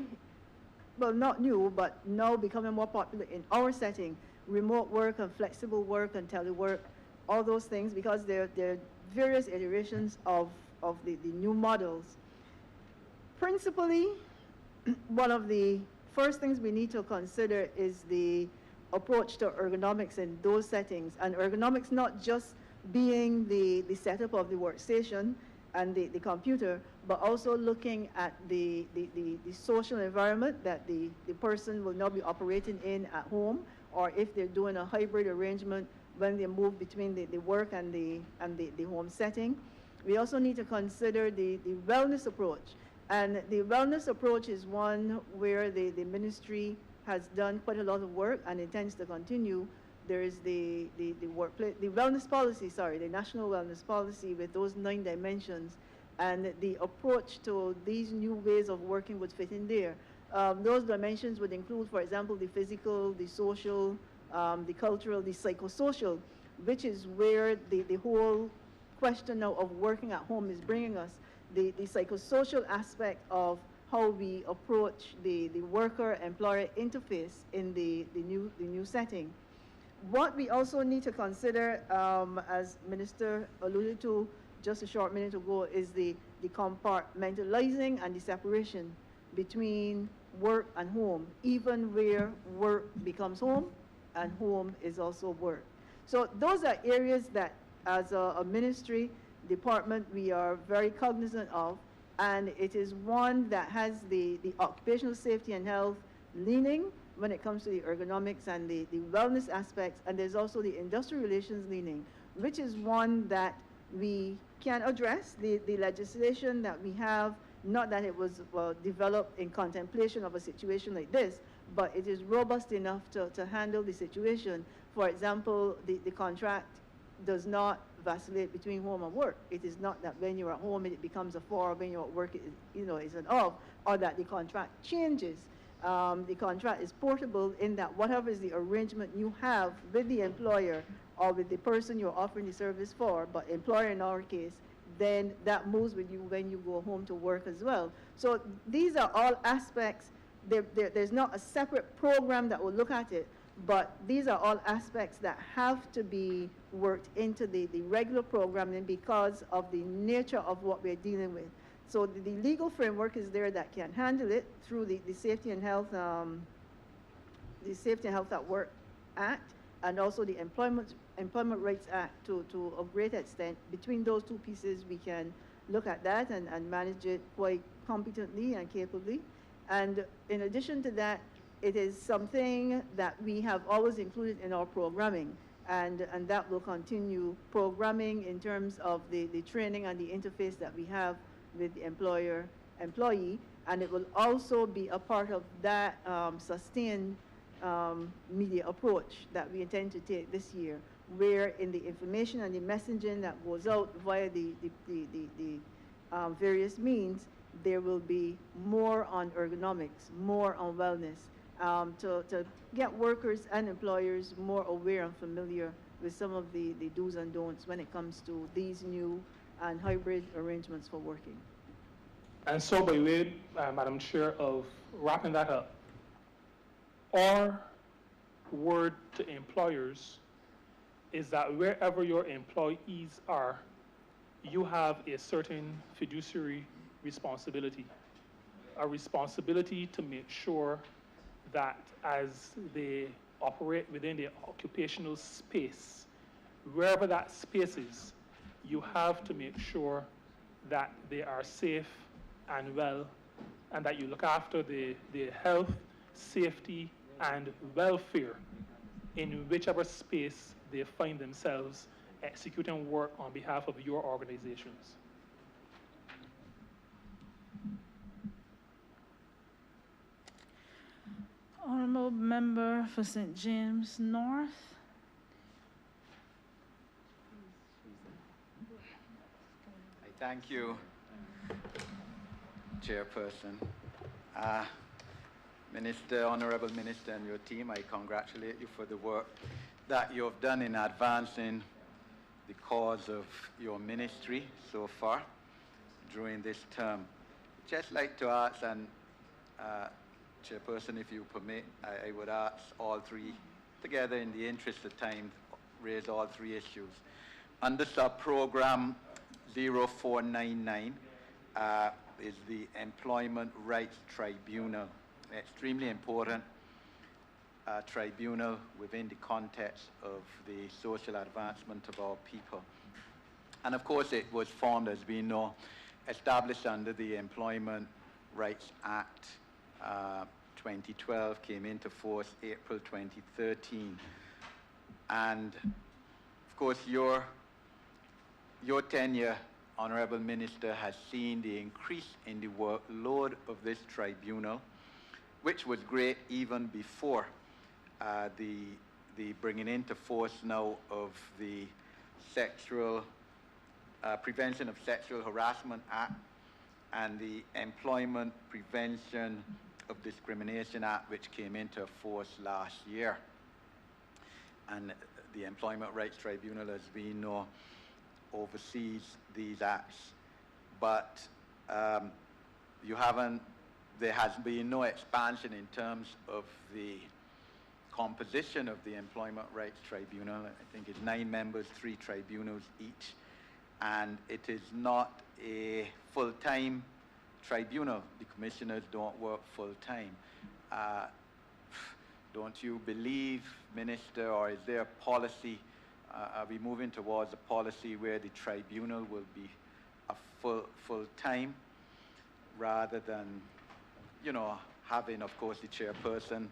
well, not new, but now becoming more popular in our setting, remote work and flexible work and telework, all those things, because there are various iterations of the new models. Principally, one of the first things we need to consider is the approach to ergonomics in those settings, and ergonomics not just being the setup of the workstation and the computer, but also looking at the social environment that the person will now be operating in at home, or if they're doing a hybrid arrangement when they move between the work and the home setting. We also need to consider the wellness approach. And the wellness approach is one where the ministry has done quite a lot of work and intends to continue. There is the wellness policy, the national wellness policy with those 9 dimensions, and the approach to these new ways of working would fit in there. Those dimensions would include, for example, the physical, the social, the cultural, the psychosocial, which is where the whole question now of working at home is bringing us. The psychosocial aspect of how we approach the worker-employer interface in the new setting. What we also need to consider, as Minister alluded to just a short minute ago, is the compartmentalizing and the separation between work and home, even where work becomes home and home is also work. So those are areas that, as a ministry, department, we are very cognizant of, and it is one that has the occupational safety and health leaning when it comes to the ergonomics and the wellness aspects, and there's also the industrial relations leaning, which is one that we can address. The legislation that we have, not that it was developed in contemplation of a situation like this, but it is robust enough to handle the situation. For example, the contract does not vacillate between home and work. It is not that when you're at home it becomes a 4, when you're at work it is an off, or that the contract changes. The contract is portable in that whatever is the arrangement you have with the employer or with the person you're offering the service for, but employer in our case, then that moves with you when you go home to work as well. So these are all aspects. There's not a separate program that will look at it, but these are all aspects that have to be worked into the regular programming because of the nature of what we're dealing with. So the legal framework is there that can handle it through the Safety and Health, the Safety and Health at Work Act, and also the Employment Rights Act to a great extent. Between those two pieces, we can look at that and manage it quite competently and capably. And in addition to that, it is something that we have always included in our programming, and that will continue. Programming in terms of the training and the interface that we have with the employee, and it will also be a part of that sustained media approach that we intend to take this year, where in the information and the messaging that goes out via the various means, there will be more on ergonomics, more on wellness, to get workers and employers more aware and familiar with some of the do's and don'ts when it comes to these new and hybrid arrangements for working. And so by way, Madam Chair, of wrapping that up, our word to employers is that wherever your employees are, you have a certain fiduciary responsibility, a responsibility to make sure that as they operate within the occupational space, wherever that space is, you have to make sure that they are safe and well, and that you look after the health, safety, and welfare in whichever space they find themselves executing work on behalf of your organizations. Honorable Member for St. James North. Thank you, Chairperson. Minister, Honorable Minister, and your team, I congratulate you for the work that you have done in advancing the cause of your ministry so far during this term. Just like to ask, and Chairperson, if you permit, I would ask all three together in the interest of time, raise all three issues. Under sub-program 0499 is the Employment Rights Tribunal, an extremely important tribunal within the context of the social advancement of our people. And of course it was formed, as we know, established under the Employment Rights Act 2012, came into force April 2013. And of course your tenure, Honorable Minister, has seen the increase in the workload of this tribunal, which was great even before the bringing into force now of the Prevention of Sexual Harassment Act and the Employment Prevention of Discrimination Act, which came into force last year. And the Employment Rights Tribunal, as we know, oversees these acts. But there has been no expansion in terms of the composition of the Employment Rights Tribunal. I think it's 9 members, 3 tribunals each. And it is not a full-time tribunal. The commissioners don't work full-time. Don't you believe, Minister, or is there a policy, are we moving towards a policy where the tribunal will be a full-time rather than, you know, having, of course, the chairperson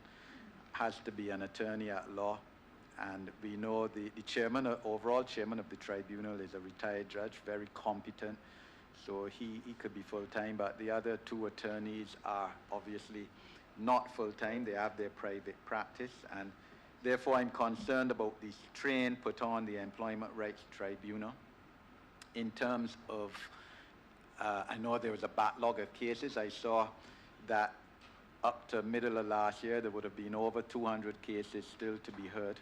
has to be an attorney at law. And we know the overall chairman of the tribunal is a retired judge, very competent. So he could be full-time, but the other 2 attorneys are obviously not full-time. They have their private practice, and therefore I'm concerned about the strain put on the Employment Rights Tribunal in terms of, I know there was a backlog of cases. I saw that up to middle of last year, there would have been over 200 cases still to be heard.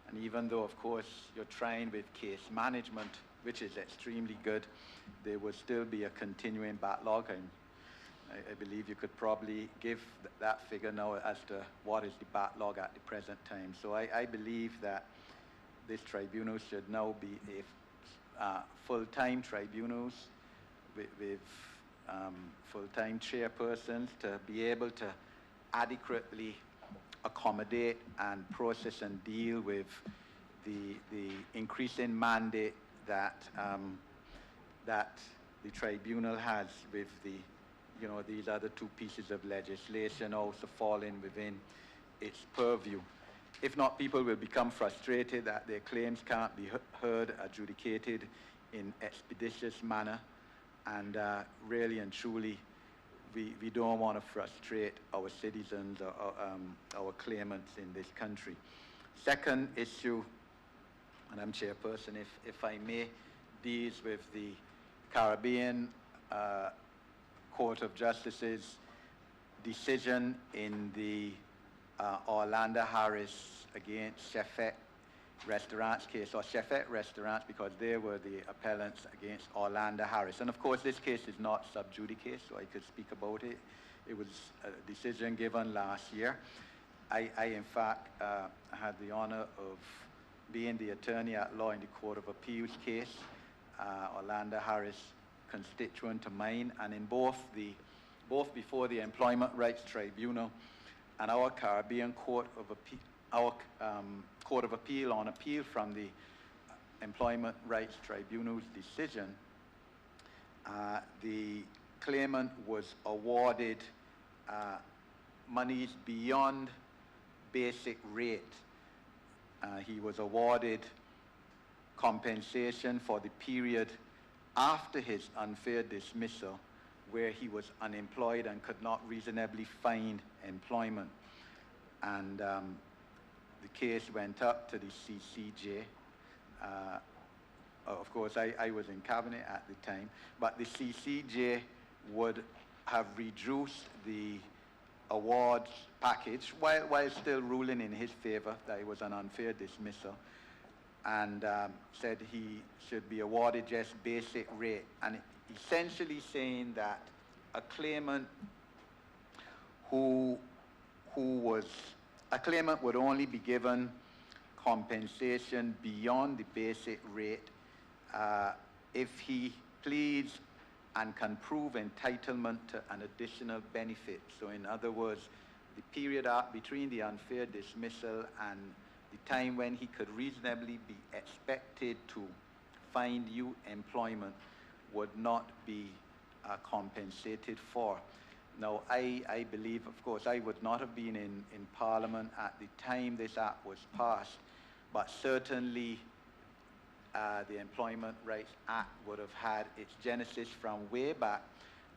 And even though, of course, you're trying with case management, which is extremely good, there will still be a continuing backlog. I believe you could probably give that figure now as to what is the backlog at the present time. So I believe that this tribunal should now be a full-time tribunals with full-time chairpersons to be able to adequately accommodate and process and deal with the increasing mandate that that the tribunal has with these other two pieces of legislation also falling within its purview. If not, people will become frustrated that their claims can't be heard, adjudicated in expeditious manner, and really and truly, we don't want to frustrate our citizens or our claimants in this country. Second issue, Madam Chairperson, if I may, deals with the Caribbean Court of Justice's decision in the Orlando Harris against Chefette Restaurants case, or Chefette Restaurants, because they were the appellants against Orlando Harris. And of course, this case is not sub judice, so I could speak about it. It was a decision given last year. I in fact, had the honor of being the attorney at law in the Court of Appeals case, Orlando Harris constituent of mine, and in both before the Employment Rights Tribunal and our Caribbean Court of Appeal, our Court of Appeal on appeal from the Employment Rights Tribunal's decision, the claimant was awarded monies beyond basic rate. He was awarded compensation for the period after his unfair dismissal, where he was unemployed and could not reasonably find employment. And the case went up to the CCJ. Of course, I was in cabinet at the time, but the CCJ would have reduced the awards package while still ruling in his favor that it was an unfair dismissal, and said he should be awarded just basic rate, and essentially saying that a claimant a claimant would only be given compensation beyond the basic rate if he pleads and can prove entitlement to an additional benefit. So in other words, the period between the unfair dismissal and the time when he could reasonably be expected to find new employment would not be compensated for. Now, I believe, of course, I would not have been in Parliament at the time this act was passed, but certainly the Employment Rights Act would have had its genesis from way back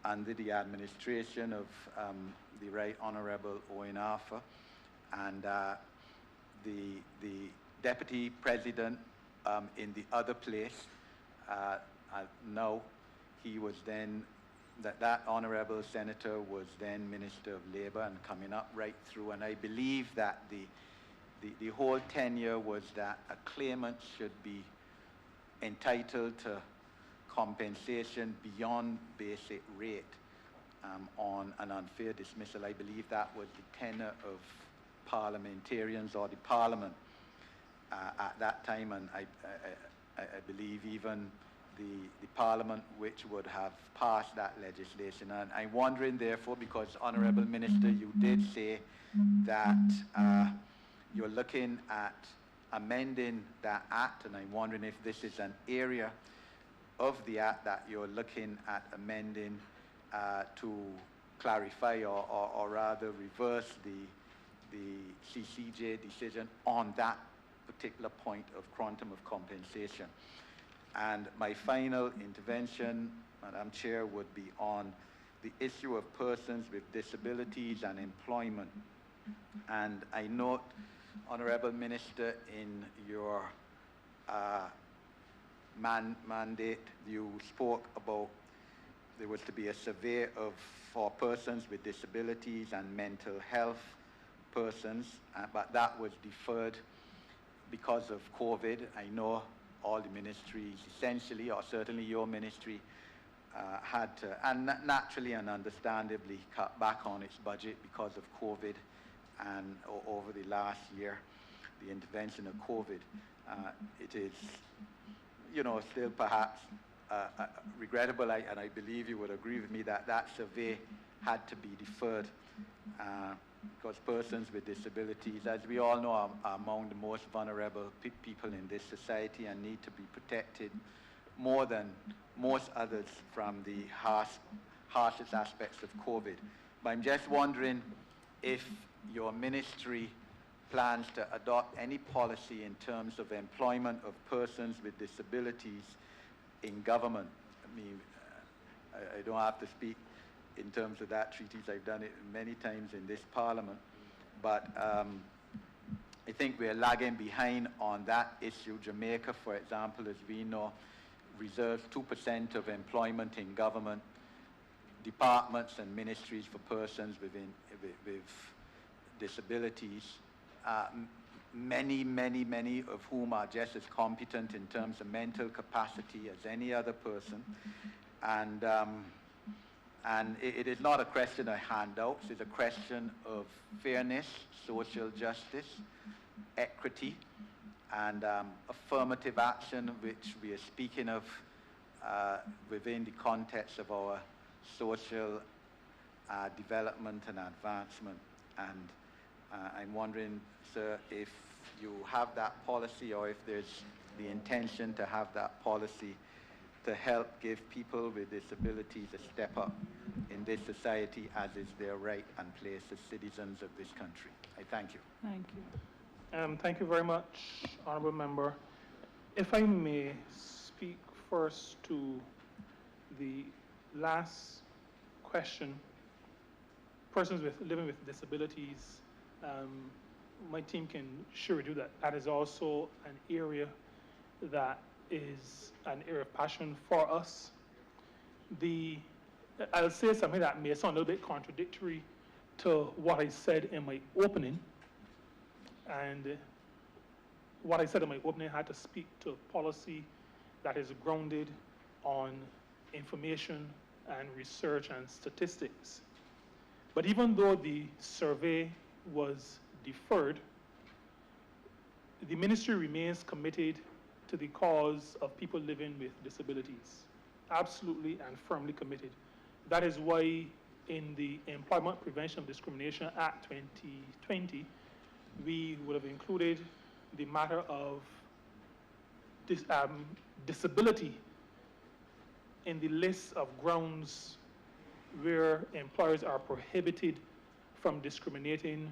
under the administration of the Right Honourable Owen Arthur, and the Deputy President in the other place. Now, he was then, that Honourable Senator was then Minister of Labour and coming up right through, and I believe that the whole tenure was that a claimant should be entitled to compensation beyond basic rate on an unfair dismissal. I believe that was the tenor of parliamentarians or the Parliament at that time, and I believe even the Parliament which would have passed that legislation. And I'm wondering, therefore, because Honourable Minister, you did say that you're looking at amending that act, and I'm wondering if this is an area of the act that you're looking at amending to clarify or rather reverse the CCJ decision on that particular point of quantum of compensation. And my final intervention, Madam Chair, would be on the issue of persons with disabilities and employment. And I note, Honourable Minister, in your mandate, you spoke about there was to be a survey for persons with disabilities and mental health persons, but that was deferred because of COVID. I know all the ministries essentially, or certainly your ministry, had to, and naturally and understandably, cut back on its budget because of COVID, and over the last year, the intervention of COVID. It is, still perhaps regrettable, and I believe you would agree with me, that that survey had to be deferred because persons with disabilities, as we all know, are among the most vulnerable people in this society and need to be protected more than most others from the harshest aspects of COVID. But I'm just wondering if your ministry plans to adopt any policy in terms of employment of persons with disabilities in government. I mean, I don't have to speak in terms of that treaties. I've done it many times in this parliament. But I think we're lagging behind on that issue. Jamaica, for example, as we know, reserves 2% of employment in government, departments and ministries for persons with disabilities. Many of whom are just as competent in terms of mental capacity as any other person. And it is not a question of handouts, it's a question of fairness, social justice, equity, and affirmative action, which we are speaking of within the context of our social development and advancement. And I'm wondering, sir, if you have that policy or if there's the intention to have that policy to help give people with disabilities a step up in this society as is their right and place as citizens of this country. I thank you. Thank you. Thank you very much, Honourable Member. If I may speak first to the last question, persons living with disabilities, my team can surely do that. That is also an area that is an area of passion for us. I'll say something that may sound a little bit contradictory to what I said in my opening. And what I said in my opening had to speak to a policy that is grounded on information and research and statistics. But even though the survey was deferred, the ministry remains committed to the cause of people living with disabilities. Absolutely and firmly committed. That is why in the Employment Prevention of Discrimination Act 2020, we would have included the matter of disability in the list of grounds where employers are prohibited from discriminating,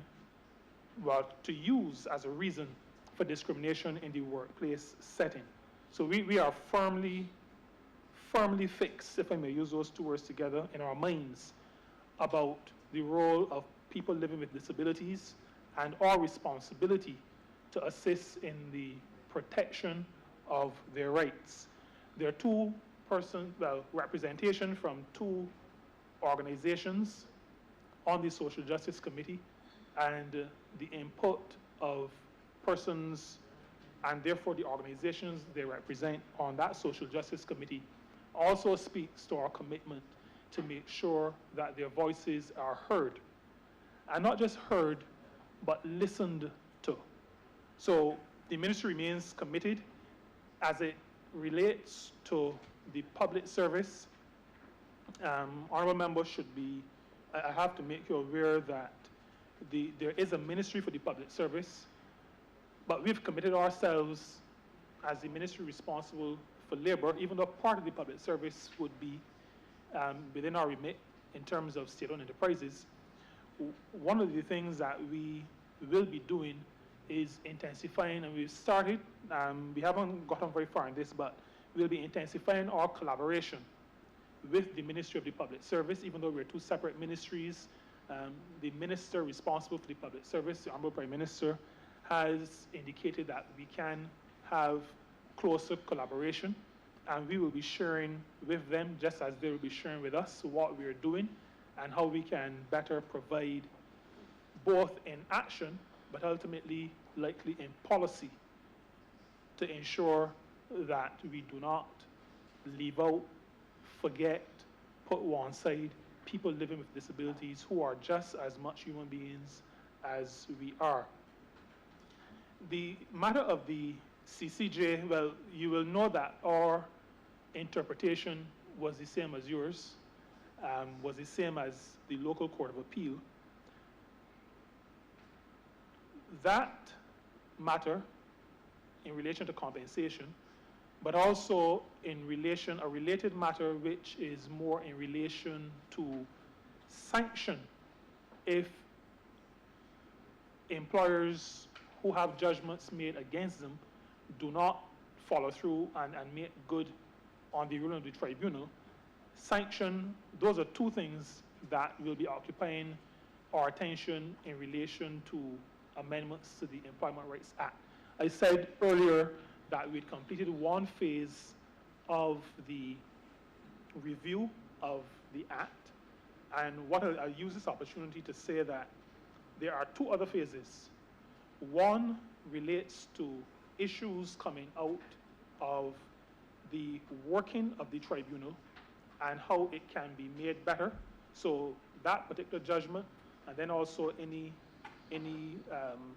well, to use as a reason for discrimination in the workplace setting. So we are firmly fixed, if I may use those two words together, in our minds about the role of people living with disabilities and our responsibility to assist in the protection of their rights. There are representation from two organizations on the Social Justice Committee, and the input of persons and therefore the organizations they represent on that Social Justice Committee also speaks to our commitment to make sure that their voices are heard. And not just heard, but listened to. So the ministry remains committed as it relates to the public service. Honourable members should be, I have to make you aware that there is a ministry for the public service, but we've committed ourselves as the ministry responsible for labour, even though part of the public service would be within our remit in terms of state-owned enterprises. One of the things that we will be doing is intensifying, and we've started, we haven't gotten very far in this, but we'll be intensifying our collaboration with the Ministry of the Public Service, even though we're two separate ministries. The minister responsible for the public service, the Honourable Prime Minister, has indicated that we can have closer collaboration, and we will be sharing with them, just as they will be sharing with us, what we're doing and how we can better provide both in action, but ultimately likely in policy, to ensure that we do not leave out, forget, put one side people living with disabilities who are just as much human beings as we are. The matter of the CCJ, well, you will know that our interpretation was the same as yours, was the same as the local court of appeal. That matter in relation to compensation, but also in relation, a related matter which is more in relation to sanction if employers who have judgments made against them do not follow through and make good on the ruling of the tribunal. Sanction, those are two things that will be occupying our attention in relation to amendments to the Employment Rights Act. I said earlier that we'd completed one phase of the review of the Act, and what I'll use this opportunity to say that there are two other phases. One relates to issues coming out of the working of the tribunal and how it can be made better. So that particular judgment, and then also any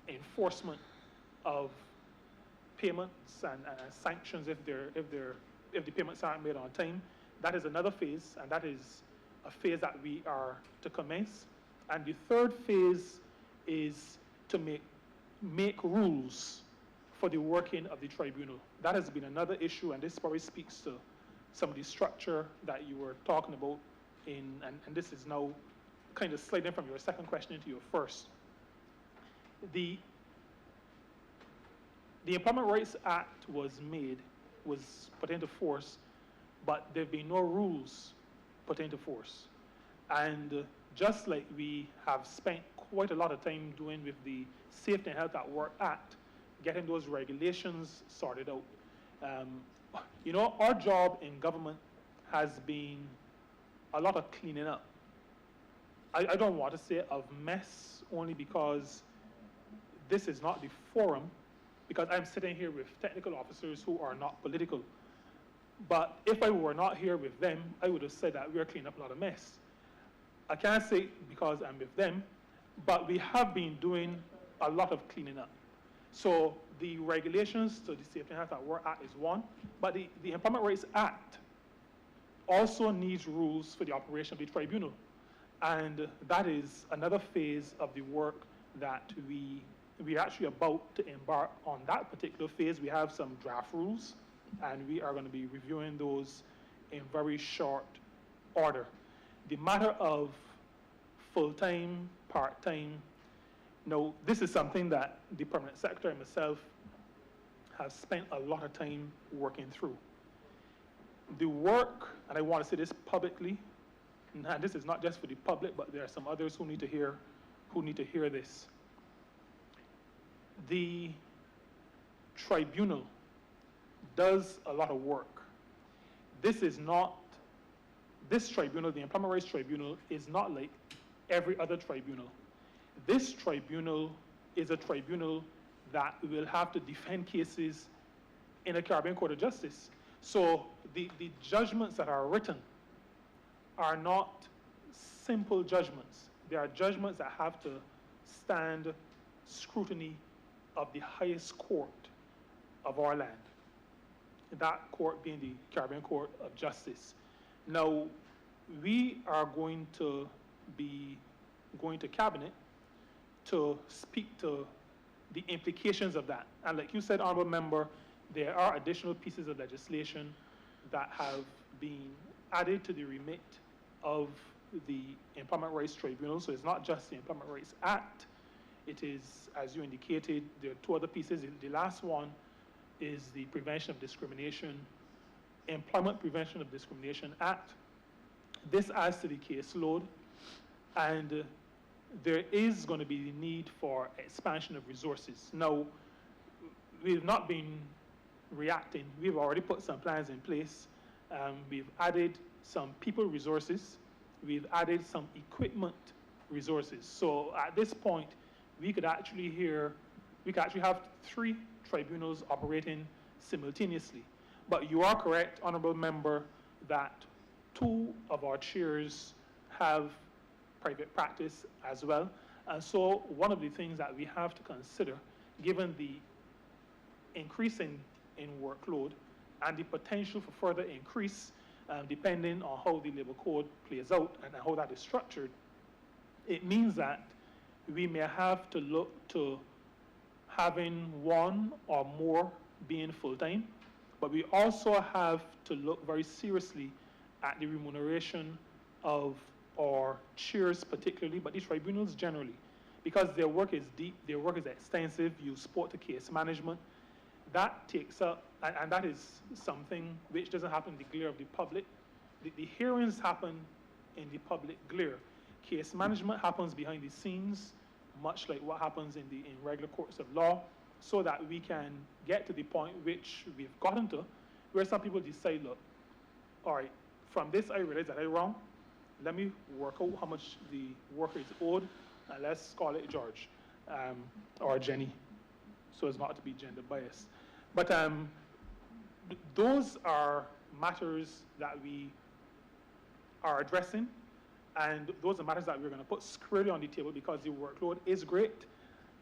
enforcement of payments and sanctions if the payments aren't made on time. That is another phase, and that is a phase that we are to commence. And the third phase is to make rules for the working of the tribunal. That has been another issue, and this probably speaks to some of the structure that you were talking about and this is now kind of sliding from your second question into your first. The Employment Rights Act was put into force, but there have been no rules put into force. And just like we have spent quite a lot of time doing with the Safety and Health at Work Act, getting those regulations sorted out. You know, our job in government has been a lot of cleaning up. I don't want to say of mess, only because this is not the forum, because I'm sitting here with technical officers who are not political. But if I were not here with them, I would have said that we're cleaning up a lot of mess. I can't say it because I'm with them, but we have been doing a lot of cleaning up. So the regulations to the Safety and Health at Work Act is one, but the Employment Rights Act also needs rules for the operation of the tribunal. And that is another phase of the work that we're actually about to embark on. That particular phase, we have some draft rules, and we are going to be reviewing those in very short order. The matter of full-time, part-time, now this is something that the Permanent Secretary and myself have spent a lot of time working through. The work, and I want to say this publicly, and this is not just for the public, but there are some others who need to hear this. The tribunal does a lot of work. This tribunal, the Employment Rights Tribunal, is not like every other tribunal. This tribunal is a tribunal that will have to defend cases in a Caribbean Court of Justice. So the judgments that are written are not simple judgments. They are judgments that have to stand scrutiny of the highest court of our land, that court being the Caribbean Court of Justice. Now, we are going to be going to Cabinet to speak to the implications of that. And like you said, Honorable Member, there are additional pieces of legislation that have been added to the remit of the Employment Rights Tribunal. So it's not just the Employment Rights Act. It is, as you indicated, there are two other pieces. The last one is the Prevention of Discrimination, Employment Prevention of Discrimination Act. This adds to the caseload, and there is going to be the need for expansion of resources. Now, we've not been reacting. We've already put some plans in place. We've added some people resources. We've added some equipment resources. So at this point, we could actually have 3 tribunals operating simultaneously. But you are correct, Honorable Member, that 2 of our chairs have private practice as well. And so one of the things that we have to consider, given the increase in workload and the potential for further increase depending on how the labor code plays out and how that is structured, it means that we may have to look to having one or more being full-time, but we also have to look very seriously at the remuneration of our chairs particularly, but the tribunals generally, because their work is deep, their work is extensive, you support the case management. That takes up, and that is something which doesn't happen in the glare of the public. The hearings happen in the public glare. Case management happens behind the scenes, much like what happens in regular courts of law, so that we can get to the point which we've gotten to, where some people decide, look, all right, from this I realize that I'm wrong. Let me work out how much the worker is owed, and let's call it George or Jenny, so as not to be gender biased. But those are matters that we are addressing, and those are matters that we're going to put squarely on the table because the workload is great,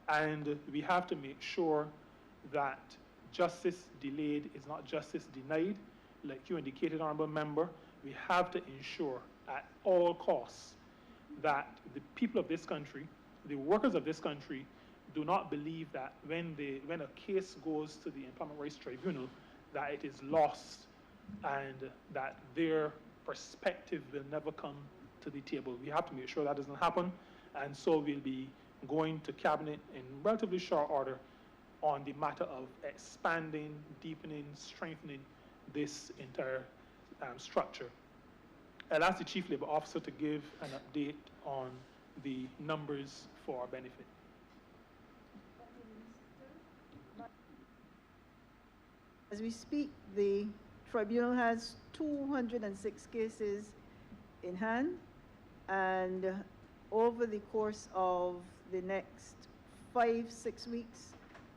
and we have to make sure that justice delayed is not justice denied. Like you indicated, Honorable Member, we have to ensure at all costs that the people of this country, the workers of this country, do not believe that when a case goes to the Employment Rights Tribunal, that it is lost and that their perspective will never come to the table. We have to make sure that doesn't happen, and so we'll be going to Cabinet in relatively short order on the matter of expanding, deepening, strengthening this entire structure. I'll ask the Chief Labor Officer to give an update on the numbers for our benefit. As we speak, the tribunal has 206 cases in hand, and over the course of the next 5-6 weeks,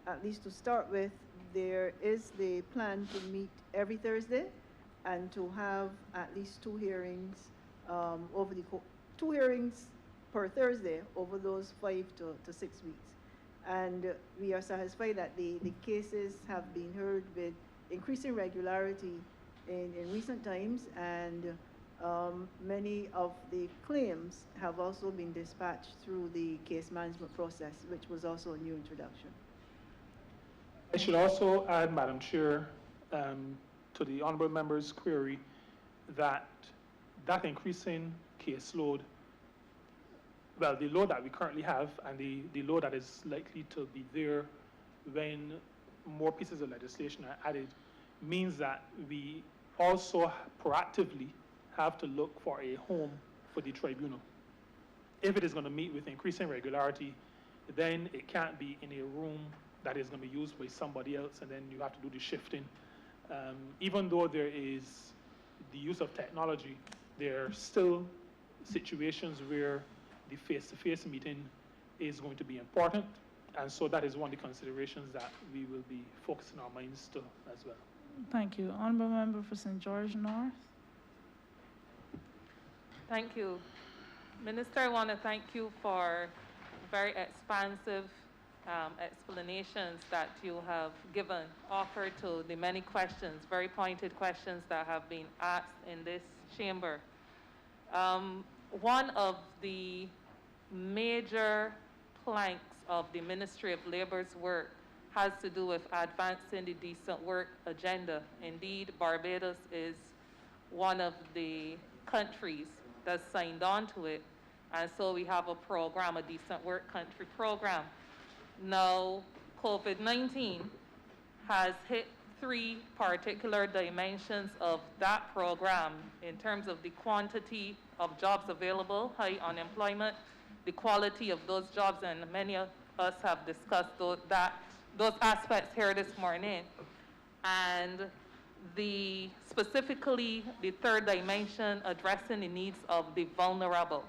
at least to start with, there is the plan to meet every Thursday and to have at least 2 hearings over the 2 hearings per Thursday over those 5 to 6 weeks. And we are satisfied that the cases have been heard with increasing regularity in recent times, and many of the claims have also been dispatched through the case management process, which was also a new introduction. I should also add, Madam Chair, to the Honourable Member's query that increasing caseload, well, the load that we currently have and the load that is likely to be there when more pieces of legislation are added, means that we also proactively have to look for a home for the tribunal. If it is going to meet with increasing regularity, then it can't be in a room that is going to be used by somebody else, and then you have to do the shifting. Even though there is the use of technology, there are still situations where the face-to-face meeting is going to be important, and so that is one of the considerations that we will be focusing our minds to as well. Thank you. Honourable Member for St. George North. Thank you. Minister, I want to thank you for very expansive explanations that you have offered to the many questions, very pointed questions that have been asked in this chamber. One of the major planks of the Ministry of Labor's work has to do with advancing the decent work agenda. Indeed, Barbados is one of the countries that's signed on to it, and so we have a program, a decent work country program. Now, COVID-19 has hit 3 particular dimensions of that program in terms of the quantity of jobs available, high unemployment, the quality of those jobs, and many of us have discussed those aspects here this morning, and specifically the 3rd dimension, addressing the needs of the vulnerable.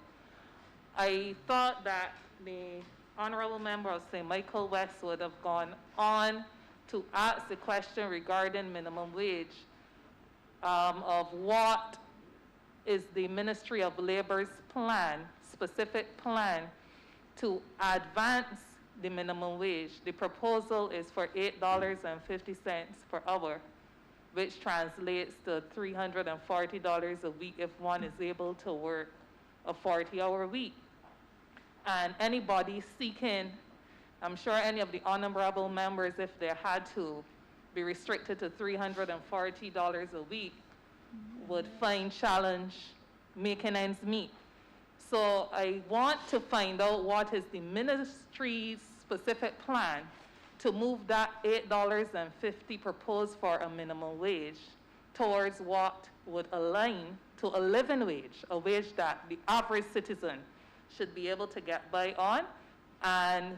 I thought that the Honourable Member of St. Michael West would have gone on to ask the question regarding minimum wage, of what is the Ministry of Labor's plan, specific plan, to advance the minimum wage. The proposal is for $8.50 per hour. which translates to $340 a week if one is able to work a 40-hour week. And anybody seeking, I'm sure any of the honorable members, if they had to be restricted to $340 a week, would find challenge making ends meet. So I want to find out what is the ministry's specific plan to move that $8.50 proposed for a minimum wage towards what would align to a living wage, a wage that the average citizen should be able to get by on. And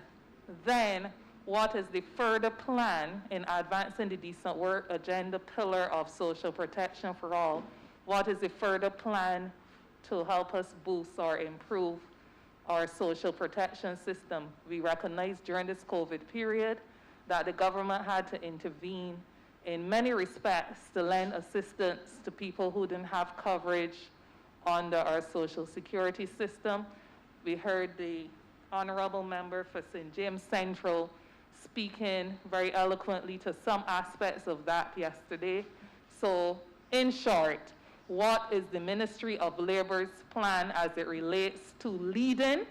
then what is the further plan in advancing the decent work agenda pillar of social protection for all? What is the further plan to help us boost or improve our social protection system? We recognize during this COVID period that the government had to intervene in many respects to lend assistance to people who didn't have coverage under our social security system. We heard the honorable member for St. James Central speaking very eloquently to some aspects of that yesterday. So in short, what is the Ministry of Labor's plan as it relates to leading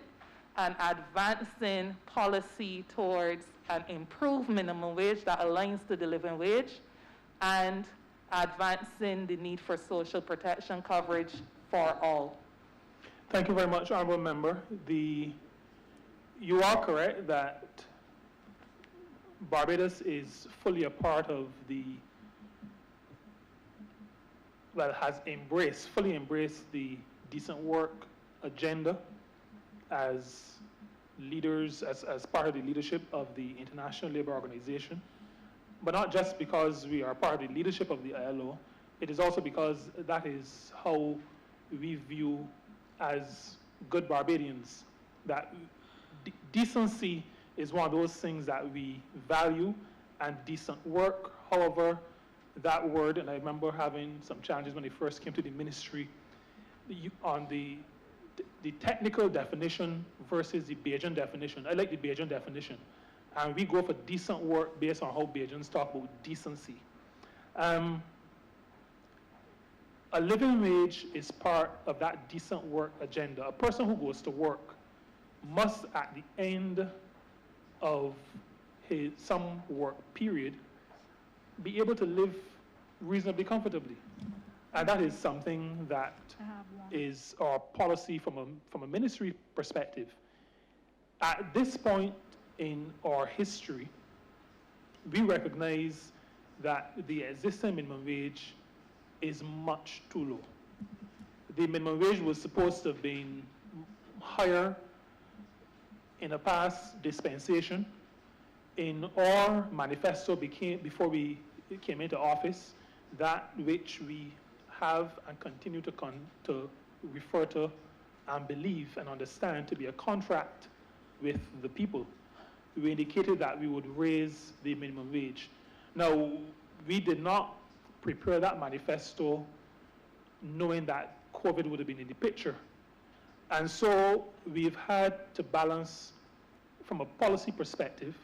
and advancing policy towards an improved minimum wage that aligns to the living wage and advancing the need for social protection coverage for all? Thank you very much, honorable member. You are correct that Barbados is fully a part of has fully embraced the decent work agenda as leaders, as part of the leadership of the International Labour Organization. But not just because we are part of the leadership of the ILO, it is also because that is how we view as good Barbadians, that decency is one of those things that we value, and decent work. However, that word, and I remember having some challenges when I first came to the ministry on the technical definition versus the Bajan definition. I like the Bajan definition. And we go for decent work based on how Bajans talk about decency. A living wage is part of that decent work agenda. A person who goes to work must, at the end of some work period, be able to live reasonably comfortably. And that is something that is our policy from a ministry perspective. At this point in our history, we recognize that the existing minimum wage is much too low. The minimum wage was supposed to have been higher in a past dispensation. In our manifesto before we came into office, that which we have and continue to refer to and believe and understand to be a contract with the people, we indicated that we would raise the minimum wage. Now, we did not prepare that manifesto knowing that COVID would have been in the picture. And so we've had to balance, from a policy perspective,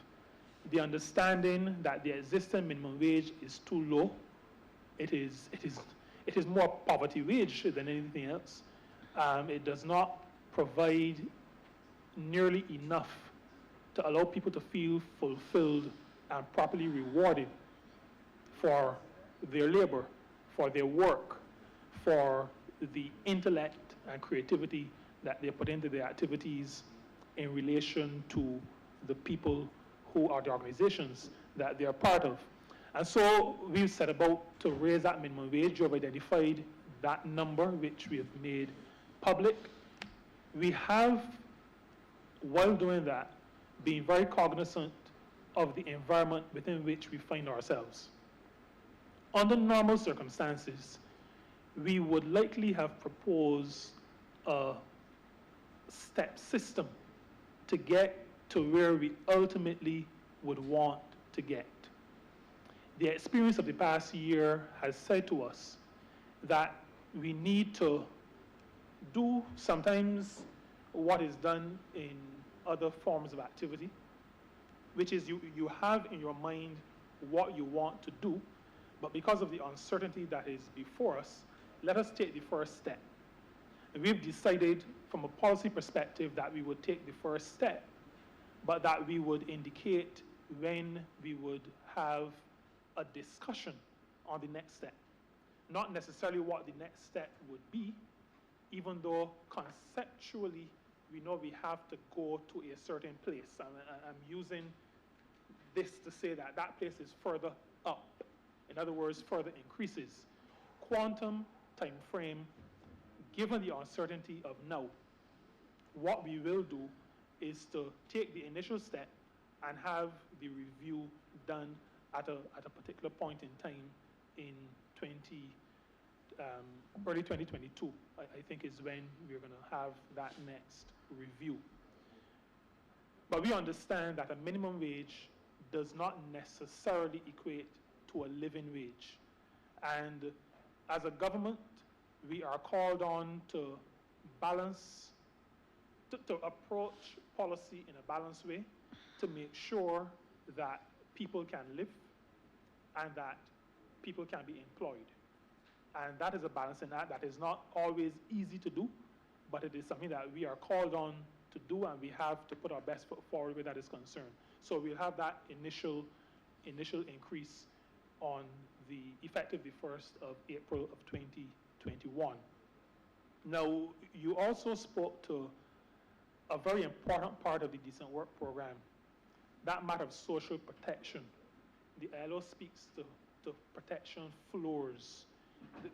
the understanding that the existing minimum wage is too low. It is more poverty wage than anything else. It does not provide nearly enough to allow people to feel fulfilled and properly rewarded for their labor, for their work, for the intellect and creativity that they put into their activities in relation to the people who are the organizations that they are part of. And so we've set about to raise that minimum wage. You've identified that number, which we have made public. We have, while doing that, been very cognizant of the environment within which we find ourselves. Under normal circumstances, we would likely have proposed a step system to get to where we ultimately would want to get. The experience of the past year has said to us that we need to do sometimes what is done in other forms of activity, which is you have in your mind what you want to do, But because of the uncertainty that is before us, let us take the first step. And we've decided from a policy perspective that we would take the first step, but that we would indicate when we would have a discussion on the next step. Not necessarily what the next step would be, even though conceptually we know we have to go to a certain place. I'm using this to say that that place is further up. In other words, further increases. Quantum time frame, given the uncertainty of now, what we will do is to take the initial step and have the review done at a particular point in time in early 2022, I think is when we're going to have that next review. But we understand that a minimum wage does not necessarily equate to a living wage. And as a government, we are called on to balance, to approach policy in a balanced way, to make sure that people can live and that people can be employed. And that is a balancing act that is not always easy to do, but it is something that we are called on to do, and we have to put our best foot forward where that is concerned. So we'll have that initial increase on the effective the 1st of April of 2021. Now, you also spoke to a very important part of the Decent Work Program, that matter of social protection. The ILO speaks to protection floors.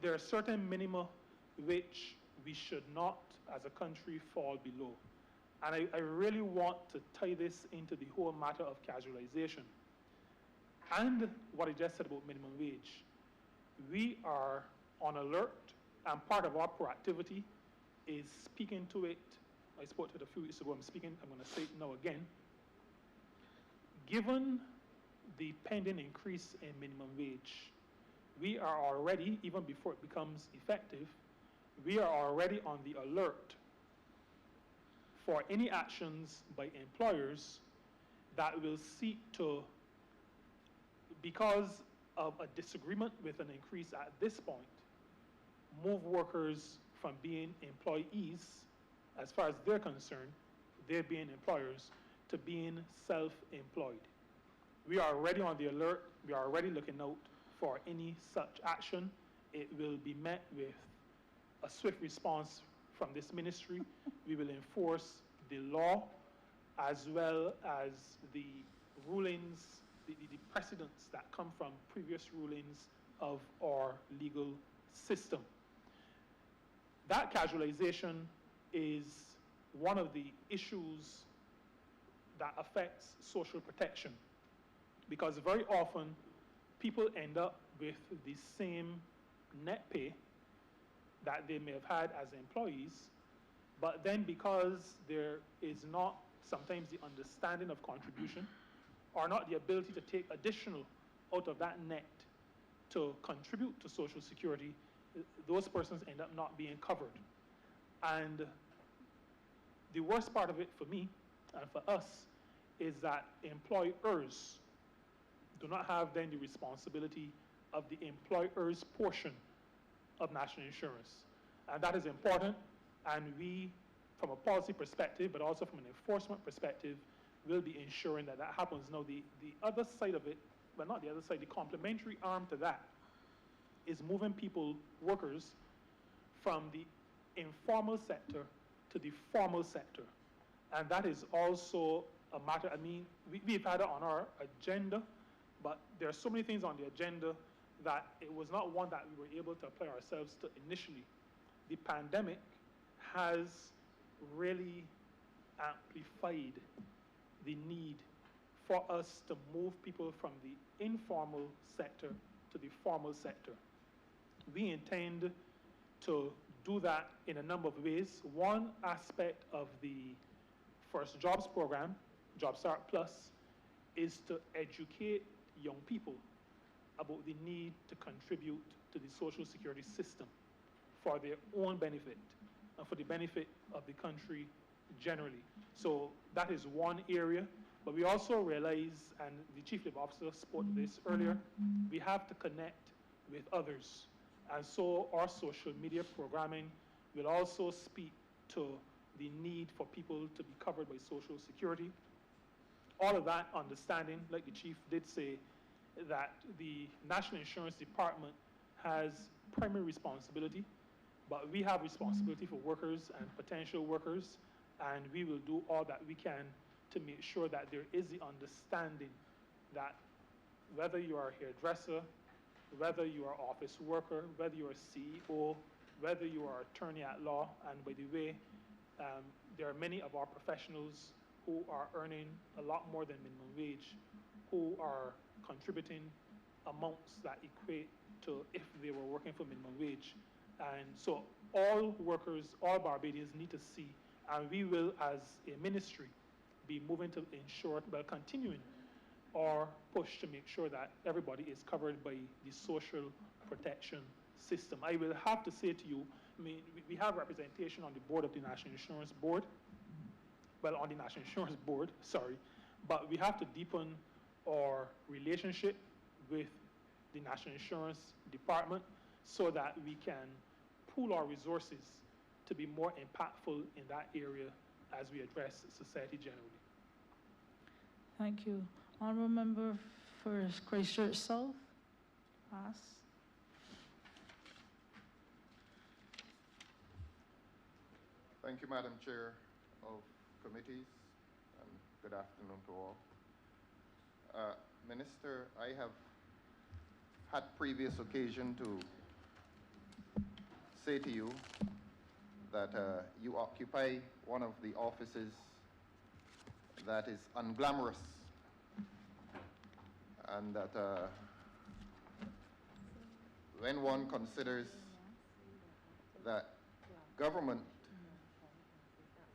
There are certain minima which we should not, as a country, fall below. And I really want to tie this into the whole matter of casualization. And what I just said about minimum wage. We are on alert, and part of our proactivity is speaking to it. I spoke to it a few weeks ago, I'm going to say it now again. Given the pending increase in minimum wage, we are already, even before it becomes effective, we are already on the alert for any actions by employers that will seek to, because of a disagreement with an increase at this point, move workers from being employees, as far as they're concerned, they're being employers, to being self-employed. We are already on the alert. We are already looking out for any such action. It will be met with a swift response from this ministry. We will enforce the law as well as the rulings, the precedents that come from previous rulings of our legal system. That casualization is one of the issues that affects social protection, because very often people end up with the same net pay that they may have had as employees, but then because there is not sometimes the understanding of contribution or not the ability to take additional out of that net to contribute to Social Security, those persons end up not being covered. And the worst part of it for me and for us is that employers do not have then the responsibility of the employer's portion of national insurance. And that is important, and we, from a policy perspective, but also from an enforcement perspective, will be ensuring that that happens. Now, the other side of it, well, not the other side, the complementary arm to that is moving people, workers, from the informal sector to the formal sector. And that is also a matter, I mean, we've had it on our agenda, but there are so many things on the agenda that it was not one that we were able to apply ourselves to initially. The pandemic has really amplified the need for us to move people from the informal sector to the formal sector. We intend to do that in a number of ways. One aspect of the First Jobs program, Job Start Plus, is to educate young people about the need to contribute to the Social Security system for their own benefit and for the benefit of the country generally. So that is one area, but we also realize, and the Chief Labor Officer spoke to this earlier, we have to connect with others. And so our social media programming will also speak to the need for people to be covered by Social Security. All of that understanding, like the chief did say, that the National Insurance Department has primary responsibility, but we have responsibility for workers and potential workers, and we will do all that we can to make sure that there is the understanding that whether you are a hairdresser, whether you are an office worker, whether you are a CEO, whether you are an attorney at law, and by the way, there are many of our professionals who are earning a lot more than minimum wage, who are contributing amounts that equate to if they were working for minimum wage. And so all workers, all Barbadians need to see, and we will, as a ministry, be moving to ensure, well, continuing our push to make sure that everybody is covered by the social protection system. I will have to say to you, I mean, we have representation on the board of the National Insurance Board, well, on the National Insurance Board, sorry, but we have to deepen our relationship with the National Insurance Department so that we can pool our resources to be more impactful in that area as we address society generally. Thank you. Honourable Member for Christchurch South, pass. Thank you, Madam Chair of Committees, and good afternoon to all. Minister, I have had previous occasion to say to you that you occupy one of the offices that is unglamorous, and that when one considers that government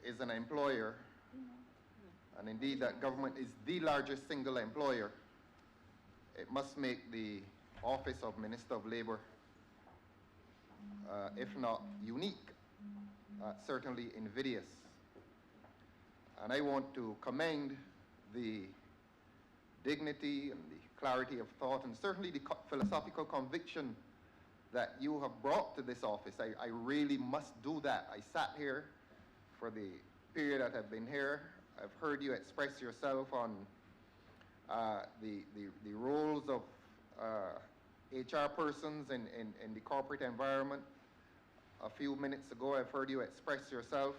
is an employer, and indeed that government is the largest single employer, it must make the office of Minister of Labor, if not unique, certainly invidious. And I want to commend the dignity and the clarity of thought, and certainly the philosophical conviction that you have brought to this office. I really must do that. I sat here for the period that I've been here. I've heard you express yourself on the roles of HR persons in the corporate environment. A few minutes ago, I've heard you express yourself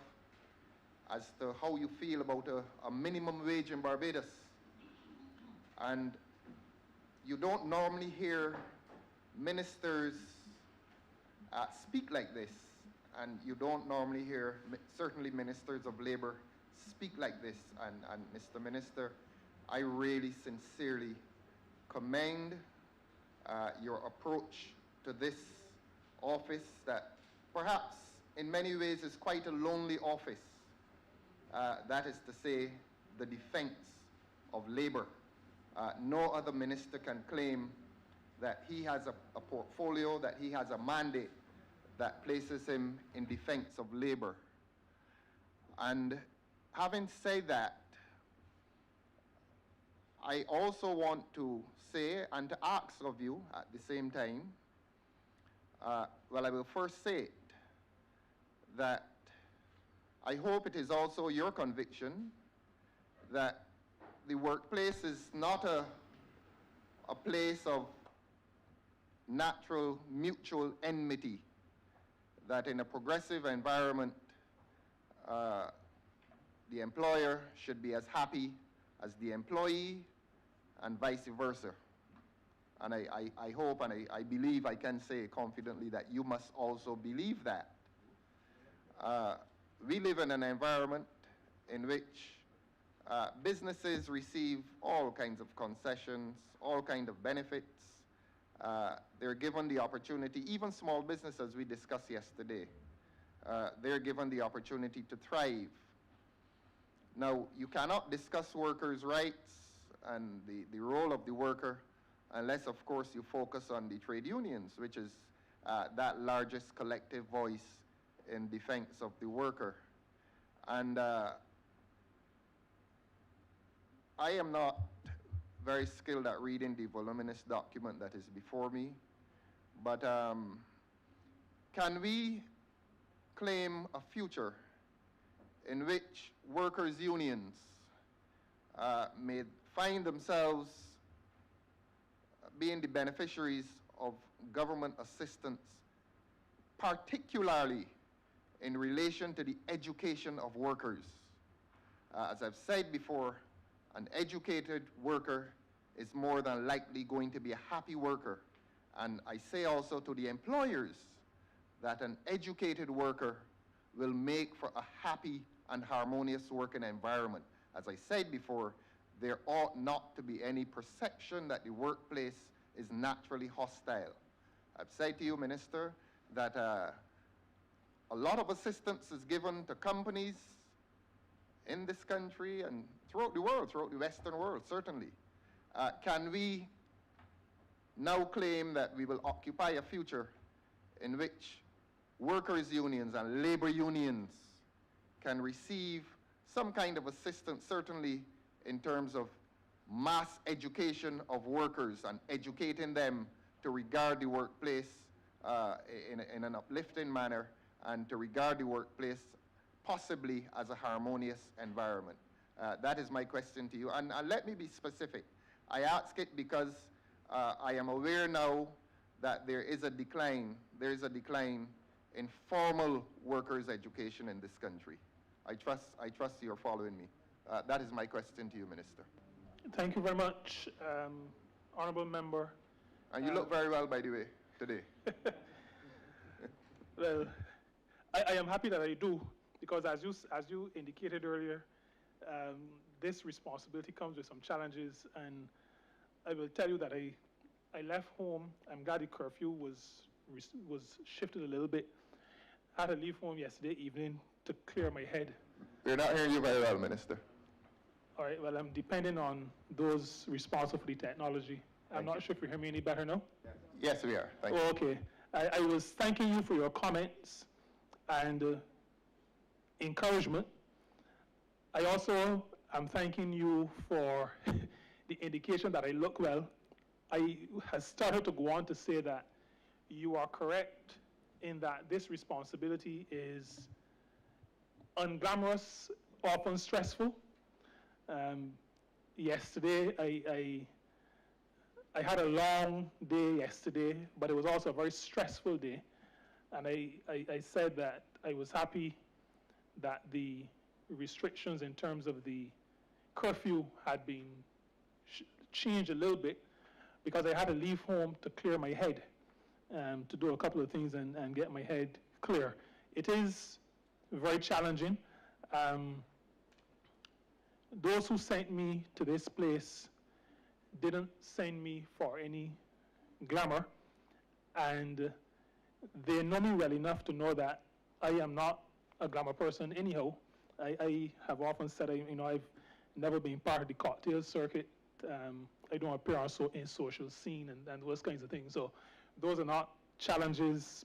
as to how you feel about a minimum wage in Barbados. And you don't normally hear ministers speak like this. And you don't normally hear, certainly ministers of labor, speak like this. And Mr. Minister, I really sincerely commend your approach to this office that perhaps in many ways is quite a lonely office. That is to say, the defense of labor. No other minister can claim that he has a portfolio, that he has a mandate that places him in defense of labor. And having said that, I also want to say and to ask of you at the same time, well, I will first say it, that I hope it is also your conviction that the workplace is not a place of natural mutual enmity, that in a progressive environment, the employer should be as happy as the employee and vice versa. And I hope and I believe I can say confidently that you must also believe that. We live in an environment in which businesses receive all kinds of concessions, all kinds of benefits. They're given the opportunity, even small business as we discussed yesterday, they're given the opportunity to thrive. Now, you cannot discuss workers' rights and the role of the worker unless, of course, you focus on the trade unions, which is that largest collective voice in defense of the worker. And I am not very skilled at reading the voluminous document that is before me, but can we claim a future in which workers' unions may find themselves being the beneficiaries of government assistance, particularly in relation to the education of workers? As I've said before, an educated worker is more than likely going to be a happy worker. And I say also to the employers that an educated worker will make for a happy and harmonious working environment. As I said before, there ought not to be any perception that the workplace is naturally hostile. I've said to you, Minister, that a lot of assistance is given to companies in this country and throughout the world, throughout the Western world, certainly. Can we now claim that we will occupy a future in which workers' unions and labor unions can receive some kind of assistance, certainly in terms of mass education of workers and educating them to regard the workplace in an uplifting manner and to regard the workplace possibly as a harmonious environment? That is my question to you. And let me be specific. I ask it because I am aware now that there is a decline in formal workers' education in this country. I trust you're following me. That is my question to you, Minister. Thank you very much, Honourable Member. And you look very well, by the way, today. Well, I am happy that I do, because as you indicated earlier, this responsibility comes with some challenges, and I will tell you that I left home. I'm glad the curfew was shifted a little bit. I had to leave home yesterday evening to clear my head. We're not hearing you very well, Minister. All right, well, I'm depending on those responsible for the technology. I'm not sure if you hear me any better now. Yes, we are. Thank you. Okay. I was thanking you for your comments and encouragement. I also am thanking you for the indication that I look well. I have started to go on to say that you are correct in that this responsibility is unglamorous, often stressful. Yesterday, I had a long day yesterday, but it was also a very stressful day. And I said that I was happy that the restrictions in terms of the curfew had been changed a little bit, because I had to leave home to clear my head, to do a couple of things and get my head clear. It is very challenging. Those who sent me to this place didn't send me for any glamour, and they know me well enough to know that I am not a glamour person anyhow. I have often said, I've never been part of the cocktail circuit. I don't appear in social scene and those kinds of things. So those are not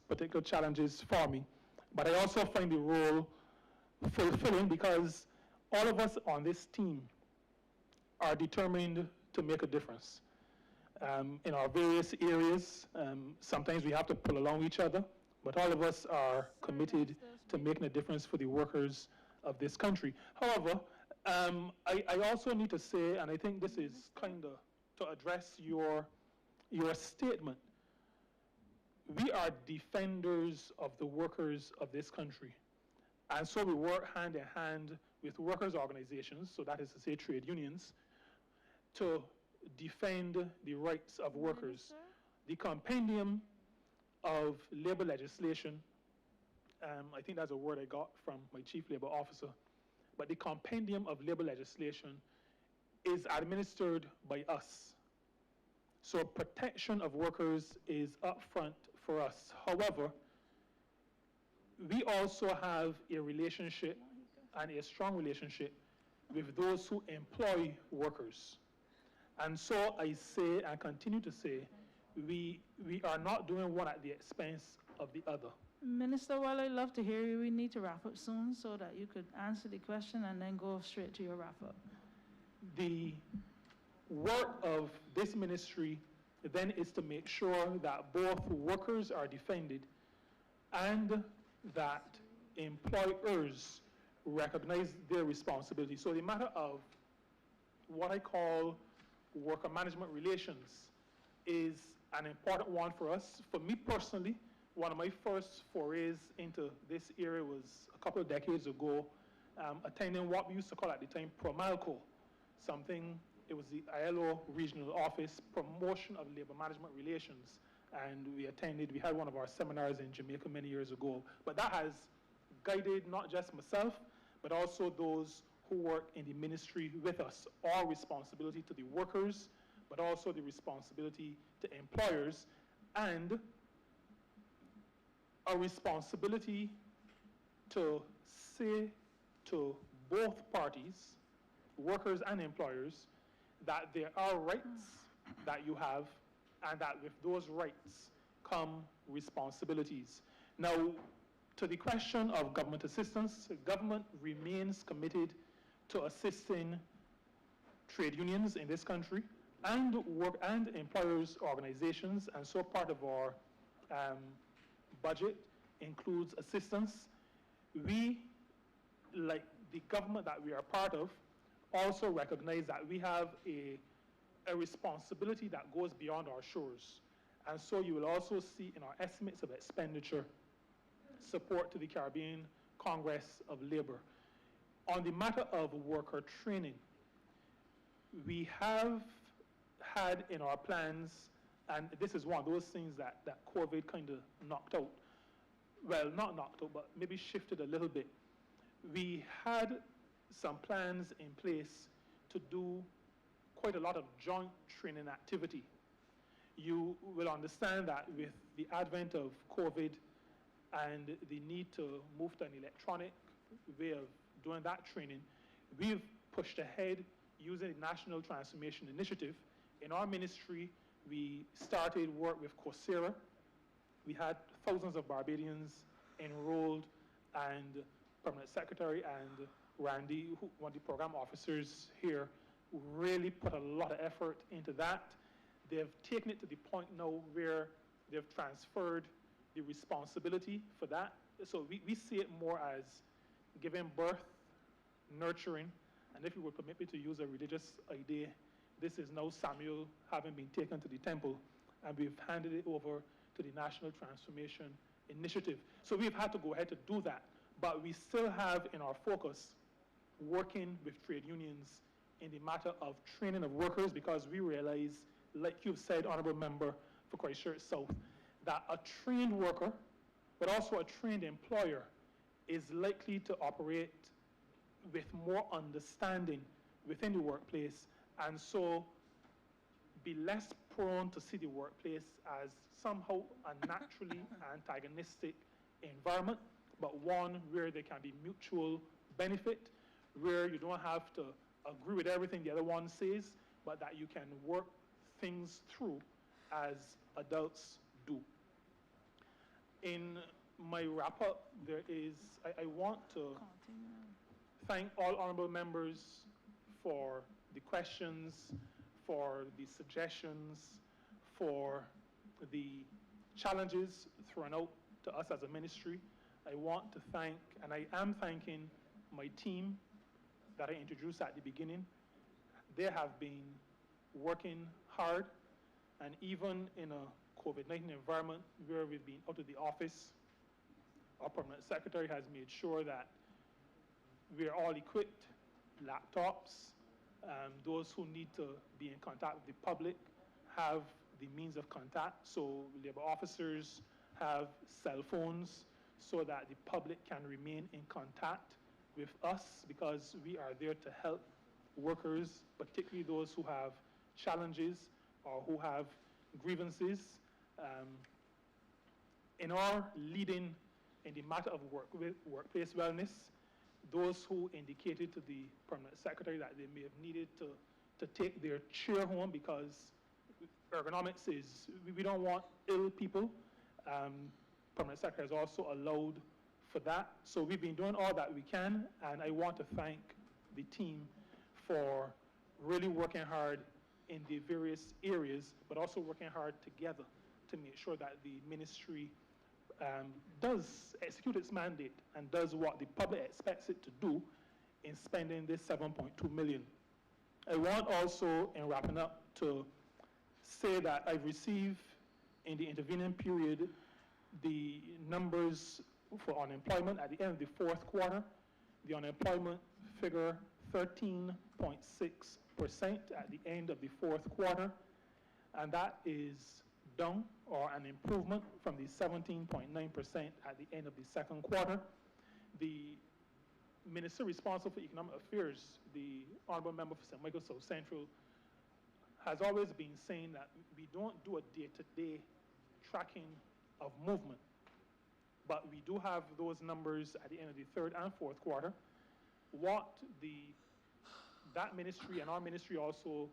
particular challenges for me. But I also find the role fulfilling, because all of us on this team are determined to make a difference in our various areas. Sometimes we have to pull along each other, but all of us are committed to making a difference for the workers of this country. However, I also need to say, and I think this is kind of to address your statement, we are defenders of the workers of this country. And so we work hand in hand with workers' organizations, so that is to say trade unions, to defend the rights of workers. The compendium of labor legislation, I think that's a word I got from my chief labor officer, but the compendium of labor legislation is administered by us. So protection of workers is upfront for us. However, we also have a relationship, and a strong relationship, with those who employ workers. And so I say, and continue to say, we are not doing one at the expense of the other. Minister, while I love to hear you, we need to wrap up soon so that you could answer the question and then go straight to your wrap up. The work of this ministry then is to make sure that both workers are defended and that employers recognize their responsibility. So the matter of what I call worker management relations is an important one for us. For me personally, one of my first forays into this area was a couple of decades ago, attending what we used to call at the time Promalco, it was the ILO regional office, promotion of labor management relations. And we had one of our seminars in Jamaica many years ago. But that has guided not just myself, but also those who work in the ministry with us. Our responsibility to the workers, but also the responsibility to employers, and a responsibility to say to both parties, workers and employers, that there are rights that you have, and that with those rights come responsibilities. Now, to the question of government assistance, the government remains committed to assisting trade unions in this country and employers' organizations, and so part of our budget includes assistance. We, like the government that we are part of, also recognize that we have a responsibility that goes beyond our shores. And so you will also see in our estimates of expenditure support to the Caribbean Congress of Labor. On the matter of worker training, we have had in our plans, and this is one of those things that COVID kind of knocked out. Well, not knocked out, but maybe shifted a little bit. We had some plans in place to do quite a lot of joint training activity. You will understand that with the advent of COVID and the need to move to an electronic way of doing that training, we've pushed ahead using the National Transformation Initiative. In our ministry, we started work with Coursera. We had thousands of Barbadians enrolled, and Permanent Secretary and Randy, one of the program officers here, really put a lot of effort into that. They've taken it to the point now where they've transferred the responsibility for that. So we see it more as giving birth, nurturing, and if you would permit me to use a religious idea, this is now Samuel having been taken to the temple, and we've handed it over to the National Transformation Initiative. So we've had to go ahead to do that, but we still have in our focus working with trade unions in the matter of training of workers, because we realize, like you've said, Honorable Member for Christchurch South, that a trained worker, but also a trained employer, is likely to operate with more understanding within the workplace, and so be less prone to see the workplace as somehow a naturally antagonistic environment, but one where there can be mutual benefit, where you don't have to agree with everything the other one says, but that you can work things through as adults do. In my wrap-up, I want to thank all honorable members for the questions, for the suggestions, for the challenges thrown out to us as a ministry. I want to thank, and I am thanking, my team that I introduced at the beginning. They have been working hard, and even in a COVID-19 environment where we've been out of the office, our Permanent Secretary has made sure that we're all equipped, laptops, those who need to be in contact with the public have the means of contact, so labor officers have cell phones so that the public can remain in contact with us, because we are there to help workers, particularly those who have challenges or who have grievances. In our leading in the matter of workplace wellness, those who indicated to the Permanent Secretary that they may have needed to take their chair home because ergonomics is, we don't want ill people. Permanent Secretary has also allowed for that. So we've been doing all that we can, and I want to thank the team for really working hard in the various areas, but also working hard together to make sure that the ministry does execute its mandate and does what the public expects it to do in spending this 7.2 million. I want also, in wrapping up, to say that I've received in the intervening period the numbers for unemployment at the end of the fourth quarter. The unemployment figure 13.6% at the end of the fourth quarter, and that is down or an improvement from the 17.9% at the end of the second quarter. The Minister responsible for Economic Affairs, the Honorable Member for St. Michael South Central, has always been saying that we don't do a day-to-day tracking of movement, but we do have those numbers at the end of the third and fourth quarter. What that ministry and our ministry also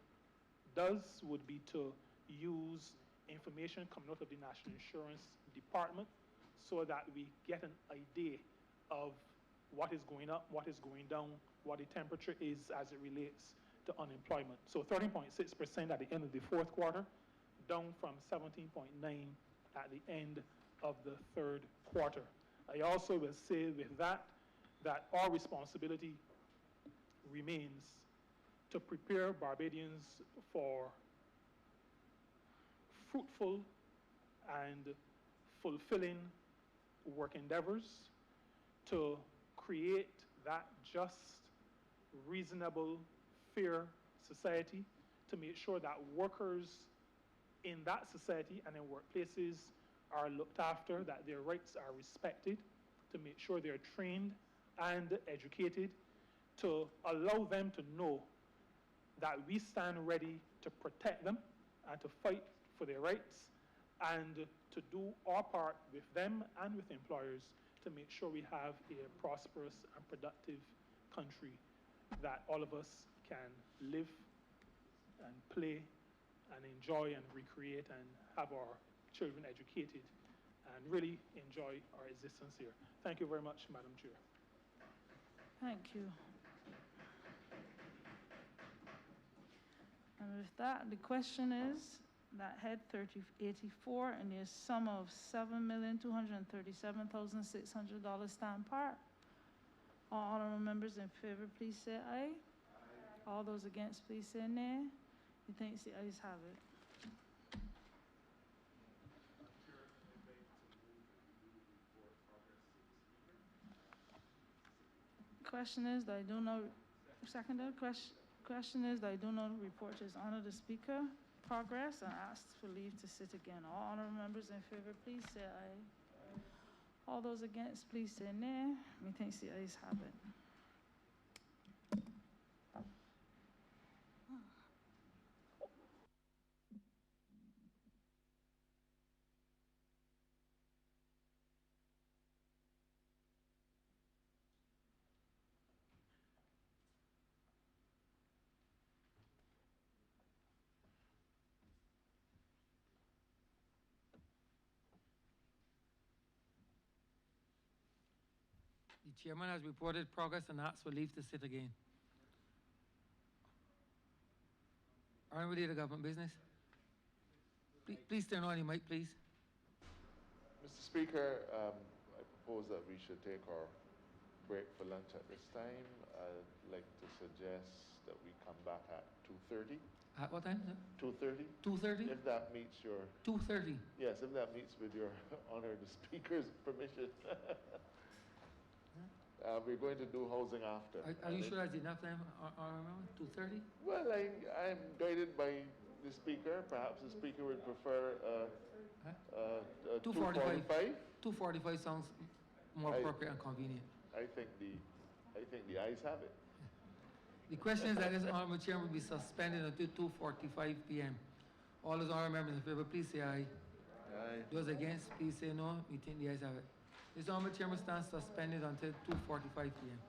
does would be to use information coming out of the National Insurance Department so that we get an idea of what is going up, what is going down, what the temperature is as it relates to unemployment. So 13.6% at the end of the fourth quarter, down from 17.9 at the end of the third quarter. I also will say with that our responsibility remains to prepare Barbadians for fruitful and fulfilling work endeavors, to create that just, reasonable, fair society, to make sure that workers in that society and in workplaces are looked after, that their rights are respected, to make sure they're trained and educated, to allow them to know that we stand ready to protect them and to fight for their rights, and to do our part with them and with employers to make sure we have a prosperous and productive country that all of us can live and play and enjoy and recreate and have our children educated and really enjoy our existence here. Thank you very much, Madam Chair. Thank you. And with that, the question is that head 3084 in the sum of $7,237,600 stand part. All honorable members in favor, please say aye. All those against, please say nay. Methinks the ayes have it. Question is that I do not, seconded, question is that I do not report to His Honor the Speaker progress and asks for leave to sit again. All honorable members in favor, please say aye. All those against, please say nay. Methinks the ayes have it. The chairman has reported progress and asks for leave to sit again. Honorable Leader of Government Business. Please turn on your mic, please. Mr. Speaker, I propose that we should take our break for lunch at this time. I'd like to suggest that we come back at 2:30. At what time, sir? 2:30. 2:30? If that meets your... 2:30? Yes, if that meets with your Honor the Speaker's permission. We're going to do housing after. Are you sure that's enough time, 2:30? Well, I'm guided by the Speaker. Perhaps the Speaker would prefer 2:45. 2:45 sounds more appropriate and convenient. I think the ayes have it. The question is that this honorable chairman will be suspended until 2:45 p.m. All those honorable members in favor, please say aye. Aye. Those against, please say no. We think the ayes have it. This honorable chairman stands suspended until 2:45 p.m.